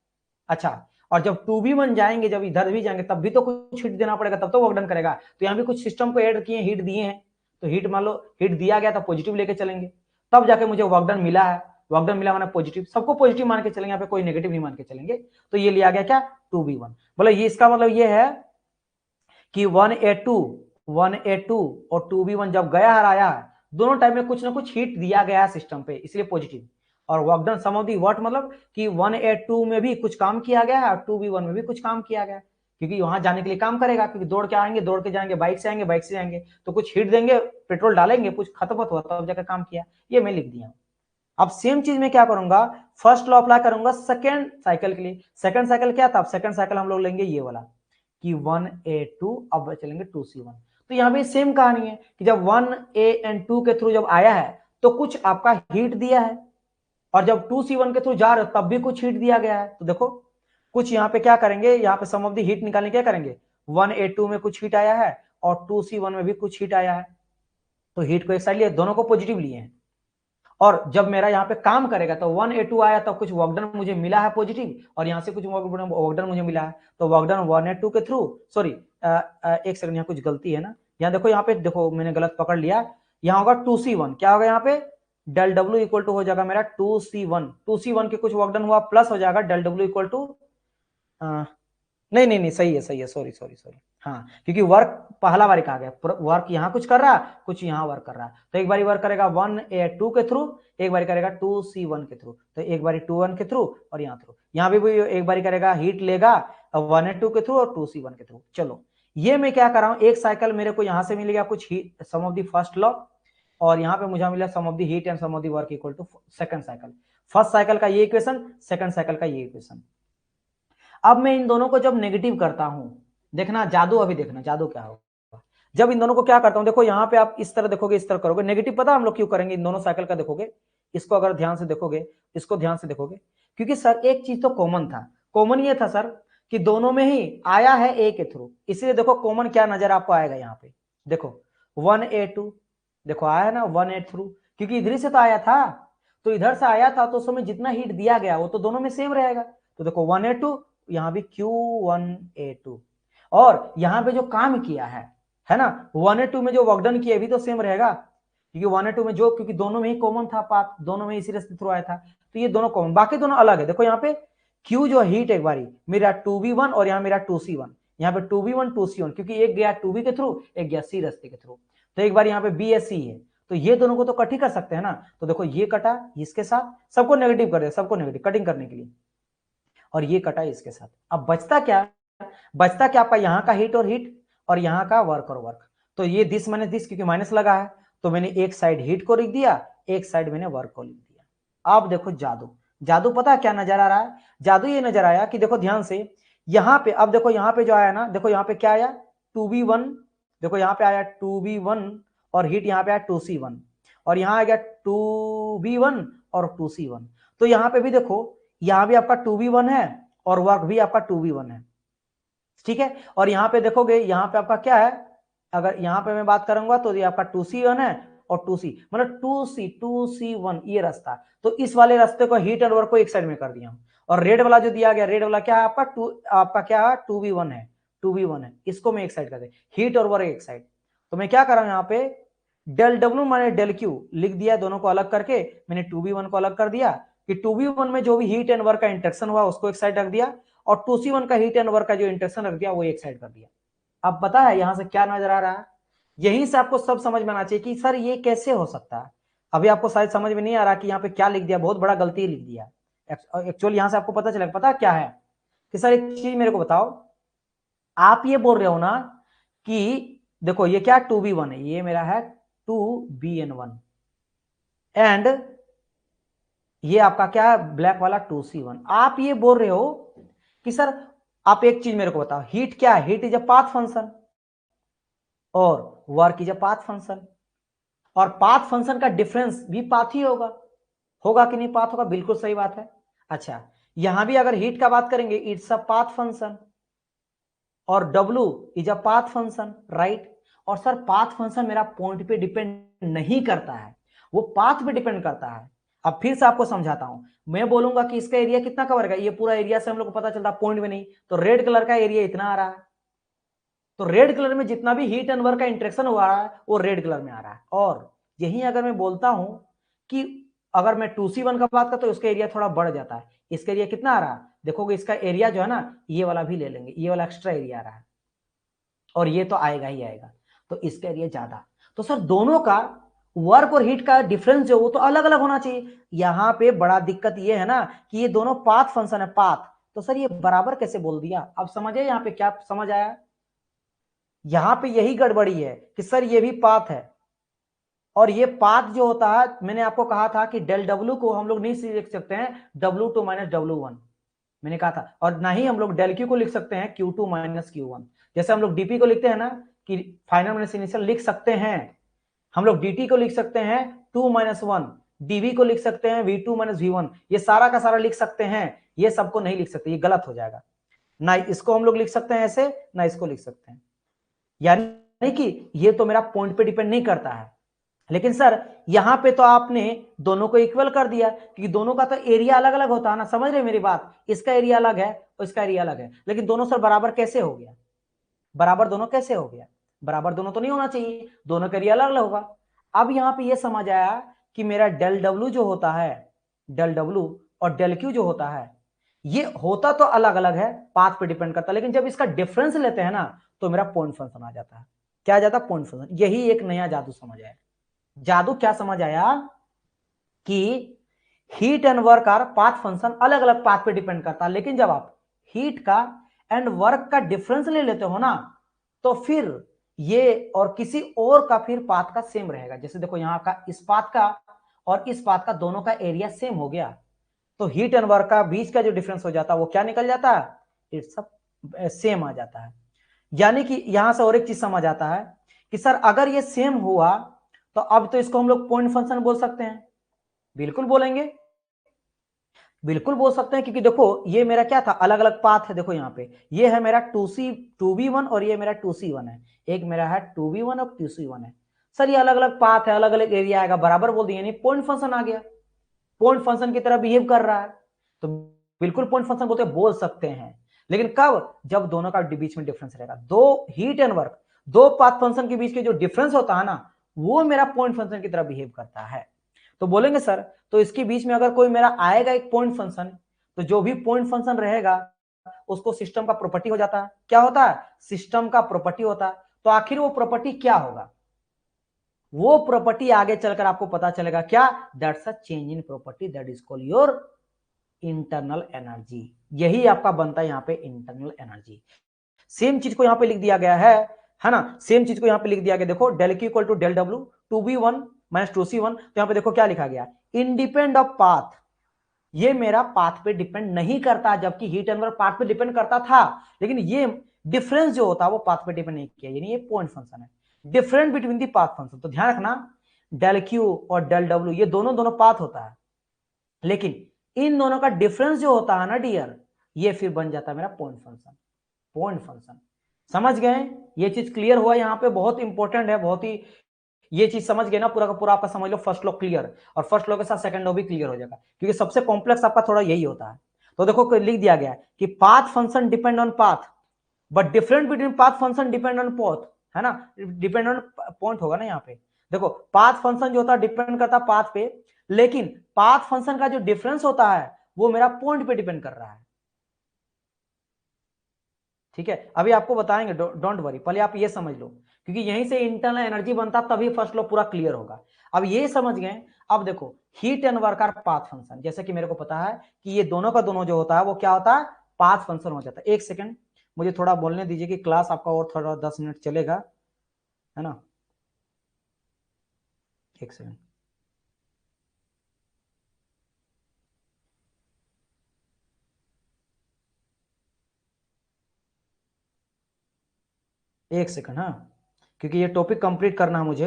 अच्छा, और जब 2B1 जाएंगे, जब इधर भी जाएंगे तब भी तो कुछ हीट देना पड़ेगा, तब तो वर्क डन करेगा, तो यहाँ भी कुछ सिस्टम को ऐड किए, हीट दिए हैं, तो हीट मान लो हीट दिया गया तो पॉजिटिव लेके चलेंगे, तब जाके मुझे वर्क डन मिला है, वर्क डन मिला माना पॉजिटिव, सबको पॉजिटिव मान के चलेंगे, यहाँ पे कोई नेगेटिव नहीं मान के चलेंगे, तो ये लिया गया क्या 2B1। बोले ये इसका मतलब ये है कि 1A2 और 2B1 जब गया है आया है, दोनों टाइम में कुछ ना कुछ हीट दिया गया है सिस्टम पे, इसलिए पॉजिटिव। और work done sum of the what, मतलब कि 1A2 में भी कुछ काम किया गया है और 2B1 में भी कुछ काम किया गया है, क्योंकि वहां जाने के लिए काम करेगा, क्योंकि दौड़ के आएंगे, दौड़ के जाएंगे, बाइक से आएंगे, बाइक से जाएंगे, तो कुछ हीट देंगे, पेट्रोल डालेंगे, कुछ खत्म हुआ तब जाकर काम किया, ये मैं लिख दिया। अब सेम चीज में क्या करूंगा, फर्स्ट लॉ अप्लाई करूंगा सेकेंड साइकिल के लिए। सेकेंड साइकिल क्या था, सेकेंड साइकिल हम लोग लेंगे ये वाला कि 1a2, अब चलेंगे 2c1। तो यहाँ पे सेम कहानी है कि जब 1a एंड 2 के थ्रू जब आया है तो कुछ आपका हीट दिया है, और जब 2c1 के थ्रू जा रहे हो तब भी कुछ हीट दिया गया है। तो देखो कुछ यहाँ पे क्या करेंगे, यहाँ पे सम ऑफ द हीट निकालने क्या करेंगे, 1a2 में कुछ हीट आया है और 2c1 में भी कुछ हीट आया है, तो हीट को एक साइड लिए, दोनों को पॉजिटिव लिए हैं। और जब मेरा यहाँ पे काम करेगा तो 1a2 आया तो कुछ वर्क डन मुझे मिला है पॉजिटिव, और यहाँ से कुछ वर्क डन मुझे मिला है, तो वर्क डन 1a2 के थ्रू, सॉरी एक सेकंड, यहाँ कुछ गलती है ना, यहाँ देखो, यहाँ पे देखो मैंने गलत पकड़ लिया, यहाँ होगा 2c1, क्या होगा यहाँ पे, डेल डब्ल्यू इक्वल टू हो जाएगा मेरा 2c1, 2c1 के कुछ वर्क डन हुआ प्लस हो जाएगा डेल डब्ल्यू इक्वल टू, नहीं नहीं नहीं, सही है, सॉरी सॉरी सॉरी, हाँ, क्योंकि वर्क पहला बार कहा गया, वर्क यहाँ कुछ कर रहा, कुछ यहाँ वर्क कर रहा, तो एक बारी वर्क करेगा 1a2 के थ्रू, एक बारी करेगा 2c1 के थ्रू, तो एक बारी 2 के थ्रू और यहाँ थ्रू, यहाँ भी एक बारी करेगा, हीट लेगा 1a2 के थ्रू और 2c1 के थ्रू। चलो ये मैं क्या कर रहा हूँ, एक साइकिल मेरे को यहाँ से मिलेगा कुछ heat, sum of the first law, और यहाँ पे मुझे मिला sum of the heat and sum of the work equal to second cycle. First cycle का ये इक्वेशन, सेकंड साइकिल का ये इक्वेशन। अब मैं इन दोनों को जब नेगेटिव करता हूं, देखना जादू, अभी देखना जादू क्या होगा जब इन दोनों को क्या करता हूं। देखो यहाँ पे आप इस तरह देखोगे, इस तरह करोगे, नेगेटिव पता हम लोग क्यों करेंगे, इन दोनों साइकिल का देखोगे, इसको अगर ध्यान से देखोगे, इसको ध्यान से देखोगे, क्योंकि सर एक चीज तो कॉमन था, कॉमन ये था सर कि दोनों में ही आया है ए के थ्रू, इसलिए देखो कॉमन क्या नजर आपको आएगा, यहाँ पे देखो 1a2, देखो आया है ना 1a थ्रू, क्योंकि इधर से तो आया था, तो इधर से आया था तो उस समय जितना हीट दिया गया वो तो दोनों में सेम रहेगा, तो देखो 1a2, यहाँ भी Q1A2, और यहाँ पे जो काम किया है ना 1a2 में जो वर्कडन किया भी तो सेम रहेगा, क्योंकि 1a2 में जो, क्योंकि दोनों में ही कॉमन था पाथ, दोनों में इसी रास्ते थ्रू आया था, तो ये दोनों कॉमन, बाकी दोनों अलग है। देखो यहाँ पे Q जो हीट एक बारी मेरा 2v1 और यहाँ मेरा 2c1, यहाँ पे 2v1 2c1, क्योंकि एक गया 2v के थ्रू, एक गया c रास्ते के थ्रू, तो एक बार यहाँ पे b s c है, तो ये दोनों को तो कट ही कर सकते हैं ना, तो देखो ये कटा इसके साथ, सबको नेगेटिव कर दिया, सबको नेगेटिव कटिंग करने के लिए, और ये कटा इसके साथ। अब बचता क्या, बचता क्या आपका यहाँ का हीट और यहाँ का वर्क और वर्क, तो ये दिस माइनस दिस, क्योंकि माइनस लगा है तो मैंने एक साइड हीट को लिख दिया, एक साइड मैंने वर्क को लिख दिया। अब देखो जादू, जादू पता है क्या नजर आ रहा है, जादू ये नजर आया कि देखो ध्यान से यहाँ पे, अब देखो यहाँ पे जो आया ना, देखो यहाँ पे क्या आया 2v1, देखो यहाँ पे आया 2v1 और हीट यहाँ पे आया 2c1, और यहाँ आ गया 2v1 और 2c1, तो यहाँ पे भी देखो, यहाँ भी आपका 2v1 है और वर्क भी आपका 2v1 है, ठीक है, और यहाँ पे देखोगे यहाँ पे आपका क्या है, अगर यहाँ पे मैं बात करूंगा तो ये आपका 2c1 है और 2c, मतलब 2c1 ये रास्ता, तो इस वाले रास्ते को हीट और वर्क को एक साइड में कर दिया, और रेड वाला जो दिया गया, रेड वाला क्या है आपका आपका क्या है 2v1 है, 2v1 है, इसको मैं एक साइड कर दे, हीट और वर्क एक साइड, तो मैं क्या कर रहा हूं यहाँ पे डेल डब्ल्यू माने डेल क्यू लिख दिया, दोनों को अलग करके मैंने 2v1 को अलग कर दिया, कि 2v1 में जो भी हीट एंड वर्क का इंटरेक्शन हुआ उसको एक साइड रख दिया, और 2c1 का हीट एंड वर्क का जो इंटरेक्शन रख दिया वो एक साइड कर दिया। अब पता है यहां से क्या नजर आ रहा है, यहीं से आपको सब समझ में आना चाहिए कि सर ये कैसे हो सकता है। अभी आपको शायद समझ में नहीं आ रहा कि यहाँ पे क्या लिख दिया, बहुत बड़ा गलती लिख दिया, एक्चुअली यहां से आपको पता चलेगा, पता क्या है कि सर एक चीज मेरे को बताओ, आप ये बोल रहे हो ना कि देखो ये क्या 2v1 है, ये मेरा है 2bn1, एंड ये आपका क्या है ब्लैक वाला 2c1, आप ये बोल रहे हो कि सर, आप एक चीज मेरे को बताओ, हीट क्या है, heat is a path function और work is a path function, और पाथ फंक्शन का डिफरेंस भी पाथ ही होगा, होगा कि नहीं, पाथ होगा, बिल्कुल सही बात है। अच्छा यहां भी अगर हीट का बात करेंगे, इट्स अ पाथ फंक्शन, और W is a path function, right, और सर पाथ फंक्शन मेरा पॉइंट पे डिपेंड नहीं करता है, वो पाथ पे डिपेंड करता है। अब फिर से आपको समझाता हूं, मैं बोलूंगा कि इसका एरिया कितना कवर करेगा, ये पूरा एरिया से हम लोग को पता चलता पॉइंट में नहीं, तो रेड कलर का एरिया इतना आ रहा है, तो रेड कलर में जितना भी हीट एंड वर्क का इंटरेक्शन हुआ है वो रेड कलर में आ रहा है। और यही अगर मैं बोलता हूं कि अगर मैं 2c1 का बात करता हूं, उसका एरिया थोड़ा बढ़ जाता है, इसका एरिया कितना आ रहा है, देखोगे इसका एरिया जो है ना, ये वाला भी ले लेंगे, ये वाला एक्स्ट्रा एरिया आ रहा है, और ये तो आएगा ही आएगा, तो इसका एरिया ज्यादा, तो सर दोनों का वर्क और हीट का डिफरेंस जो वो तो अलग अलग होना चाहिए। यहां पे बड़ा दिक्कत ये है ना कि ये दोनों पाथ फंक्शन है, पाथ, तो सर ये बराबर कैसे बोल दिया, अब समझे यहाँ पे क्या समझ आया, यहां पे यही गड़बड़ी है कि सर ये भी पाथ है और ये पाथ जो होता है, मैंने आपको कहा था कि डेल डब्ल्यू को हम लोग नहीं लिख सकते हैं W2 माइनस W1, मैंने कहा था। और ना ही हम लोग डेल क्यू को लिख सकते हैं Q2 माइनस Q1, जैसे हम लोग डीपी को लिखते हैं ना कि फाइनल माइनस इनिशियल लिख सकते हैं, हम लोग dt को लिख सकते हैं 2 माइनस 1, dv को लिख सकते हैं v2 माइनस v1, ये सारा का सारा लिख सकते हैं, ये सबको नहीं लिख सकते, ये गलत हो जाएगा। ना इसको हम लोग लिख सकते हैं ऐसे, ना इसको लिख सकते हैं, यानी कि ये तो मेरा पॉइंट पे डिपेंड नहीं करता है। लेकिन सर यहां पे तो आपने दोनों को इक्वल कर दिया, क्योंकि दोनों का तो एरिया अलग अलग होता है ना, समझ रहे मेरी बात, इसका एरिया अलग है और इसका एरिया अलग है, लेकिन दोनों सर बराबर कैसे हो गया, बराबर दोनों कैसे हो गया, बराबर दोनों तो नहीं होना चाहिए, दोनों का एरिया अलग अलग होगा। अब यहां पे ये समझ आया कि मेरा डेल डब्ल्यू जो होता है, डेल डब्ल्यू और डेल क्यू जो होता है, ये होता तो अलग अलग है, पाथ पे डिपेंड करता है, लेकिन जब इसका डिफरेंस लेते हैं ना तो मेरा पॉइंट फंक्शन आ जाता है। क्या आ जाता है? Point function. यही एक नया जादू समझ आया। जादू क्या समझ आया कि heat and work are path function अलग अलग पाथ पे डिपेंड करता है, लेकिन जब आप हीट का एंड वर्क का डिफरेंस ले लेते हो ना तो फिर ये और किसी और का फिर पाथ का सेम रहेगा। जैसे देखो यहां का इस पाथ का और इस पाथ का दोनों का एरिया सेम हो गया, तो हीट एंड वर्क का बीच का जो डिफरेंस हो जाता है वो क्या निकल जाता है? इट्स सब सेम आ जाता है। यानी कि यहां से और एक चीज समझ आता है कि सर अगर ये सेम हुआ तो अब तो इसको हम लोग पॉइंट फंक्शन बोल सकते हैं। बिल्कुल बोलेंगे, बिल्कुल बोल सकते हैं, क्योंकि देखो ये मेरा क्या था, अलग अलग पाथ है। देखो यहाँ पे ये है मेरा 2v1 और ये मेरा 2c1 है, एक मेरा है 2v1 और 2c1 है। सर ये अलग अलग पाथ है, अलग अलग एरिया आएगा, बराबर बोल दिए, यानी पॉइंट फंक्शन आ गया, पॉइंट फंक्शन की तरह बिहेव कर रहा है, तो बिल्कुल पॉइंट फंक्शन बोलते बोल सकते हैं। लेकिन कब? जब दोनों का बीच में डिफरेंस रहेगा, दो हीट एंड वर्क, दो पाथ फंक्शन के बीच के जो डिफरेंस होता है ना वो मेरा पॉइंट फंक्शन की तरह बिहेव करता है। तो बोलेंगे सर तो इसके बीच में अगर कोई मेरा आएगा एक पॉइंट फंक्शन, तो जो भी पॉइंट फंक्शन रहेगा उसको सिस्टम का प्रॉपर्टी हो जाता है। क्या होता है? सिस्टम का प्रॉपर्टी होता है। तो आखिर वो प्रॉपर्टी क्या होगा? वो प्रॉपर्टी आगे चलकर आपको पता चलेगा, क्या? That's a change in property that is called your internal energy. यही आपका बनता है यहाँ पे इंटरनल एनर्जी। सेम चीज को यहाँ पे लिख दिया गया है ना, सेम चीज को यहाँ पे लिख दिया गया। देखो del Q equal to del W 2v1 minus 2c1, तो यहाँ पे देखो क्या लिखा गया, इंडिपेंड ऑफ पाथ। ये मेरा पाथ पे डिपेंड नहीं करता, जबकि हीट एंड वर्क पाथ पे डिपेंड करता था, लेकिन ये डिफरेंस जो होता है वो पाथ पे डिपेंड नहीं किया, यानी ये पॉइंट फंक्शन है, different between the path function. तो ध्यान रखना, डेल क्यू और डेल डब्ल्यू ये दोनों दोनों पाथ होता है, लेकिन इन दोनों का डिफरेंस जो होता है ना डियर, ये फिर बन जाता है मेरा पॉइंट फंक्शन, पॉइंट फंक्शन। समझ गए? ये चीज क्लियर हुआ यहाँ पे, बहुत इंपॉर्टेंट है, बहुत ही, ये चीज समझ गए ना, पूरा का पूरा आपका समझ लो फर्स्ट लॉ क्लियर, और फर्स्ट लॉ के साथ सेकंड लॉ भी क्लियर हो जाएगा, क्योंकि सबसे कॉम्प्लेक्स आपका थोड़ा यही होता है। तो देखो लिख दिया गया है कि path function depend on path but different between path function depend on path, है ना, डिपेंड ऑन पॉइंट होगा ना यहाँ पे। देखो पाथ फंक्शन जो होता है डिपेंड करता है पाथ पे, लेकिन पाथ फंक्शन का जो डिफरेंस होता है वो मेरा पॉइंट पे डिपेंड कर रहा है। ठीक है, अभी आपको बताएंगे, डोंट वरी, पहले आप ये समझ लो, क्योंकि यहीं से इंटरनल एनर्जी बनता, तभी फर्स्ट लॉ पूरा क्लियर होगा। अब ये समझ गए। अब देखो heat and work are path function, जैसे कि मेरे को पता है कि ये दोनों का दोनों जो होता है वो क्या होता है, पाथ फंक्शन हो जाता है। एक सेकंड मुझे थोड़ा बोलने दीजिए कि क्लास आपका और थोड़ा 10 मिनट चलेगा, है ना, एक सेकंड। एक सेकंड, हाँ, क्योंकि ये टॉपिक कंप्लीट करना है मुझे।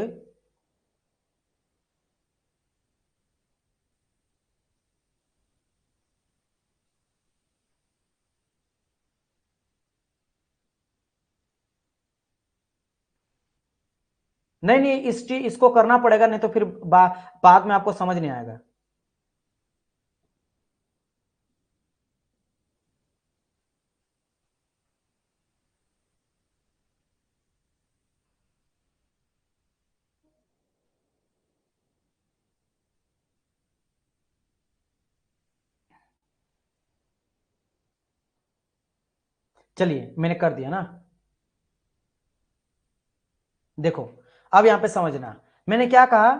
नहीं नहीं, इसको करना पड़ेगा, नहीं तो फिर बाद में आपको समझ नहीं आएगा। चलिए मैंने कर दिया ना। देखो अब यहां पे समझना, मैंने क्या कहा,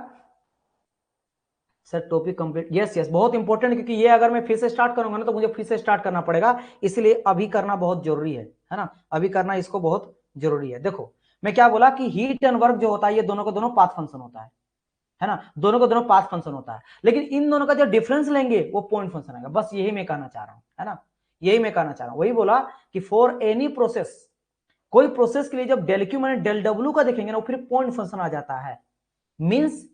sir topic complete, yes yes, बहुत इंपॉर्टेंट, क्योंकि ये अगर मैं फिर से स्टार्ट करूंगा ना तो मुझे फिर से स्टार्ट करना पड़ेगा, इसलिए अभी करना बहुत जरूरी है ना, अभी करना इसको बहुत जरूरी है। देखो मैं क्या बोला कि हीट एंड वर्क जो होता है ये दोनों को दोनों पाथ फंक्शन होता है, है ना, दोनों का दोनों पाथ फंक्शन होता है, लेकिन इन दोनों का जो डिफरेंस लेंगे वो पॉइंट फंक्शन आएगा। बस यही मैं कहना चाह रहा हूं, है ना, यही मैं कहना चाह रहा हूं। वही बोला कि फॉर एनी प्रोसेस, कोई प्रोसेस के लिए जब del Q minus del W का देखेंगे ना, वो फिर पॉइंट फंक्शन आ जाता है। मींस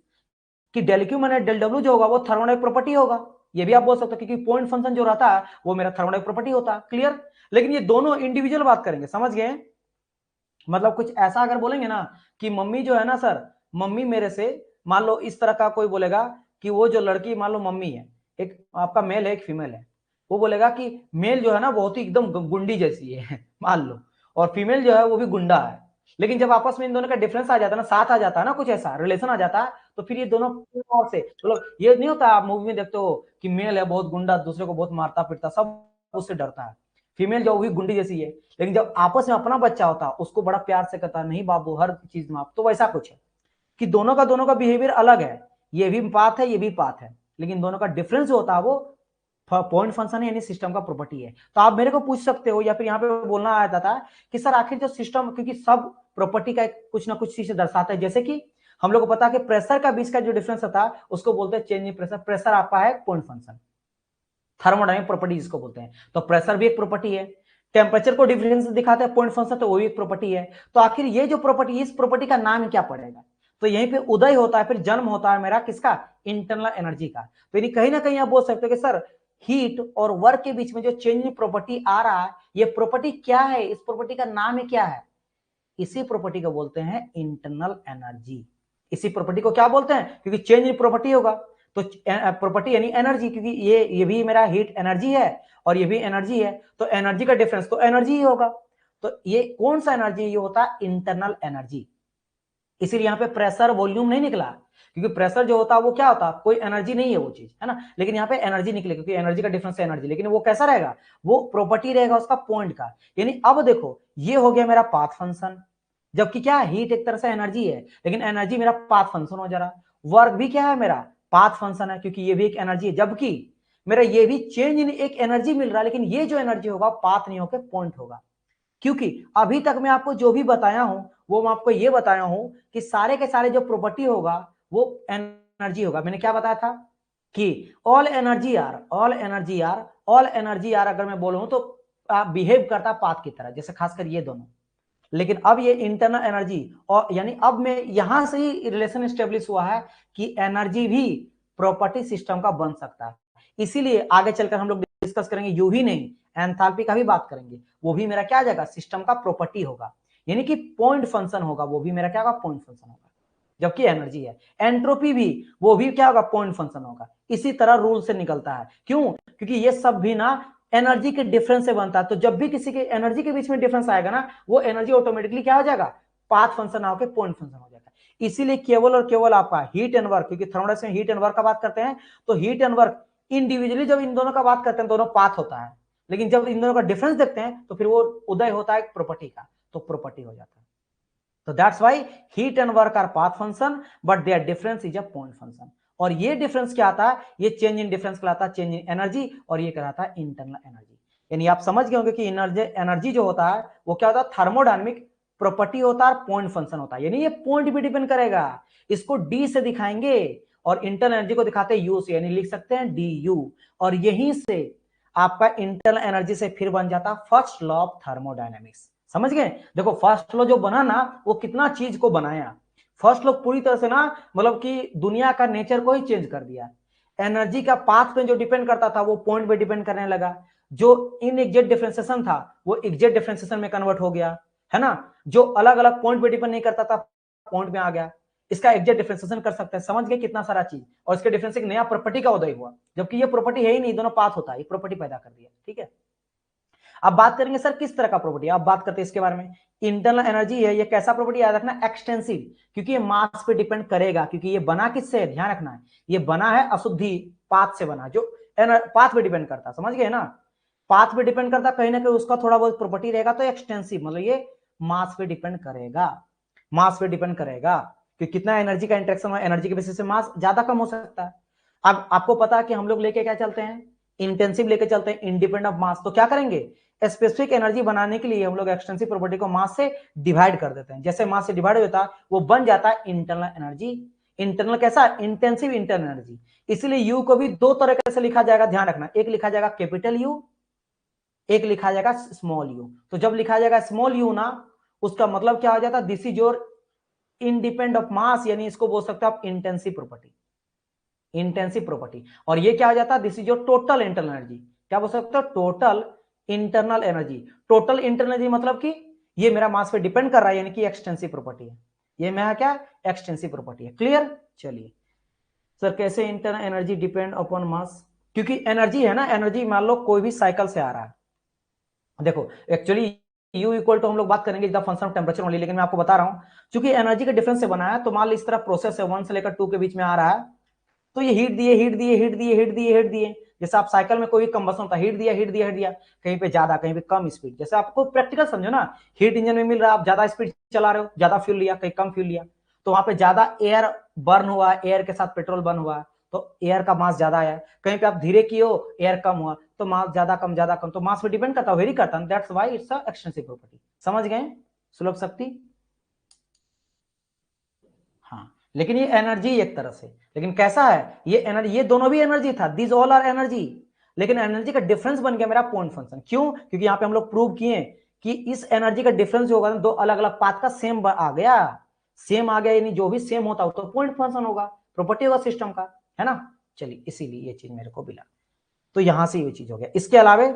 कि del Q minus del W जो होगा वो थर्मोडायनेमिक प्रॉपर्टी होगा। ये भी आप बोल सकते हो, क्योंकि पॉइंट फंक्शन जो रहता है वो मेरा थर्मोडायनेमिक प्रॉपर्टी होता है। क्लियर? लेकिन ये दोनों इंडिविजुअल बात करेंगे, समझ गए? मतलब कुछ ऐसा अगर बोलेंगे ना कि मम्मी जो है ना सर, मम्मी मेरे से, मान लो इस तरह का कोई बोलेगा कि वो जो लड़की, मान लो मम्मी है, एक आपका मेल है एक फीमेल है, वो बोलेगा कि मेल जो है ना बहुत ही एकदम गुंडी जैसी है मान लो, और फीमेल जो है वो भी गुंडा है। लेकिन जब आपस में इन दोनों का डिफरेंस आ जाता है ना, साथ आ जाता है ना, कुछ ऐसा रिलेशन आ जाता है, तो फिर ये दोनों और से मतलब ये नहीं होता, आप मूवी में देखते हो कि मेल है बहुत गुंडा, दूसरे को बहुत मारता पीटता, सब उससे डरता है। फीमेल जो भी गुंडी जैसी है, लेकिन जब आपस में अपना बच्चा होता है उसको बड़ा प्यार से कहता है, नहीं बाबू हर चीज में आप, तो वैसा कुछ है कि दोनों का बिहेवियर अलग है। ये भी पाथ है, ये भी पाथ है, लेकिन दोनों का डिफरेंस जो होता है वो पॉइंट फंक्शन है, यानी सिस्टम का प्रॉपर्टी है। तो आप मेरे को पूछ सकते हो, या फिर यहाँ पे बोलना आया था कि सर आखिर जो सिस्टम, क्योंकि सब प्रॉपर्टी का कुछ ना कुछ चीज दर्शाता है, जैसे कि हम लोग को पता है कि प्रेशर का बीच का जो डिफरेंस होता है उसको बोलते हैं चेंज इन प्रेशर। प्रेशर आपका है पॉइंट फंक्शन, थर्मोडायनेमिक प्रॉपर्टी जिसको बोलते हैं। तो प्रेशर भी एक प्रॉपर्टी है। टेम्परेचर को डिफरेंस दिखाता है पॉइंट फंक्शन, तो वो भी एक प्रॉपर्टी है। तो आखिर ये जो प्रॉपर्टी, इस प्रॉपर्टी का नाम क्या पड़ेगा? तो यहीं पे उदय होता है, फिर जन्म होता है मेरा किसका? इंटरनल एनर्जी का। तो यानी कहीं ना कहीं आप बोल सकते हो कि सर हीट और वर्क के बीच में जो चेंज प्रॉपर्टी आ रहा है, ये प्रॉपर्टी क्या है, इस प्रॉपर्टी का नाम क्या है? इसी प्रॉपर्टी को बोलते हैं इंटरनल एनर्जी। इसी प्रॉपर्टी को क्या बोलते हैं? क्योंकि चेंज इन प्रॉपर्टी होगा, तो प्रॉपर्टी यानी एनर्जी, क्योंकि ये भी मेरा हीट एनर्जी है और ये भी एनर्जी है, तो एनर्जी का डिफरेंस तो एनर्जी ही होगा। तो ये कौन सा एनर्जी? ये होता है इंटरनल एनर्जी। इसीलिए यहाँ पे प्रेशर वॉल्यूम नहीं निकला, क्योंकि प्रेशर जो होता है वो क्या होता है? कोई एनर्जी नहीं है वो चीज, है ना, लेकिन यहाँ पे एनर्जी निकले, क्योंकि एनर्जी का डिफरेंस है एनर्जी, लेकिन वो कैसा रहेगा? वो प्रॉपर्टी रहेगा उसका पॉइंट का। यानी अब देखो, ये हो गया मेरा पाथ फंक्शन, जबकि क्या हीट एक तरह से एनर्जी है, लेकिन एनर्जी मेरा पाथ फंक्शन हो जा रहा। वर्क भी क्या है? मेरा पाथ फंक्शन है, क्योंकि ये भी एक एनर्जी है, जबकि मेरा ये भी चेंज इन एक एनर्जी मिल रहा है, लेकिन ये जो एनर्जी होगा पाथ नहीं होकर पॉइंट होगा। क्योंकि अभी तक मैं आपको जो भी बताया हूं वो मैं आपको ये बताया हूं कि सारे के सारे जो प्रॉपर्टी होगा वो एनर्जी होगा। मैंने क्या बताया था कि all energy are, all energy are, all energy are अगर मैं बोलूं तो बिहेव करता पाथ की तरह, जैसे खासकर ये दोनों। लेकिन अब ये इंटरनल एनर्जी, और यानी अब मैं यहां से ही रिलेशन स्टेब्लिश हुआ है कि एनर्जी भी प्रॉपर्टी सिस्टम का बन सकता है। इसीलिए आगे चलकर हम लोग डिस्कस करेंगे, यू ही नहीं एंथैल्पी का भी बात करेंगे, वो भी मेरा क्या जाएगा? सिस्टम का प्रॉपर्टी होगा, यानी कि पॉइंट फंक्शन होगा, वो भी मेरा क्या होगा? पॉइंट फंक्शन होगा, जबकि एनर्जी है। एंट्रोपी भी, वो भी क्या होगा? पॉइंट फंक्शन होगा। इसी तरह रूल से निकलता है। क्यों? क्योंकि ये सब भी ना एनर्जी के डिफरेंस से बनता है। तो जब भी किसी के एनर्जी के बीच में डिफरेंस आएगा ना, वो एनर्जी ऑटोमेटिकली क्या हो जाएगा? पाथ फंक्शन ना होकर पॉइंट फंक्शन हो जाएगा। इसीलिए केवल और केवल आपका हीट एंड वर्क, क्योंकि थर्मोडायनेमिक्स में हीट एंड वर्क का बात करते हैं, तो हीट एंड वर्क इंडिविजुअली जब इन दोनों का बात करते हैं दोनों पाथ होता है, लेकिन जब इन दोनों का डिफरेंस देखते हैं तो फिर वो उदय होता है प्रॉपर्टी का, तो प्रॉपर्टी हो जाता है। तो that's why heat and work are path function but their difference is a point function. और ये डिफरेंस क्या आता है? ये चेंज इन डिफरेंस कहलाता है चेंज इन एनर्जी, और ये कहलाता है इंटरनल एनर्जी। यानी आप समझ गए होंगे कि एनर्जी जो होता है वो क्या होता है? थर्मोडायनेमिक प्रॉपर्टी होता है, पॉइंट फंक्शन होता है। यानी ये पॉइंट भी डिपेंड करेगा, इसको डी से दिखाएंगे, और इंटरनल एनर्जी को दिखाते हैं यू से, यानी लिख सकते हैं डी यू। और यहीं से आपका इंटरनल एनर्जी से फिर बन जाता फर्स्ट लॉ ऑफ थर्मोडायनेमिक्स। समझ गए? देखो फर्स्ट लॉ जो बना ना, वो कितना चीज को बनाया। फर्स्ट लॉ पूरी तरह से ना, मतलब कि दुनिया का नेचर को ही चेंज कर दिया। एनर्जी का पाथ पे जो डिपेंड करता था वो पॉइंट पे डिपेंड करने लगा। जो इन एग्जैक्ट डिफरेंशिएशन था वो एग्जैक्ट डिफरेंशिएशन में कन्वर्ट हो गया, है ना। जो अलग अलग पॉइंट पे डिपेंड नहीं करता था, पॉइंट में आ गया। इसका एग्जैक्ट डिफरेंशिएशन कर सकते हैं। समझ गए कितना सारा चीज? और इसके डिफरेंस एक नया प्रॉपर्टी का उदय हुआ, जबकि ये प्रॉपर्टी है ही नहीं, दोनों पाथ होता है, ये प्रॉपर्टी पैदा कर दिया। ठीक है, अब बात करेंगे सर किस तरह का प्रॉपर्टी। अब बात करते हैं इसके बारे में। इंटरनल एनर्जी है, ये कैसा प्रॉपर्टी याद रखना? एक्सटेंसिव, क्योंकि ये मास पे डिपेंड करेगा। क्योंकि ये बना किससे है? ध्यान रखना है, ये बना है अशुद्धि पाथ से बना, जो पाथ पे डिपेंड करता। समझ गए ना? पाथ पे डिपेंड करता, कहीं ना कहीं उसका थोड़ा बहुत प्रॉपर्टी रहेगा। तो एक्सटेंसिव मतलब ये मास पे डिपेंड करेगा, मास पे डिपेंड करेगा कि कितना एनर्जी का इंटरेक्शन हो, एनर्जी के बेसिस से मास ज्यादा कम हो सकता है। अब आपको पता है कि हम लोग लेके क्या चलते हैं? इंटेंसिव लेके चलते हैं, इंडिपेंडेंट ऑफ मास। तो क्या करेंगे? स्पेसिफिक एनर्जी बनाने के लिए हम लोग एक्सटेंसिव प्रॉपर्टी को मास से डिवाइड कर देते हैं। जैसे मास से डिवाइड होता है वो बन जाता है इंटरनल एनर्जी। इंटरनल कैसा, इंटेंसिव इंटरनल एनर्जी। इसलिए यू को भी दो तरीके से लिखा जाएगा, ध्यान रखना, एक लिखा जाएगा कैपिटल यू, एक लिखा जाएगा स्मॉल यू। तो जब लिखा जाएगा स्मॉल यू ना, उसका मतलब क्या हो जाता है, this is your independent of mass, यानी इसको बोल सकते हो आप इंटेंसिव प्रॉपर्टी, इंटेंसिव प्रॉपर्टी। और ये क्या हो जाता है, this is your total internal energy, क्या बोल सकते हो, total internal energy. Total internal energy मतलब कि ये मेरा मास पे डिपेंड कर रहा है, यानी कि एक्सटेंसिव प्रॉपर्टी है, ये मेरा क्या एक्सटेंसिव प्रॉपर्टी है। क्लियर। चलिए सर कैसे internal energy depend upon mass, क्योंकि एनर्जी है ना, एनर्जी मान लो कोई भी साइकिल से आ रहा है, देखो एक्चुअली U इक्वल टू हम लोग बात करेंगे the function of temperature only, लेकिन मैं आपको बता रहा हूं क्योंकि एनर्जी के डिफरेंस से बना है, तो मान लो इस तरह प्रोसेस है 1 से लेकर 2 के बीच में आ रहा है, तो ये हीट दिए हीट दिए हीट दिए हीट दिए हीट दिए, जैसे आप साइकिल में कोई भी कंबसन होता है, हीट दिया हीट दिया हीट दिया, कहीं पे ज्यादा कहीं पे कम स्पीड, जैसे आपको प्रैक्टिकल समझो ना, हीट इंजन में मिल रहा है, आप ज्यादा स्पीड चला रहे हो, ज्यादा फ्यूल लिया, कहीं कम फ्यूल लिया, तो वहां पे ज्यादा एयर बर्न हुआ, एयर के साथ पेट्रोल बर्न हुआ, तो एयर का मास ज्यादा है। कहीं पे आप धीरे किए हो, एयर कम हुआ, तो मास ज्यादा कम, तो मास पे डिपेंड करता है, वेरी करता है, that's why it's a extensive property. समझ गए सुलभ शक्ति। हाँ, लेकिन ये एनर्जी एक तरह से, लेकिन कैसा है ये एनर्जी, ये दोनों भी एनर्जी था, दिस ऑल आर एनर्जी, लेकिन एनर्जी का डिफरेंस बन गया मेरा पॉइंट फंक्शन। क्यों? क्योंकि यहाँ पे हम लोग प्रूव किए कि इस एनर्जी का डिफरेंस जो होगा दो अलग अलग पाथ का सेम आ गया, सेम आ गया, यानी जो भी सेम होता हो तो पॉइंट फंक्शन होगा, प्रॉपर्टी होगा सिस्टम का, है ना। चलिए इसीलिए ये चीज मेरे को मिला, तो यहां से ये चीज हो गया। इसके अलावे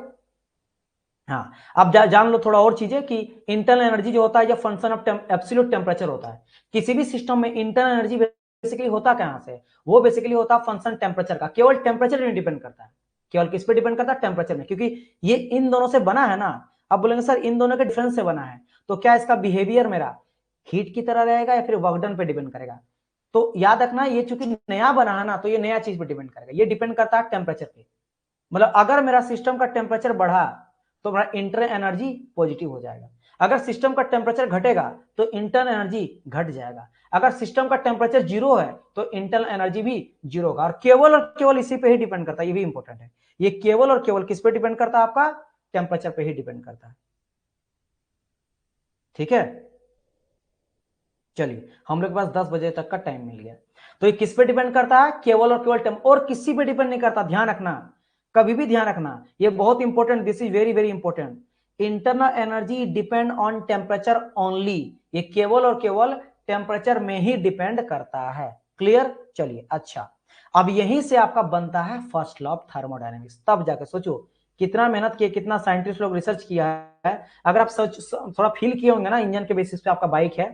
हाँ, अब जान लो थोड़ा और चीजें कि इंटरनल एनर्जी जो होता है, ये फंक्शन ऑफ एब्सोल्यूट टेम्परेचर होता है। किसी भी सिस्टम में इंटरनल एनर्जी बेसिकली होता कहां से, वो बेसिकली होता है फंक्शन टेम्परेचर का, केवल टेम्परेचर में डिपेंड करता है, केवल किस पे डिपेंड करता है, टेम्परेचर में, क्योंकि ये इन दोनों से बना है ना। अब बोलेंगे सर इन दोनों के डिफरेंस से बना है, तो क्या इसका बिहेवियर मेरा हीट की तरह रहेगा या फिर वर्क डन पे डिपेंड करेगा। तो याद रखना, ये चूंकि नया बना है ना, तो ये नया चीज पे डिपेंड करेगा, ये डिपेंड करता है टेम्परेचर पे। मतलब अगर मेरा सिस्टम का टेम्परेचर बढ़ा तो मेरा इंटरनल एनर्जी पॉजिटिव हो जाएगा, अगर सिस्टम का टेम्परेचर घटेगा तो इंटरनल एनर्जी घट जाएगा, अगर सिस्टम का टेम्परेचर जीरो है तो इंटरनल एनर्जी भी जीरो होगा। और केवल इसी पे ही डिपेंड करता है, ये भी इंपॉर्टेंट है, ये केवल और केवल किस पे डिपेंड करता है, आपका टेम्परेचर पे ही डिपेंड करता है। ठीक है, चलिए हम लोग के पास 10 बजे तक का टाइम मिल गया। तो ये किस पे डिपेंड करता है, केवल और केवल और किसी पे डिपेंड नहीं करता, ध्यान रखना, कभी भी ध्यान रखना, ये बहुत important, this is very very important. Internal energy depend on temperature only, ये केवल और केवल टेम्परेचर में ही डिपेंड करता है। क्लियर। चलिए अच्छा, अब यहीं से आपका बनता है फर्स्ट लॉ ऑफ थर्मोडायनेमिक्स, तब जाकर सोचो कितना मेहनत किया, कितना साइंटिस्ट लोग रिसर्च किया है। अगर आप थोड़ा फील किए होंगे ना, इंजन के बेसिस पे आपका बाइक है,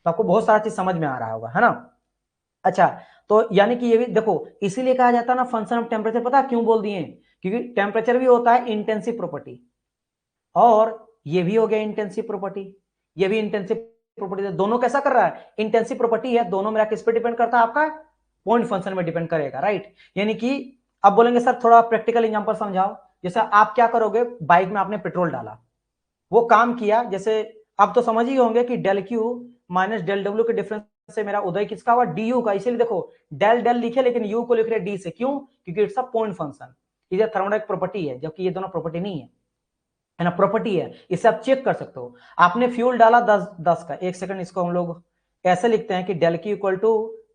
तो आपको बहुत सारा चीज समझ में आ रहा होगा, है ना। अच्छा, तो यानी कि ये भी देखो, इसीलिए कहा जाता है ना फंक्शन ऑफ टेम्परेचर, पता है क्यों बोल दिए, क्योंकि टेम्परेचर भी होता है इंटेंसिव प्रॉपर्टी, और ये भी हो गया इंटेंसिव प्रॉपर्टी, ये भी इंटेंसिव प्रॉपर्टी, दोनों कैसा कर रहा है, इंटेंसिव प्रॉपर्टी है, दोनों मेरा किस पे डिपेंड करता है, आपका पॉइंट फंक्शन में डिपेंड करेगा, राइट। यानी कि अब बोलेंगे सर थोड़ा प्रैक्टिकल एग्जांपल समझाओ, जैसे आप क्या करोगे, बाइक में आपने पेट्रोल डाला, वो काम किया, जैसे अब तो समझ ही होंगे कि del Q minus del W के डिफरेंस से मेरा उदय किसका हुआ, डी यू का। इसीलिए देखो डेल डेल लिखे लेकिन यू को लिख रहे डी से, क्यों, क्योंकि इट्स अ पॉइंट फंक्शन, ये थर्मोडायनेमिक प्रॉपर्टी है, जबकि ये दोनों प्रॉपर्टी नहीं है ना, प्रॉपर्टी है, इसे आप चेक कर सकते हो। आपने फ्यूल डाला 10 का, एक सेकंड, इसको हम लोग ऐसे लिखते हैं कि del Q equal to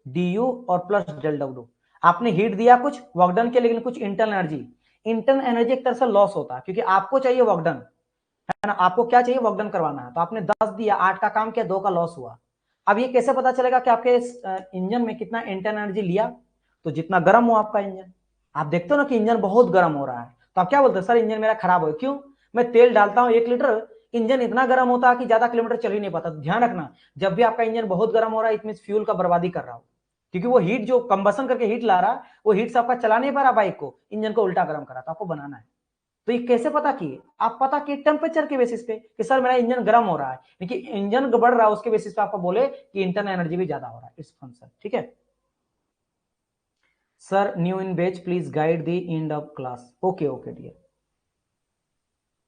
d U और प्लस डेल डब्ल्यू। आपने हीट दिया कुछ वर्क डन के, लेकिन कुछ इंटरनल एनर्जी, इंटरनल एनर्जी एक तरह से लॉस होता है, क्योंकि आपको चाहिए वर्क डन, है ना, आपको क्या चाहिए, वर्क डन करवाना है, तो आपने 10 दिया, 8 का काम किया, 2 का लॉस हुआ। अब ये कैसे पता चलेगा कि आपके इंजन में कितना इंटरनल एनर्जी लिया, तो जितना गर्म हो आपका इंजन, आप देखते हो ना कि इंजन बहुत गर्म हो रहा है, तो आप क्या बोलते हैं, सर इंजन मेरा खराब हो गया, क्यों, मैं तेल डालता हूं 1 लीटर, इंजन इतना गर्म होता है कि ज्यादा किलोमीटर चल ही नहीं पाता। तो ध्यान रखना, जब भी आपका इंजन बहुत गर्म हो रहा है, इतनी फ्यूल का बर्बादी कर रहा हो, क्योंकि वो हीट जो कंबसन करके हीट ला रहा है, वो हीट से आपका चला नहीं पा रहा बाइक को, इंजन को उल्टा गर्म करा, तो आपको बनाना है। तो ये कैसे पता किए, आप पता किए टेम्परेचर के बेसिस पे कि सर मेरा इंजन गर्म हो रहा है, लेकिन इंजन बढ़ रहा है, उसके बेसिस पे आपको बोले कि इंटरनल एनर्जी भी ज्यादा हो रहा है, इस फंक्शन। ठीक है sir, new in batch please guide the end of class, okay okay dear,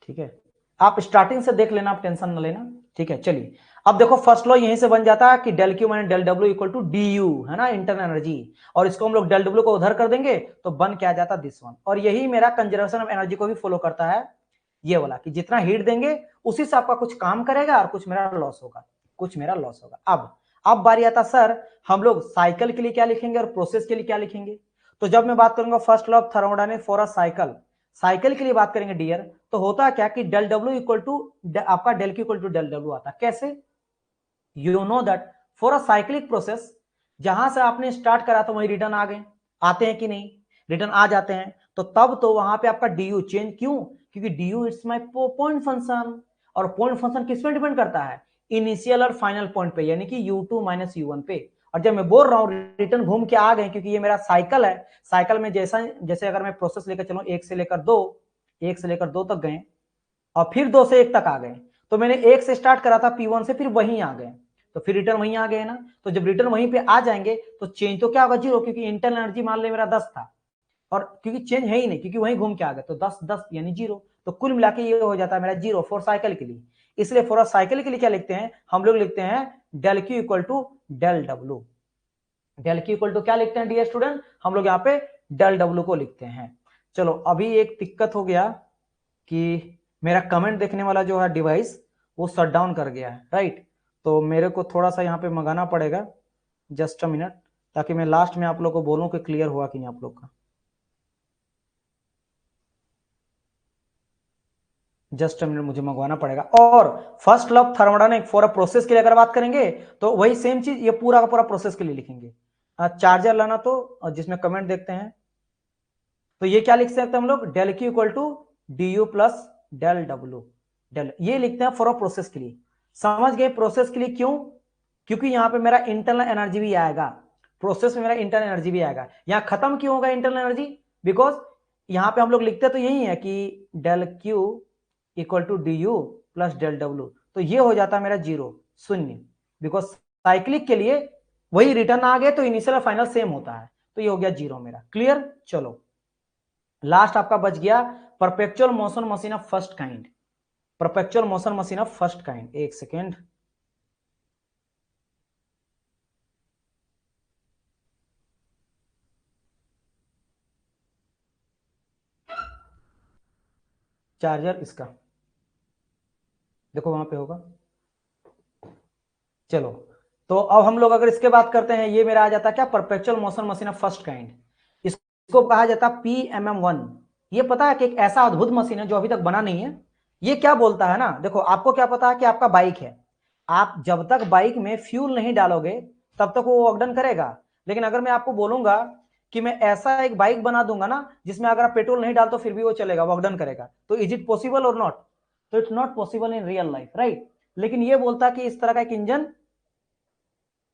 ठीक है, आप स्टार्टिंग से देख लेना, आप टेंशन न लेना। ठीक है, चलिए अब देखो फर्स्ट लॉ यहीं से बन जाता है कि del Q minus del W equal to d U, है ना, इंटरनल एनर्जी, और इसको हम लोग डेल डब्ल्यू को उधर कर देंगे तो बन क्या जाता दिस वन, और यही मेरा कंजर्वेशन ऑफ एनर्जी को भी फॉलो करता है, ये वाला कि जितना हीट देंगे उसी से आपका कुछ काम करेगा और कुछ मेरा लॉस होगा, कुछ मेरा लॉस होगा। अब बारी आता सर हम लोग साइकिल के लिए क्या लिखेंगे और प्रोसेस के लिए क्या लिखेंगे। तो जब मैं बात करूंगा first law of thermodynamics for a cycle, cycle के लिए बात करेंगे डियर, तो होता क्या कि डेल डब्ल्यू इक्वल टू आपका del Q equal to del W आता। कैसे? You know that for a cyclic process, जहां से आपने स्टार्ट करा तो वही रिटर्न आ गए, आते हैं कि नहीं, रिटर्न आ जाते हैं। तो तब तो वहां पे आपका डी यू चेंज, क्यों? क्योंकि D you it's my point function, और पॉइंट फंक्शन किस पे डिपेंड करता है? इनिशियल और फाइनल पॉइंट पे, यानी कि u2 माइनस u1 पे। और जब मैं बोल रहा हूँ रिटर्न घूम के आ गए, क्योंकि ये मेरा साइकिल है, साइकिल में जैसा जैसे अगर मैं प्रोसेस लेकर चलूं एक से लेकर दो, एक से लेकर दो तक गए और फिर दो से एक तक आ गए, तो मैंने एक से स्टार्ट करा था P1 से, फिर वहीं आ गए, तो फिर रिटर्न वहीं आ गए ना। तो जब रिटर्न वहीं पे आ जाएंगे तो चेंज तो क्या होगा? जीरो, क्योंकि इंटरनल एनर्जी मान ले मेरा 10 था, और क्योंकि चेंज है ही नहीं, क्योंकि वहीं घूम के आ गए, तो 10 10 यानी जीरो। तो कुल मिला के ये हो जाता है मेरा जीरो फॉर साइकिल के लिए। इसलिए फॉर साइकिल के लिए क्या लिखते हैं हम लोग? लिखते हैं del Q equal to del W. Del Q equal to क्या लिखते हैं डियर स्टूडेंट? हम लोग यहाँ पे डेल डब्ल्यू को लिखते हैं। चलो अभी एक दिक्कत हो गया कि मेरा कमेंट देखने वाला जो है डिवाइस वो शट डाउन कर गया है, राइट। तो मेरे को थोड़ा सा यहाँ पे मंगाना पड़ेगा, जस्ट अ मिनट, ताकि मैं लास्ट में आप लोग को बोलूं कि क्लियर हुआ कि नहीं आप लोग का। जस्ट मिनट मुझे मंगवाना पड़ेगा। और first law of thermodynamics for a process के लिए अगर बात करेंगे तो वही सेम चीज ये पूरा का पूरा प्रोसेस के लिए लिखेंगे। चार्जर लाना, तो जिसमें कमेंट देखते हैं, तो ये क्या लिख सकते हैं हम लोग? Del Q equal to d U plus del W. Del ये लिखते हैं फॉर अ प्रोसेस के लिए। समझ गए? प्रोसेस के लिए क्यों? क्योंकि यहां पे मेरा इंटरनल एनर्जी भी आएगा, प्रोसेस में मेरा इंटरनल एनर्जी भी आएगा। यहां खत्म क्यों होगा इंटरनल एनर्जी? बिकॉज यहां पे हम लोग लिखते तो यही है कि del Q equal to d U plus del W, तो ये हो जाता है मेरा जीरो, शून्य। बिकॉज साइक्लिक के लिए वही रिटर्न आ गए तो इनिशियल और फाइनल सेम होता है, तो ये हो गया जीरो मेरा। क्लियर? चलो लास्ट आपका बच गया perpetual motion machine of first kind. Perpetual motion machine of first kind, एक सेकेंड। चार्जर इसका देखो वहां पे होगा। चलो तो अब हम लोग अगर इसके बात करते हैं, ये मेरा आ जाता क्या? Perpetual motion machine of first kind. इसको कहा जाता PMM1। ये पता है कि एक ऐसा अद्भुत मशीन है जो अभी तक बना नहीं है। ये क्या बोलता है ना, देखो आपको क्या पता है कि आपका बाइक है, आप जब तक बाइक में फ्यूल नहीं डालोगे तब तक वो वर्क डन करेगा। लेकिन अगर मैं आपको बोलूंगा कि मैं ऐसा एक बाइक बना दूंगा ना जिसमें अगर आप पेट्रोल नहीं डाल तो फिर भी वो चलेगा, वर्क डन करेगा, तो इज इट पॉसिबल और नॉट? तो it's not possible in real life, right. लेकिन ये बोलता है कि इस तरह का एक इंजन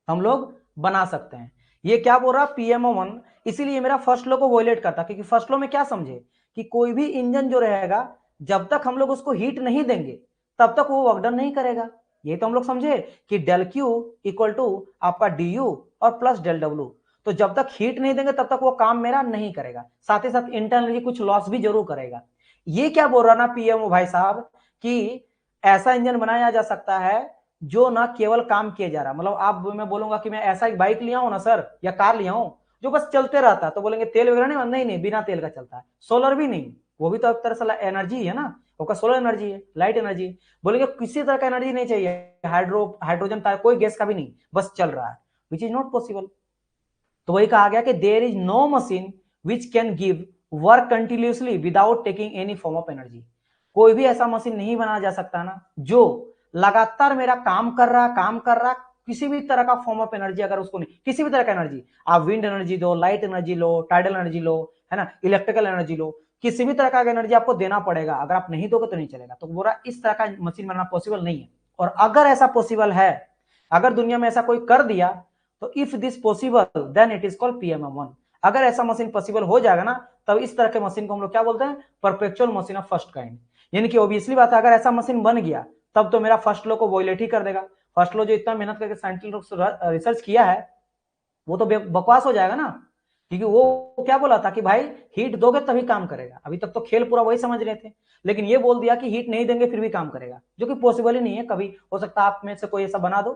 हम लोग बना सकते हैं। ये क्या बोल रहा? PMO1। इसीलिए मेरा फर्स्ट लॉ को वॉयलेट करता, क्योंकि फर्स्ट लॉ में क्या समझे कि कोई भी इंजन जो रहेगा जब तक हम लोग उसको हीट नहीं देंगे तब तक वो वर्क डन नहीं करेगा। ये तो हम लोग समझे कि डेल क्यू इक्वल टू आपका डी यू और प्लस डेल डब्ल्यू। तो जब तक हीट नहीं देंगे तब तक वो काम मेरा नहीं करेगा, साथ ही साथ इंटरनली कुछ लॉस भी जरूर करेगा। ये क्या बोल रहा ना PMO भाई साहब कि ऐसा इंजन बनाया जा सकता है जो ना केवल काम किए जा रहा, मतलब आप, मैं बोलूंगा कि मैं ऐसा एक बाइक लिया हूं ना सर या कार लिया हूं जो बस चलते रहता है, तो बोलेंगे तेल वगैरह नहीं, नहीं नहीं बिना तेल का चलता है, सोलर भी नहीं, वो भी तो एक तरह से एनर्जी है ना, वो सोलर एनर्जी है, लाइट एनर्जी है। बोलेंगे किसी तरह का एनर्जी नहीं चाहिए, हाइड्रोजन कोई गैस का भी नहीं, बस चल रहा है, विच इज नॉट पॉसिबल। तो वही कहा गया कि there is no machine which can give work continuously without taking any form of energy. कोई भी ऐसा मशीन नहीं बनाया जा सकता ना जो लगातार मेरा काम कर रहा, किसी भी तरह का फॉर्म ऑफ एनर्जी अगर उसको नहीं, किसी भी तरह का एनर्जी, आप विंड एनर्जी दो, light energy low, tidal energy low, है ना, इलेक्ट्रिकल एनर्जी लो, किसी भी तरह का एनर्जी आपको देना पड़ेगा, अगर आप नहीं दोगे तो नहीं चलेगा। तो बोला इस तरह का मशीन बनाना पॉसिबल नहीं है। और अगर ऐसा पॉसिबल है, अगर दुनिया में ऐसा कोई कर दिया, तो if this possible then it is called PMM1। अगर ऐसा मशीन पॉसिबल हो जाएगा ना, तब इस तरह के मशीन को हम लोग क्या बोलते हैं? Perpetual machine of first kind. यानी कि ऑब्वियसली बात है, अगर ऐसा मशीन बन गया तब तो मेरा फर्स्ट लॉ को वॉयलेट ही कर देगा। फर्स्ट लॉ जो इतना मेहनत करके साइंटिस्ट रिसर्च किया है वो तो बकवास हो जाएगा ना, क्योंकि वो क्या बोला था कि भाई हीट दोगे तभी काम करेगा। अभी तक तो खेल पूरा वही समझ रहे थे, लेकिन ये बोल दिया कि हीट नहीं देंगे फिर भी काम करेगा, जो कि पॉसिबल ही नहीं है। कभी हो सकता है आप में से कोई ऐसा बना दो।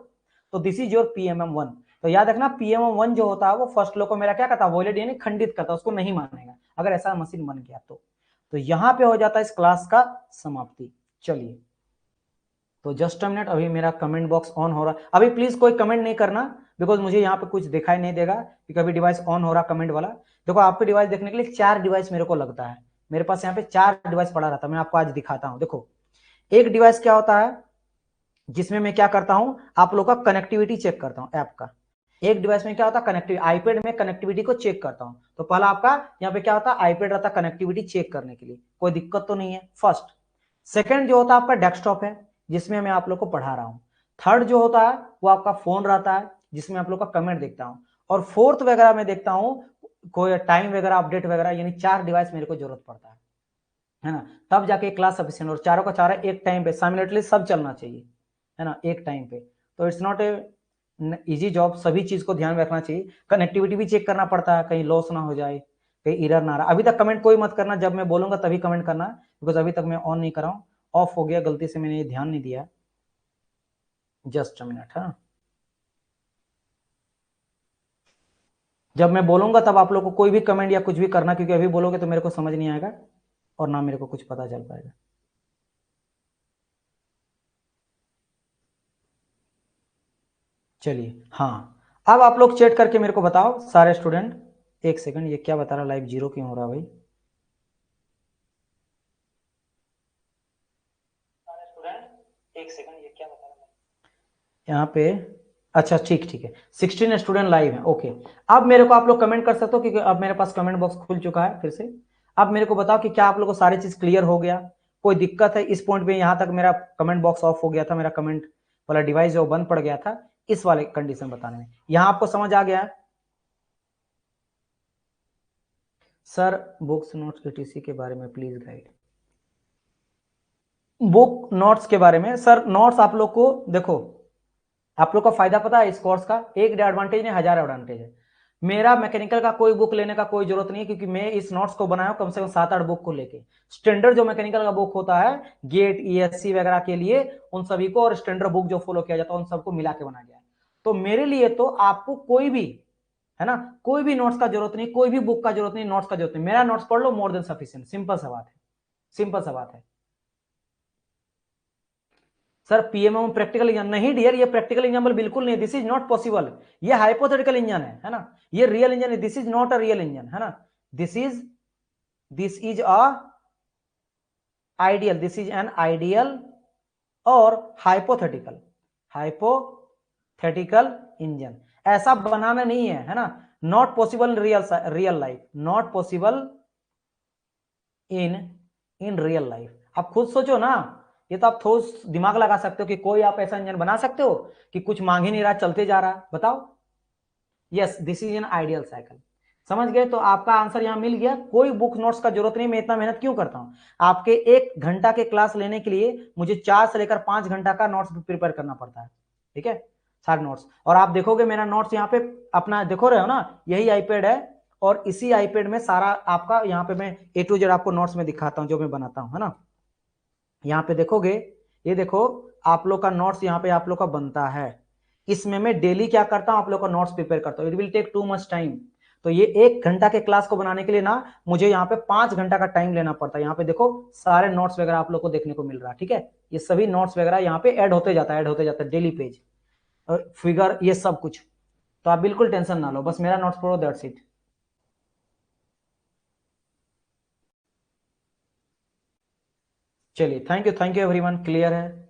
तो दिस इज योर PMM1। तो याद रखना PMM1 जो होता है वो फर्स्ट लॉ को मेरा क्या करता है? वॉयलेट यानी खंडित करता, उसको नहीं मानेगा अगर ऐसा मशीन बन गया तो। तो यहां पे हो जाता है इस क्लास का समाप्ति। चलिए तो जस्ट अ मिनट, अभी मेरा कमेंट बॉक्स ऑन हो रहा। अभी प्लीज कोई कमेंट नहीं करना, बिकॉज मुझे यहाँ पे कुछ दिखाई नहीं देगा कि अभी डिवाइस ऑन हो रहा कमेंट वाला। देखो आपके डिवाइस देखने के लिए 4 डिवाइस मेरे को लगता है, मेरे पास यहाँ पे 4 डिवाइस पड़ा रहता है। मैं आपको आज दिखाता हूँ। देखो एक डिवाइस क्या होता है जिसमें मैं क्या करता हूं, आप लोग का कनेक्टिविटी चेक करता हूं ऐप का। एक डिवाइस में क्या होता है कनेक्टिविटी, आईपैड में कनेक्टिविटी को चेक करता हूं। तो पहला आपका यहाँ पे क्या होता है, आईपैड रहता है कनेक्टिविटी चेक करने के लिए, कोई दिक्कत तो नहीं है, फर्स्ट। सेकंड जो होता है आपका डेस्कटॉप है, जिसमें मैं आप लोग को पढ़ा रहा हूं। थर्ड जो होता है वो आपका फोन रहता है, जिसमें आप लोग का कमेंट देखता हूं। और फोर्थ वगैरह में देखता हूं कोई टाइम वगैरह अपडेट वगैरह, यानी 4 डिवाइस मेरे को जरूरत पड़ता है ना, तब जाके क्लास सफिशिएंट। और चारों का चारा एक टाइम पे साइमल्टेनियसली सब चलना चाहिए, है ना, एक टाइम पे। तो it's not a easy job, सभी चीज को ध्यान में रखना चाहिए। कनेक्टिविटी भी चेक करना पड़ता है, कहीं लॉस ना हो जाए, कहीं एरर ना आ रहा। अभी तक कमेंट कोई मत करना, जब मैं बोलूंगा तभी कमेंट करना, बिकॉज अभी तक मैं ऑन नहीं कर रहा हूँ, ऑफ हो गया गलती से, मैंने ये ध्यान नहीं दिया। जस्ट अ मिनट, हाँ, जब मैं बोलूंगा तब आप लोग को कोई भी कमेंट या कुछ भी करना, क्योंकि अभी बोलोगे तो मेरे को समझ नहीं आएगा और ना मेरे को कुछ पता चल पाएगा। चलिए हाँ, अब आप लोग चेक करके मेरे को बताओ सारे स्टूडेंट। एक सेकंड, ये क्या बता रहा, लाइव जीरो क्यों हो रहा भाई? सारे स्टूडेंट एक सेकंड, ये क्या बता रहा है यहाँ पे? अच्छा ठीक ठीक है, 16 स्टूडेंट लाइव हैं, ओके। अब मेरे को आप लोग कमेंट कर सकते हो, क्योंकि अब मेरे पास कमेंट बॉक्स खुल चुका है फिर से। अब मेरे को बताओ कि क्या आप लोग को सारी चीज क्लियर हो गया, कोई दिक्कत है इस पॉइंट पे? यहाँ तक मेरा कमेंट बॉक्स ऑफ हो गया था, मेरा कमेंट वाला डिवाइस जो बंद पड़ गया था, इस वाले कंडीशन बताने में। यहाँ आपको समझ आ गया है? सर बुक्स नोट्स ईटीसी के बारे में प्लीज गाइड। बुक नोट्स के बारे में सर, नोट्स आप लोग को देखो, आप लोग को फायदा पता है इस कोर्स का, एक एडवांटेज नहीं, 1000 एडवांटेज है। मेरा मैकेनिकल का कोई बुक लेने का कोई जरूरत नहीं है, क्योंकि मैं इस नोट्स को बनाया कम से कम 7-8 बुक को लेके। स्टैंडर्ड जो मैकेनिकल का बुक होता है गेट ईएससी वगैरह के लिए, उन सभी को, और स्टैंडर्ड बुक जो फॉलो किया जाता है उन सबको मिला के बनाया गया। तो मेरे लिए तो आपको कोई भी, है ना, कोई भी नोट्स का जरूरत नहीं, कोई भी बुक का जरूरत नहीं, नोट्स का जरूरत नहीं, मेरा नोट्स पढ़ लो, मोर देन सफिशिएंट। सिंपल सा बात है, सिंपल सा बात है। सर पीएमएम प्रैक्टिकल इंजन नहीं डियर, ये प्रैक्टिकल एग्जाम्पल बिल्कुल नहीं, दिस इज नॉट पॉसिबल। ये हाइपोथेटिकल इंजन है ना, ये रियल इंजन है, this is not a real engine, है ना। This is a ideal, this is an ideal और हाइपोथेटिकल इंजन। ऐसा बनाना नहीं है, है ना। Not possible in real life, not possible in in real life. आप खुद सोचो ना, ये तो आप थोड़ा दिमाग लगा सकते हो कि कोई आप ऐसा इंजन बना सकते हो कि कुछ मांग ही नहीं रहा, चलते जा रहा, बताओ। Yes, this is an ideal cycle. समझ गए? तो आपका आंसर यहां मिल गया। कोई बुक नोट्स का जरूरत नहीं, मैं इतना मेहनत क्यों करता हूं? आपके 1 घंटा के क्लास लेने के लिए मुझे 4 से लेकर 5 घंटा का नोट्स प्रिपेयर करना पड़ता है, ठीक है, सारे नोट्स। और आप देखोगे मेरा नोट्स यहाँ पे अपना देखो रहे हो ना, यही आईपैड है, और इसी आईपैड में सारा आपका, यहाँ पे मैं ए टू जेड आपको नोट्स में दिखाता हूँ जो मैं बनाता हूँ, है ना। यहाँ पे देखोगे, ये देखो, आप लोग का नोट्स यहाँ पे आप लोग का बनता है। इसमें मैं डेली क्या करता हूँ, आप लोग का नोट्स प्रिपेयर करता हूँ। It will take too much time. तो ये 1 घंटा के क्लास को बनाने के लिए ना, मुझे यहाँ पे 5 घंटा का टाइम लेना पड़ता है। यहाँ पे देखो सारे नोट्स वगैरह आप लोग को देखने को मिल रहा है, ठीक है। ये सभी नोट्स वगैरह यहाँ पे ऐड होते जाता है, ऐड होते जाता है, डेली पेज और फिगर, ये सब कुछ। तो आप बिल्कुल टेंशन ना लो, बस मेरा नोट्स पढ़ो, दैट्स इट। चलिए, थैंक यू एवरीवन, क्लियर है।